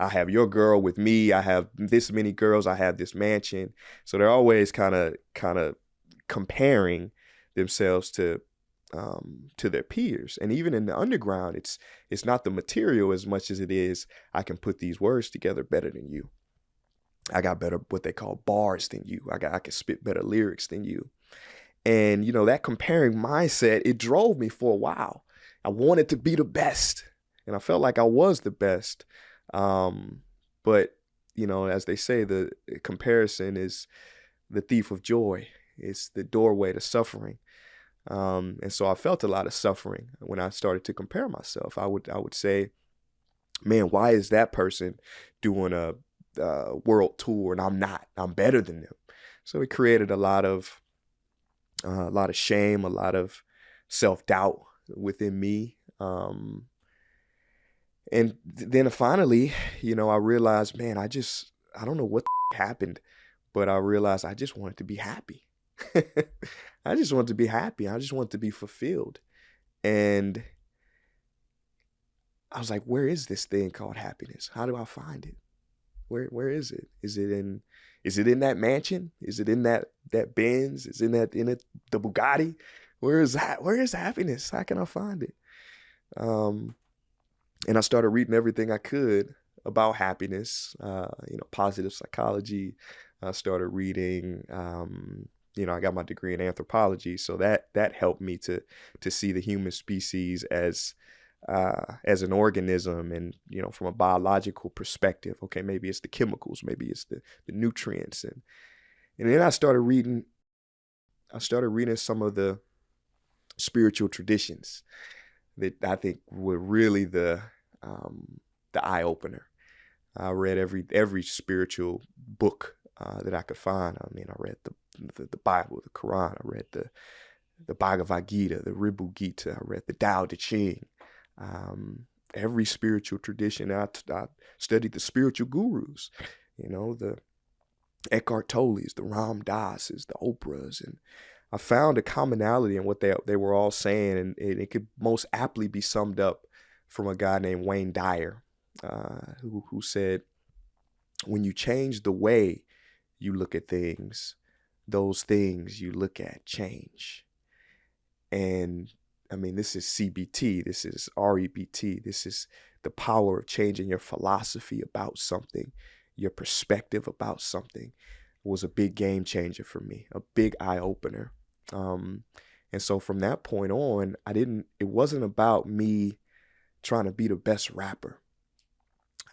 S5: I have your girl with me, I have this many girls, I have this mansion. So they're always kind of comparing themselves to their peers. And even in the underground, it's not the material as much as it is I can put these words together better than you. I got better, what they call bars than you. I can spit better lyrics than you. And, that comparing mindset, it drove me for a while. I wanted to be the best, and I felt like I was the best. But, as they say, the comparison is the thief of joy. It's the doorway to suffering. And so I felt a lot of suffering when I started to compare myself. I would say, man, why is that person doing a world tour and I'm not? I'm better than them. So it created a lot of shame, a lot of self-doubt within me. And then finally, I realized, man, I don't know what happened, but I realized I just wanted to be happy. I just wanted to be happy. I just wanted to be fulfilled. And I was like, where is this thing called happiness? How do I find it? Where is it? Is it in that mansion? Is it in that Benz? Is it in the Bugatti? Where is that? Where is happiness? How can I find it? And I started reading everything I could about happiness, positive psychology. I started reading, I got my degree in anthropology, so that helped me to see the human species as an organism, and from a biological perspective. Okay, maybe it's the chemicals, maybe it's the nutrients, and then I started reading some of the spiritual traditions that I think were really the eye opener. I read every spiritual book that I could find. I mean, I read the Bible, the Quran. I read the Bhagavad Gita, the Ribu Gita. I read the Tao Te Ching. Every spiritual tradition. I studied the spiritual gurus, the Eckhart Tolles, the Ram Dasses, the Oprahs, and I found a commonality in what they were all saying, and it could most aptly be summed up from a guy named Wayne Dyer, who said, when you change the way you look at things, those things you look at change. And I mean, this is CBT, this is REBT, this is the power of changing your philosophy about something, your perspective about something. Was a big game changer for me, a big eye opener. And so from that point on, it wasn't about me trying to be the best rapper.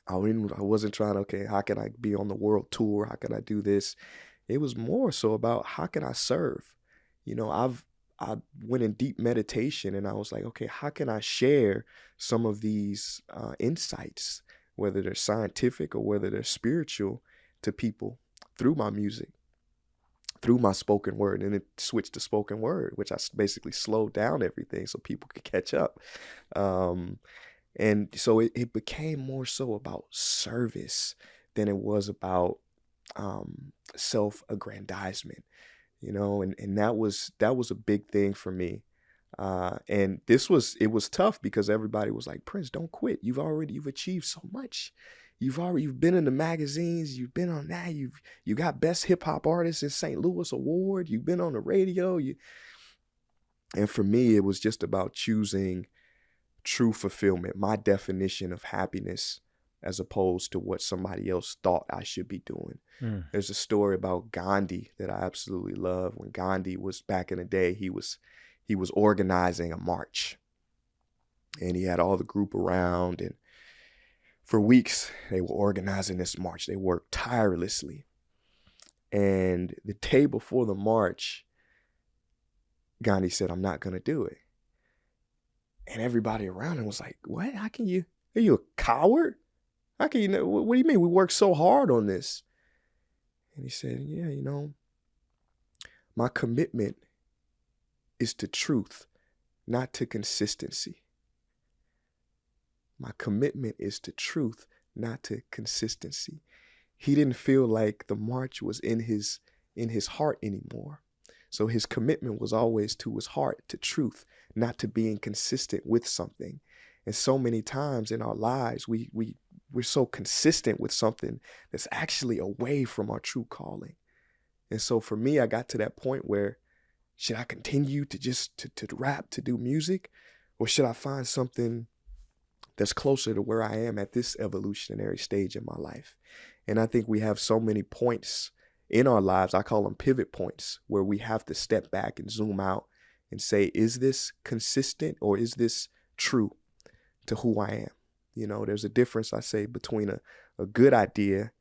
S5: I wasn't trying to, okay, how can I be on the world tour? How can I do this? It was more so about how can I serve? I went in deep meditation, and I was like, okay, how can I share some of these insights, whether they're scientific or whether they're spiritual, to people through my music? through my spoken word, and it switched to spoken word, which I basically slowed down everything so people could catch up. And so it became more so about service than it was about self-aggrandizement, and that was a big thing for me. And it was tough because everybody was like, Prince, don't quit. You've achieved so much. You've been in the magazines, you've been on that, you got best hip hop artist in St. Louis award, you've been on the radio. And for me, it was just about choosing true fulfillment, my definition of happiness, as opposed to what somebody else thought I should be doing. There's a story about Gandhi that I absolutely love. When Gandhi was back in the day, he was organizing a march, and he had all the group around, and for weeks they were organizing this march. They worked tirelessly, and the day before the march, Gandhi said, I'm not going to do it. And everybody around him was like, what? How can you? Are you a coward? How can you? What do you mean? We worked so hard on this. And he said, yeah, my commitment is to truth, not to consistency. My commitment is to truth, not to consistency. He didn't feel like the march was in his heart anymore. So his commitment was always to his heart, to truth, not to being consistent with something. And so many times in our lives, we're so consistent with something that's actually away from our true calling. And so for me, I got to that point where, should I continue to just to rap, to do music, or should I find something that's closer to where I am at this evolutionary stage in my life? And I think we have so many points in our lives, I call them pivot points, where we have to step back and zoom out and say, is this consistent or is this true to who I am? There's a difference, I say, between a good idea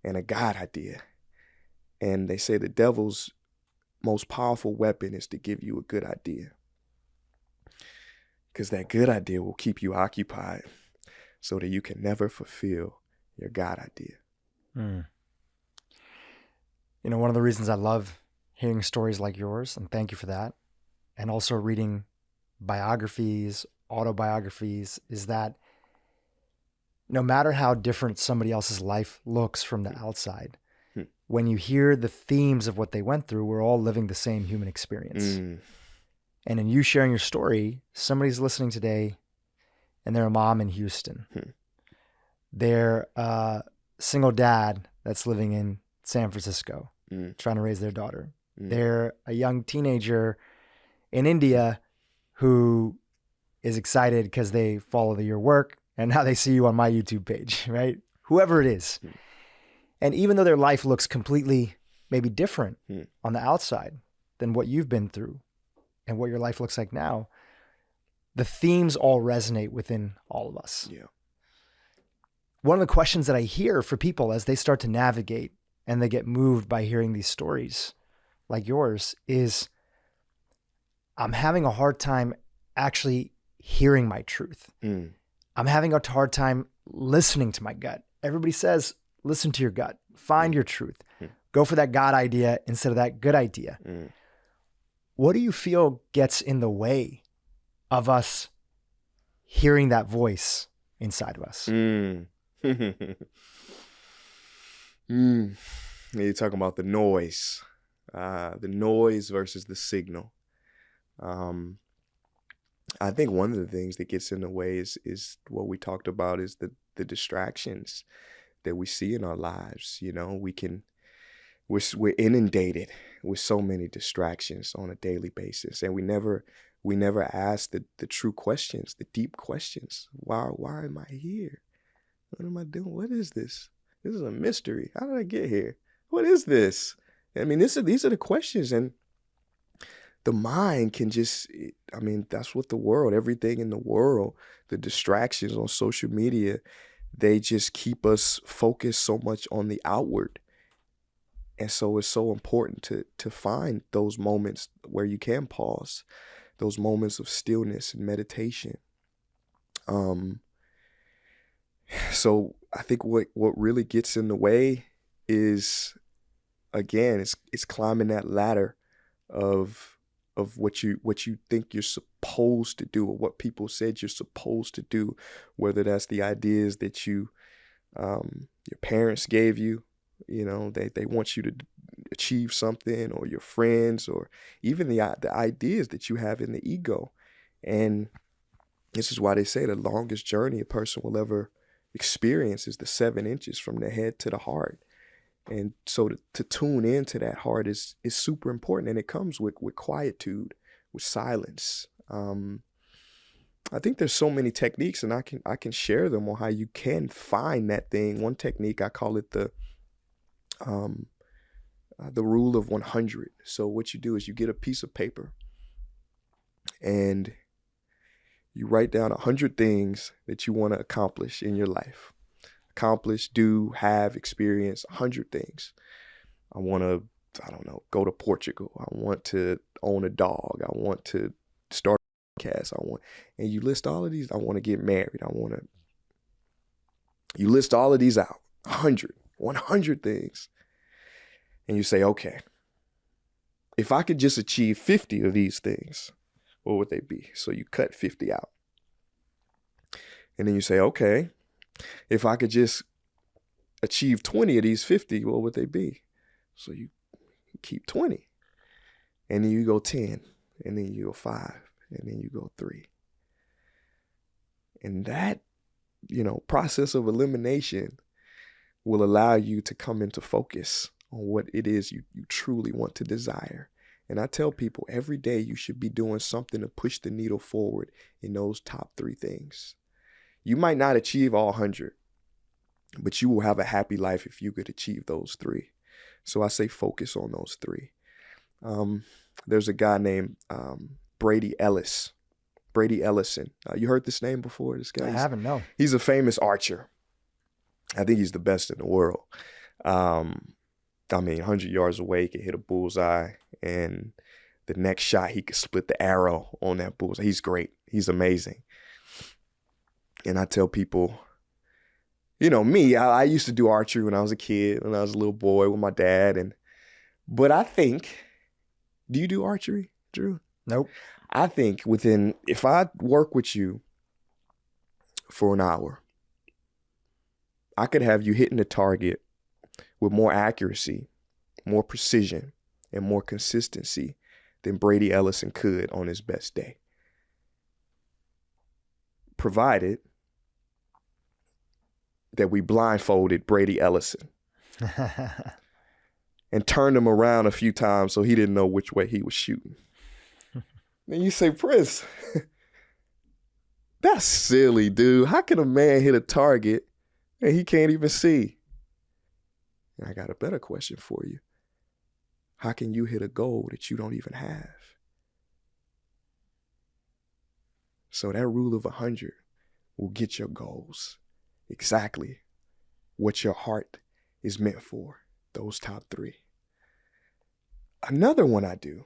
S5: and a God idea. And they say the devil's most powerful weapon is to give you a good idea, because that good idea will keep you occupied so that you can never fulfill your God idea.
S2: One of the reasons I love hearing stories like yours, and thank you for that, and also reading biographies, autobiographies, is that no matter how different somebody else's life looks from the outside, when you hear the themes of what they went through, we're all living the same human experience. And in you sharing your story, somebody's listening today and they're a mom in Houston. They're a single dad that's living in San Francisco, trying to raise their daughter. They're a young teenager in India who is excited because they follow your work and now they see you on my YouTube page, right? Whoever it is. And even though their life looks completely maybe different on the outside than what you've been through and what your life looks like now, the themes all resonate within all of us.
S5: Yeah.
S2: One of the questions that I hear for people as they start to navigate and they get moved by hearing these stories like yours is, I'm having a hard time actually hearing my truth. I'm having a hard time listening to my gut. Everybody says, listen to your gut, find your truth, go for that God idea instead of that good idea. What do you feel gets in the way of us hearing that voice inside of us?
S5: You're talking about the noise versus the signal. I think one of the things that gets in the way is what we talked about, is the distractions that we see in our lives. We're inundated with so many distractions on a daily basis, and we never ask the true questions, the deep questions. Why am I here? What am I doing? What is this? This is a mystery. How did I get here? What is this? I mean, these are the questions, and the mind can just, that's what everything in the world, the distractions on social media, they just keep us focused so much on the outward. And so it's so important to find those moments where you can pause, those moments of stillness and meditation. So I think what really gets in the way is again, it's climbing that ladder of what you think you're supposed to do, or what people said you're supposed to do, whether that's the ideas that your parents gave you, they want you to achieve something, or your friends, or even the ideas that you have in the ego. And this is why they say the longest journey a person will ever experience is the 7 inches from the head to the heart. And so to tune into that heart is super important, and it comes with quietude, with silence. I think there's so many techniques, and I can share them on how you can find that thing. One technique, I call it the rule of 100. So what you do is you get a piece of paper and you write down 100 things that you want to accomplish in your life. Accomplish, do, have, experience, 100 things. I want to, go to Portugal. I want to own a dog. I want to start a podcast. And you list all of these. I want to get married. You list all of these out, 100 things. And you say, okay, if I could just achieve 50 of these things, what would they be? So you cut 50 out. And then you say, okay, if I could just achieve 20 of these 50, what would they be? So you keep 20. And then you go 10. And then you go 5. And then you go 3. And that, process of elimination will allow you to come into focus on what it is you truly want to desire. And I tell people every day you should be doing something to push the needle forward in those top 3 things. You might not achieve all 100, but you will have a happy life if you could achieve those 3. So I say focus on those 3. There's a guy named Brady Ellison. You heard this name before? This guy?
S2: I haven't, no.
S5: He's a famous archer. I think he's the best in the world. 100 yards away, he could hit a bullseye, and the next shot, he could split the arrow on that bullseye. He's great. He's amazing. And I tell people, me, I used to do archery when I was a kid, when I was a little boy with my dad. But I think, do you do archery, Drew?
S2: Nope.
S5: I think if I work with you for an hour, I could have you hitting the target with more accuracy, more precision, and more consistency than Brady Ellison could on his best day. Provided that we blindfolded Brady Ellison and turned him around a few times so he didn't know which way he was shooting. Then you say, Prince, that's silly, dude. How can a man hit a target and he can't even see? And I got a better question for you. How can you hit a goal that you don't even have? So that rule of 100 will get your goals exactly what your heart is meant for, those top 3. Another one I do,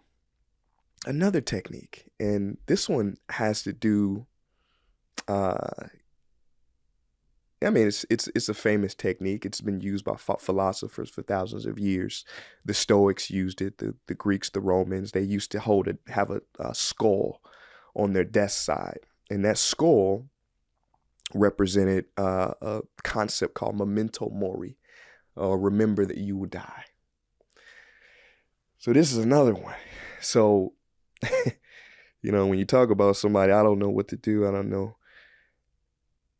S5: another technique, and this one has to do, it's a famous technique. It's been used by philosophers for thousands of years. The Stoics used it, the Greeks, the Romans. They used to have a skull on their desk side, and that skull represented a concept called memento mori, remember that you will die. So this is another one. So, when you talk about somebody, I don't know what to do, I don't know.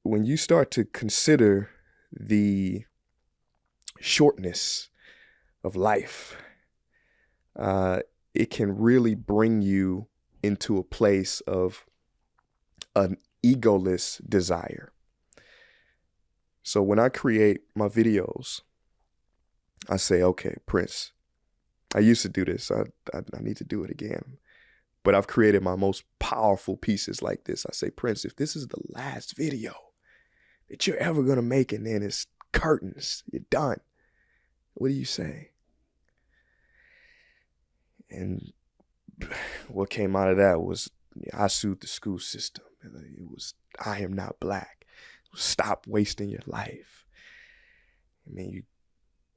S5: When you start to consider the shortness of life, it can really bring you into a place of an egoless desire. So when I create my videos, I say, okay, Prince, I used to do this. I need to do it again. But I've created my most powerful pieces like this. I say, Prince, if this is the last video that you're ever going to make, and then it's curtains, you're done, what do you say? And what came out of that was, I sued the school system. It was, I am not black. Stop wasting your life.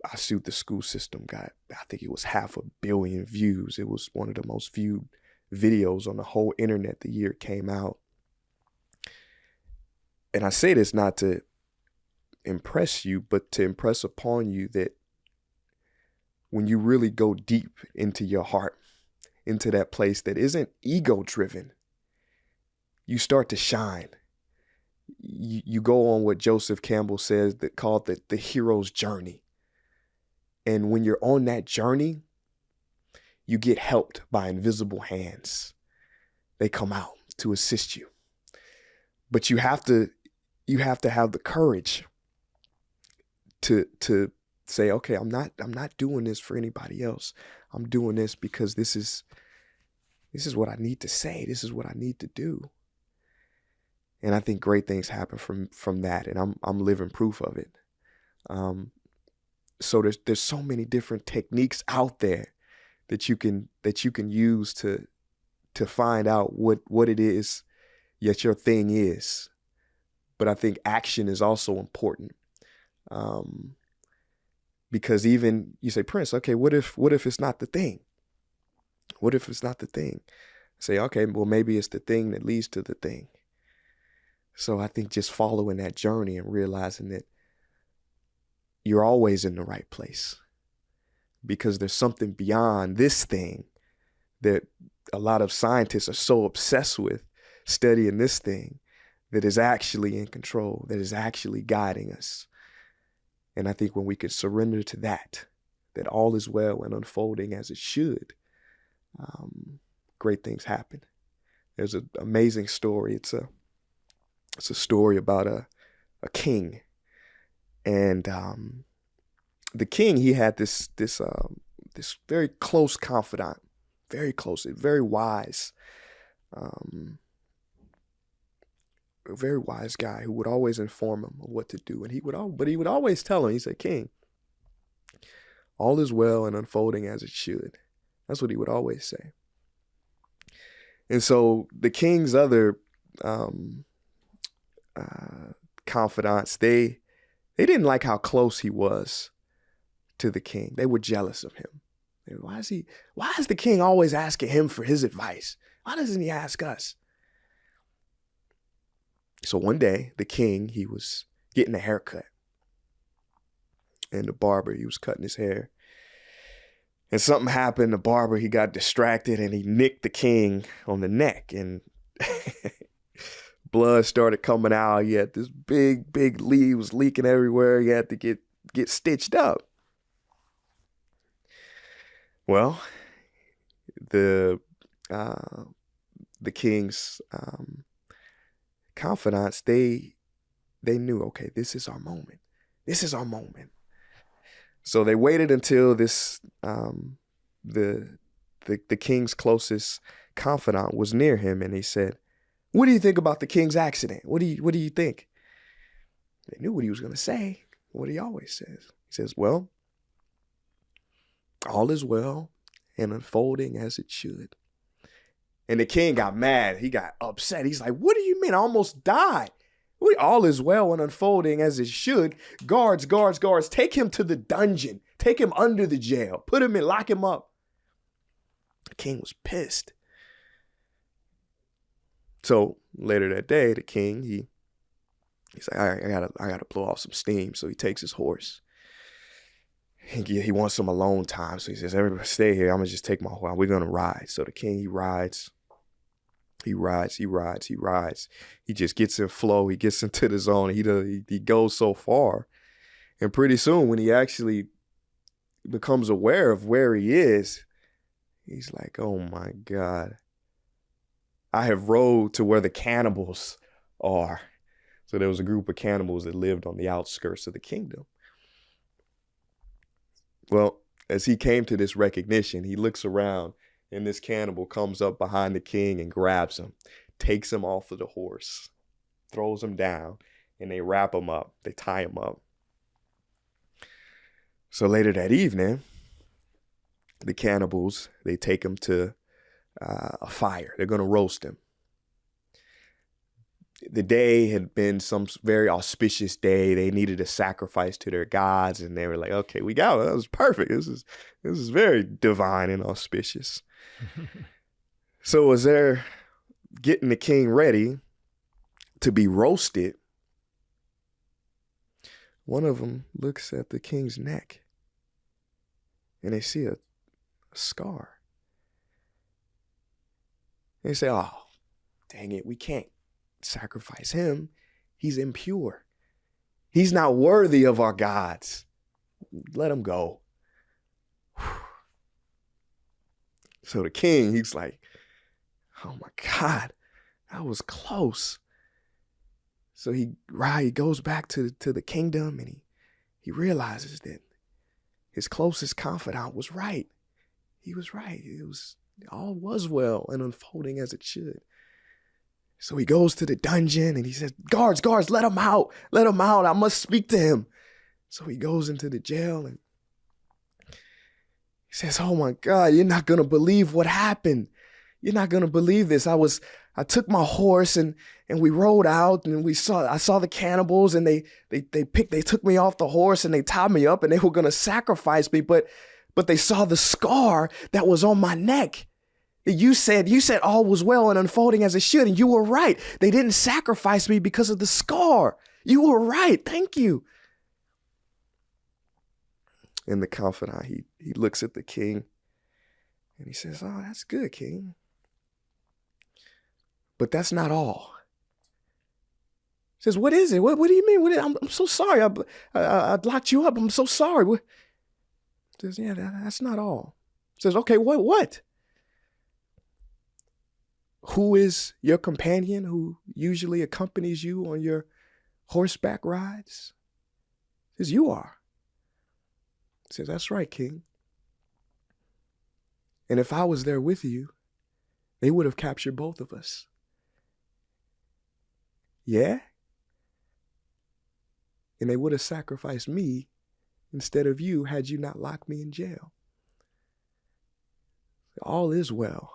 S5: I Sued the School System got, I think it was 500 million views. It was one of the most viewed videos on the whole internet the year it came out. And I say this not to impress you, but to impress upon you that when you really go deep into your heart, into that place that isn't ego driven, you start to shine. You go on what Joseph Campbell says that called the hero's journey. And when you're on that journey, you get helped by invisible hands. They come out to assist you. But you have to have the courage to say, okay, I'm not doing this for anybody else. I'm doing this because this is what I need to say. This is what I need to do. And I think great things happen from that, and I'm living proof of it. So there's so many different techniques out there that you can use to find out what it is yet your thing is. But I think action is also important. Because even you say, Prince, okay, what if it's not the thing? What if it's not the thing? Say, okay, well, maybe it's the thing that leads to the thing. So I think just following that journey and realizing that you're always in the right place because there's something beyond this thing that a lot of scientists are so obsessed with, studying this thing that is actually in control, that is actually guiding us. And I think when we can surrender to that all is well and unfolding as it should, great things happen. There's an amazing story. It's a story about a king, and the king, he had this very close confidant, very close, very wise, a very wise guy who would always inform him of what to do, and he would always tell him, he said, King, all is well and unfolding as it should. That's what he would always say. And so the king's other confidants, they didn't like how close he was to the king. They were jealous of him. Why is the king always asking him for his advice? Why doesn't he ask us? So one day, the king, he was getting a haircut. And the barber, he was cutting his hair. And something happened. The barber, he got distracted and he nicked the king on the neck. And blood started coming out. He had this big lead was leaking everywhere. He had to get stitched up. Well, the king's confidants, they knew, okay, this is our moment. This is our moment. So they waited until this the king's closest confidant was near him, and he said, "What do you think about the king's accident? What do you think?" They knew what he was going to say. What he always says. He says, "Well, all is well and unfolding as it should." And the king got mad. He got upset. He's like, "What do you mean? I almost died. All is well and unfolding as it should. Guards, take him to the dungeon. Take him under the jail. Put him in, lock him up." The king was pissed. So later that day, the king, he's like, "All right, I gotta blow off some steam." So he takes his horse. He wants some alone time. So he says, "Everybody stay here. I'm gonna just take my horse. We're gonna ride." So the king, he rides. He just gets in flow. He gets into the zone. He goes so far. And pretty soon, when he actually becomes aware of where he is, he's like, "Oh my God. I have rode to where the cannibals are." So there was a group of cannibals that lived on the outskirts of the kingdom. Well, as he came to this recognition, he looks around, and this cannibal comes up behind the king and grabs him, takes him off of the horse, throws him down, and they wrap him up. They tie him up. So later that evening, the cannibals, they take him to a fire. They're going to roast him. the day had been some very auspicious day. They needed a sacrifice to their gods, and they were like, okay, we got it. That was perfect. This is very divine and auspicious. So as they're getting the king ready to be roasted, one of them looks at the king's neck, and they see a scar. And they say, oh, dang it, we can't sacrifice him. He's impure. He's not worthy of our gods. Let him go. So the king, he's like, oh my God, that was close. So he goes back to the kingdom, and he realizes that his closest confidant was right. He was right. All was well and unfolding as it should. So he goes to the dungeon and he says, guards, let him out. Let him out. I must speak to him. So he goes into the jail and he says, oh my God, you're not going to believe what happened. You're not going to believe this. I took my horse and we rode out, and I saw the cannibals, and they took me off the horse and they tied me up, and they were going to sacrifice me, but they saw the scar that was on my neck. You said all was well and unfolding as it should, and you were right. They didn't sacrifice me because of the scar. You were right. Thank you. And the confidant, he looks at the king and he says, oh, that's good, king. But that's not all. He says, what is it? What do you mean? I'm so sorry. I locked you up. I'm so sorry. He says, yeah, that's not all. He says, okay, what? Who is your companion who usually accompanies you on your horseback rides? He says, you are. He says, that's right, king. And if I was there with you, they would have captured both of us. Yeah? And they would have sacrificed me instead of you had you not locked me in jail. All is well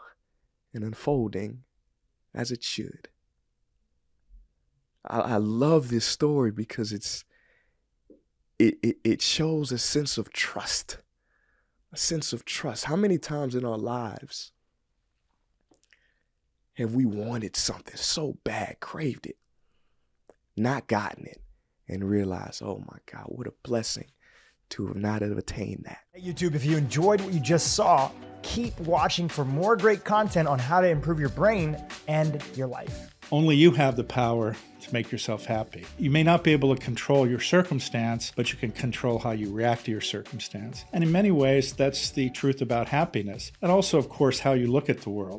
S5: and unfolding as it should. I love this story because it shows a sense of trust. A sense of trust. How many times in our lives have we wanted something so bad, craved it, not gotten it, and realized, oh my God, what a blessing to have not have attained that.
S2: Hey YouTube, if you enjoyed what you just saw, keep watching for more great content on how to improve your brain and your life.
S6: Only you have the power to make yourself happy. You may not be able to control your circumstance, but you can control how you react to your circumstance. And in many ways, that's the truth about happiness. And also, of course, how you look at the world.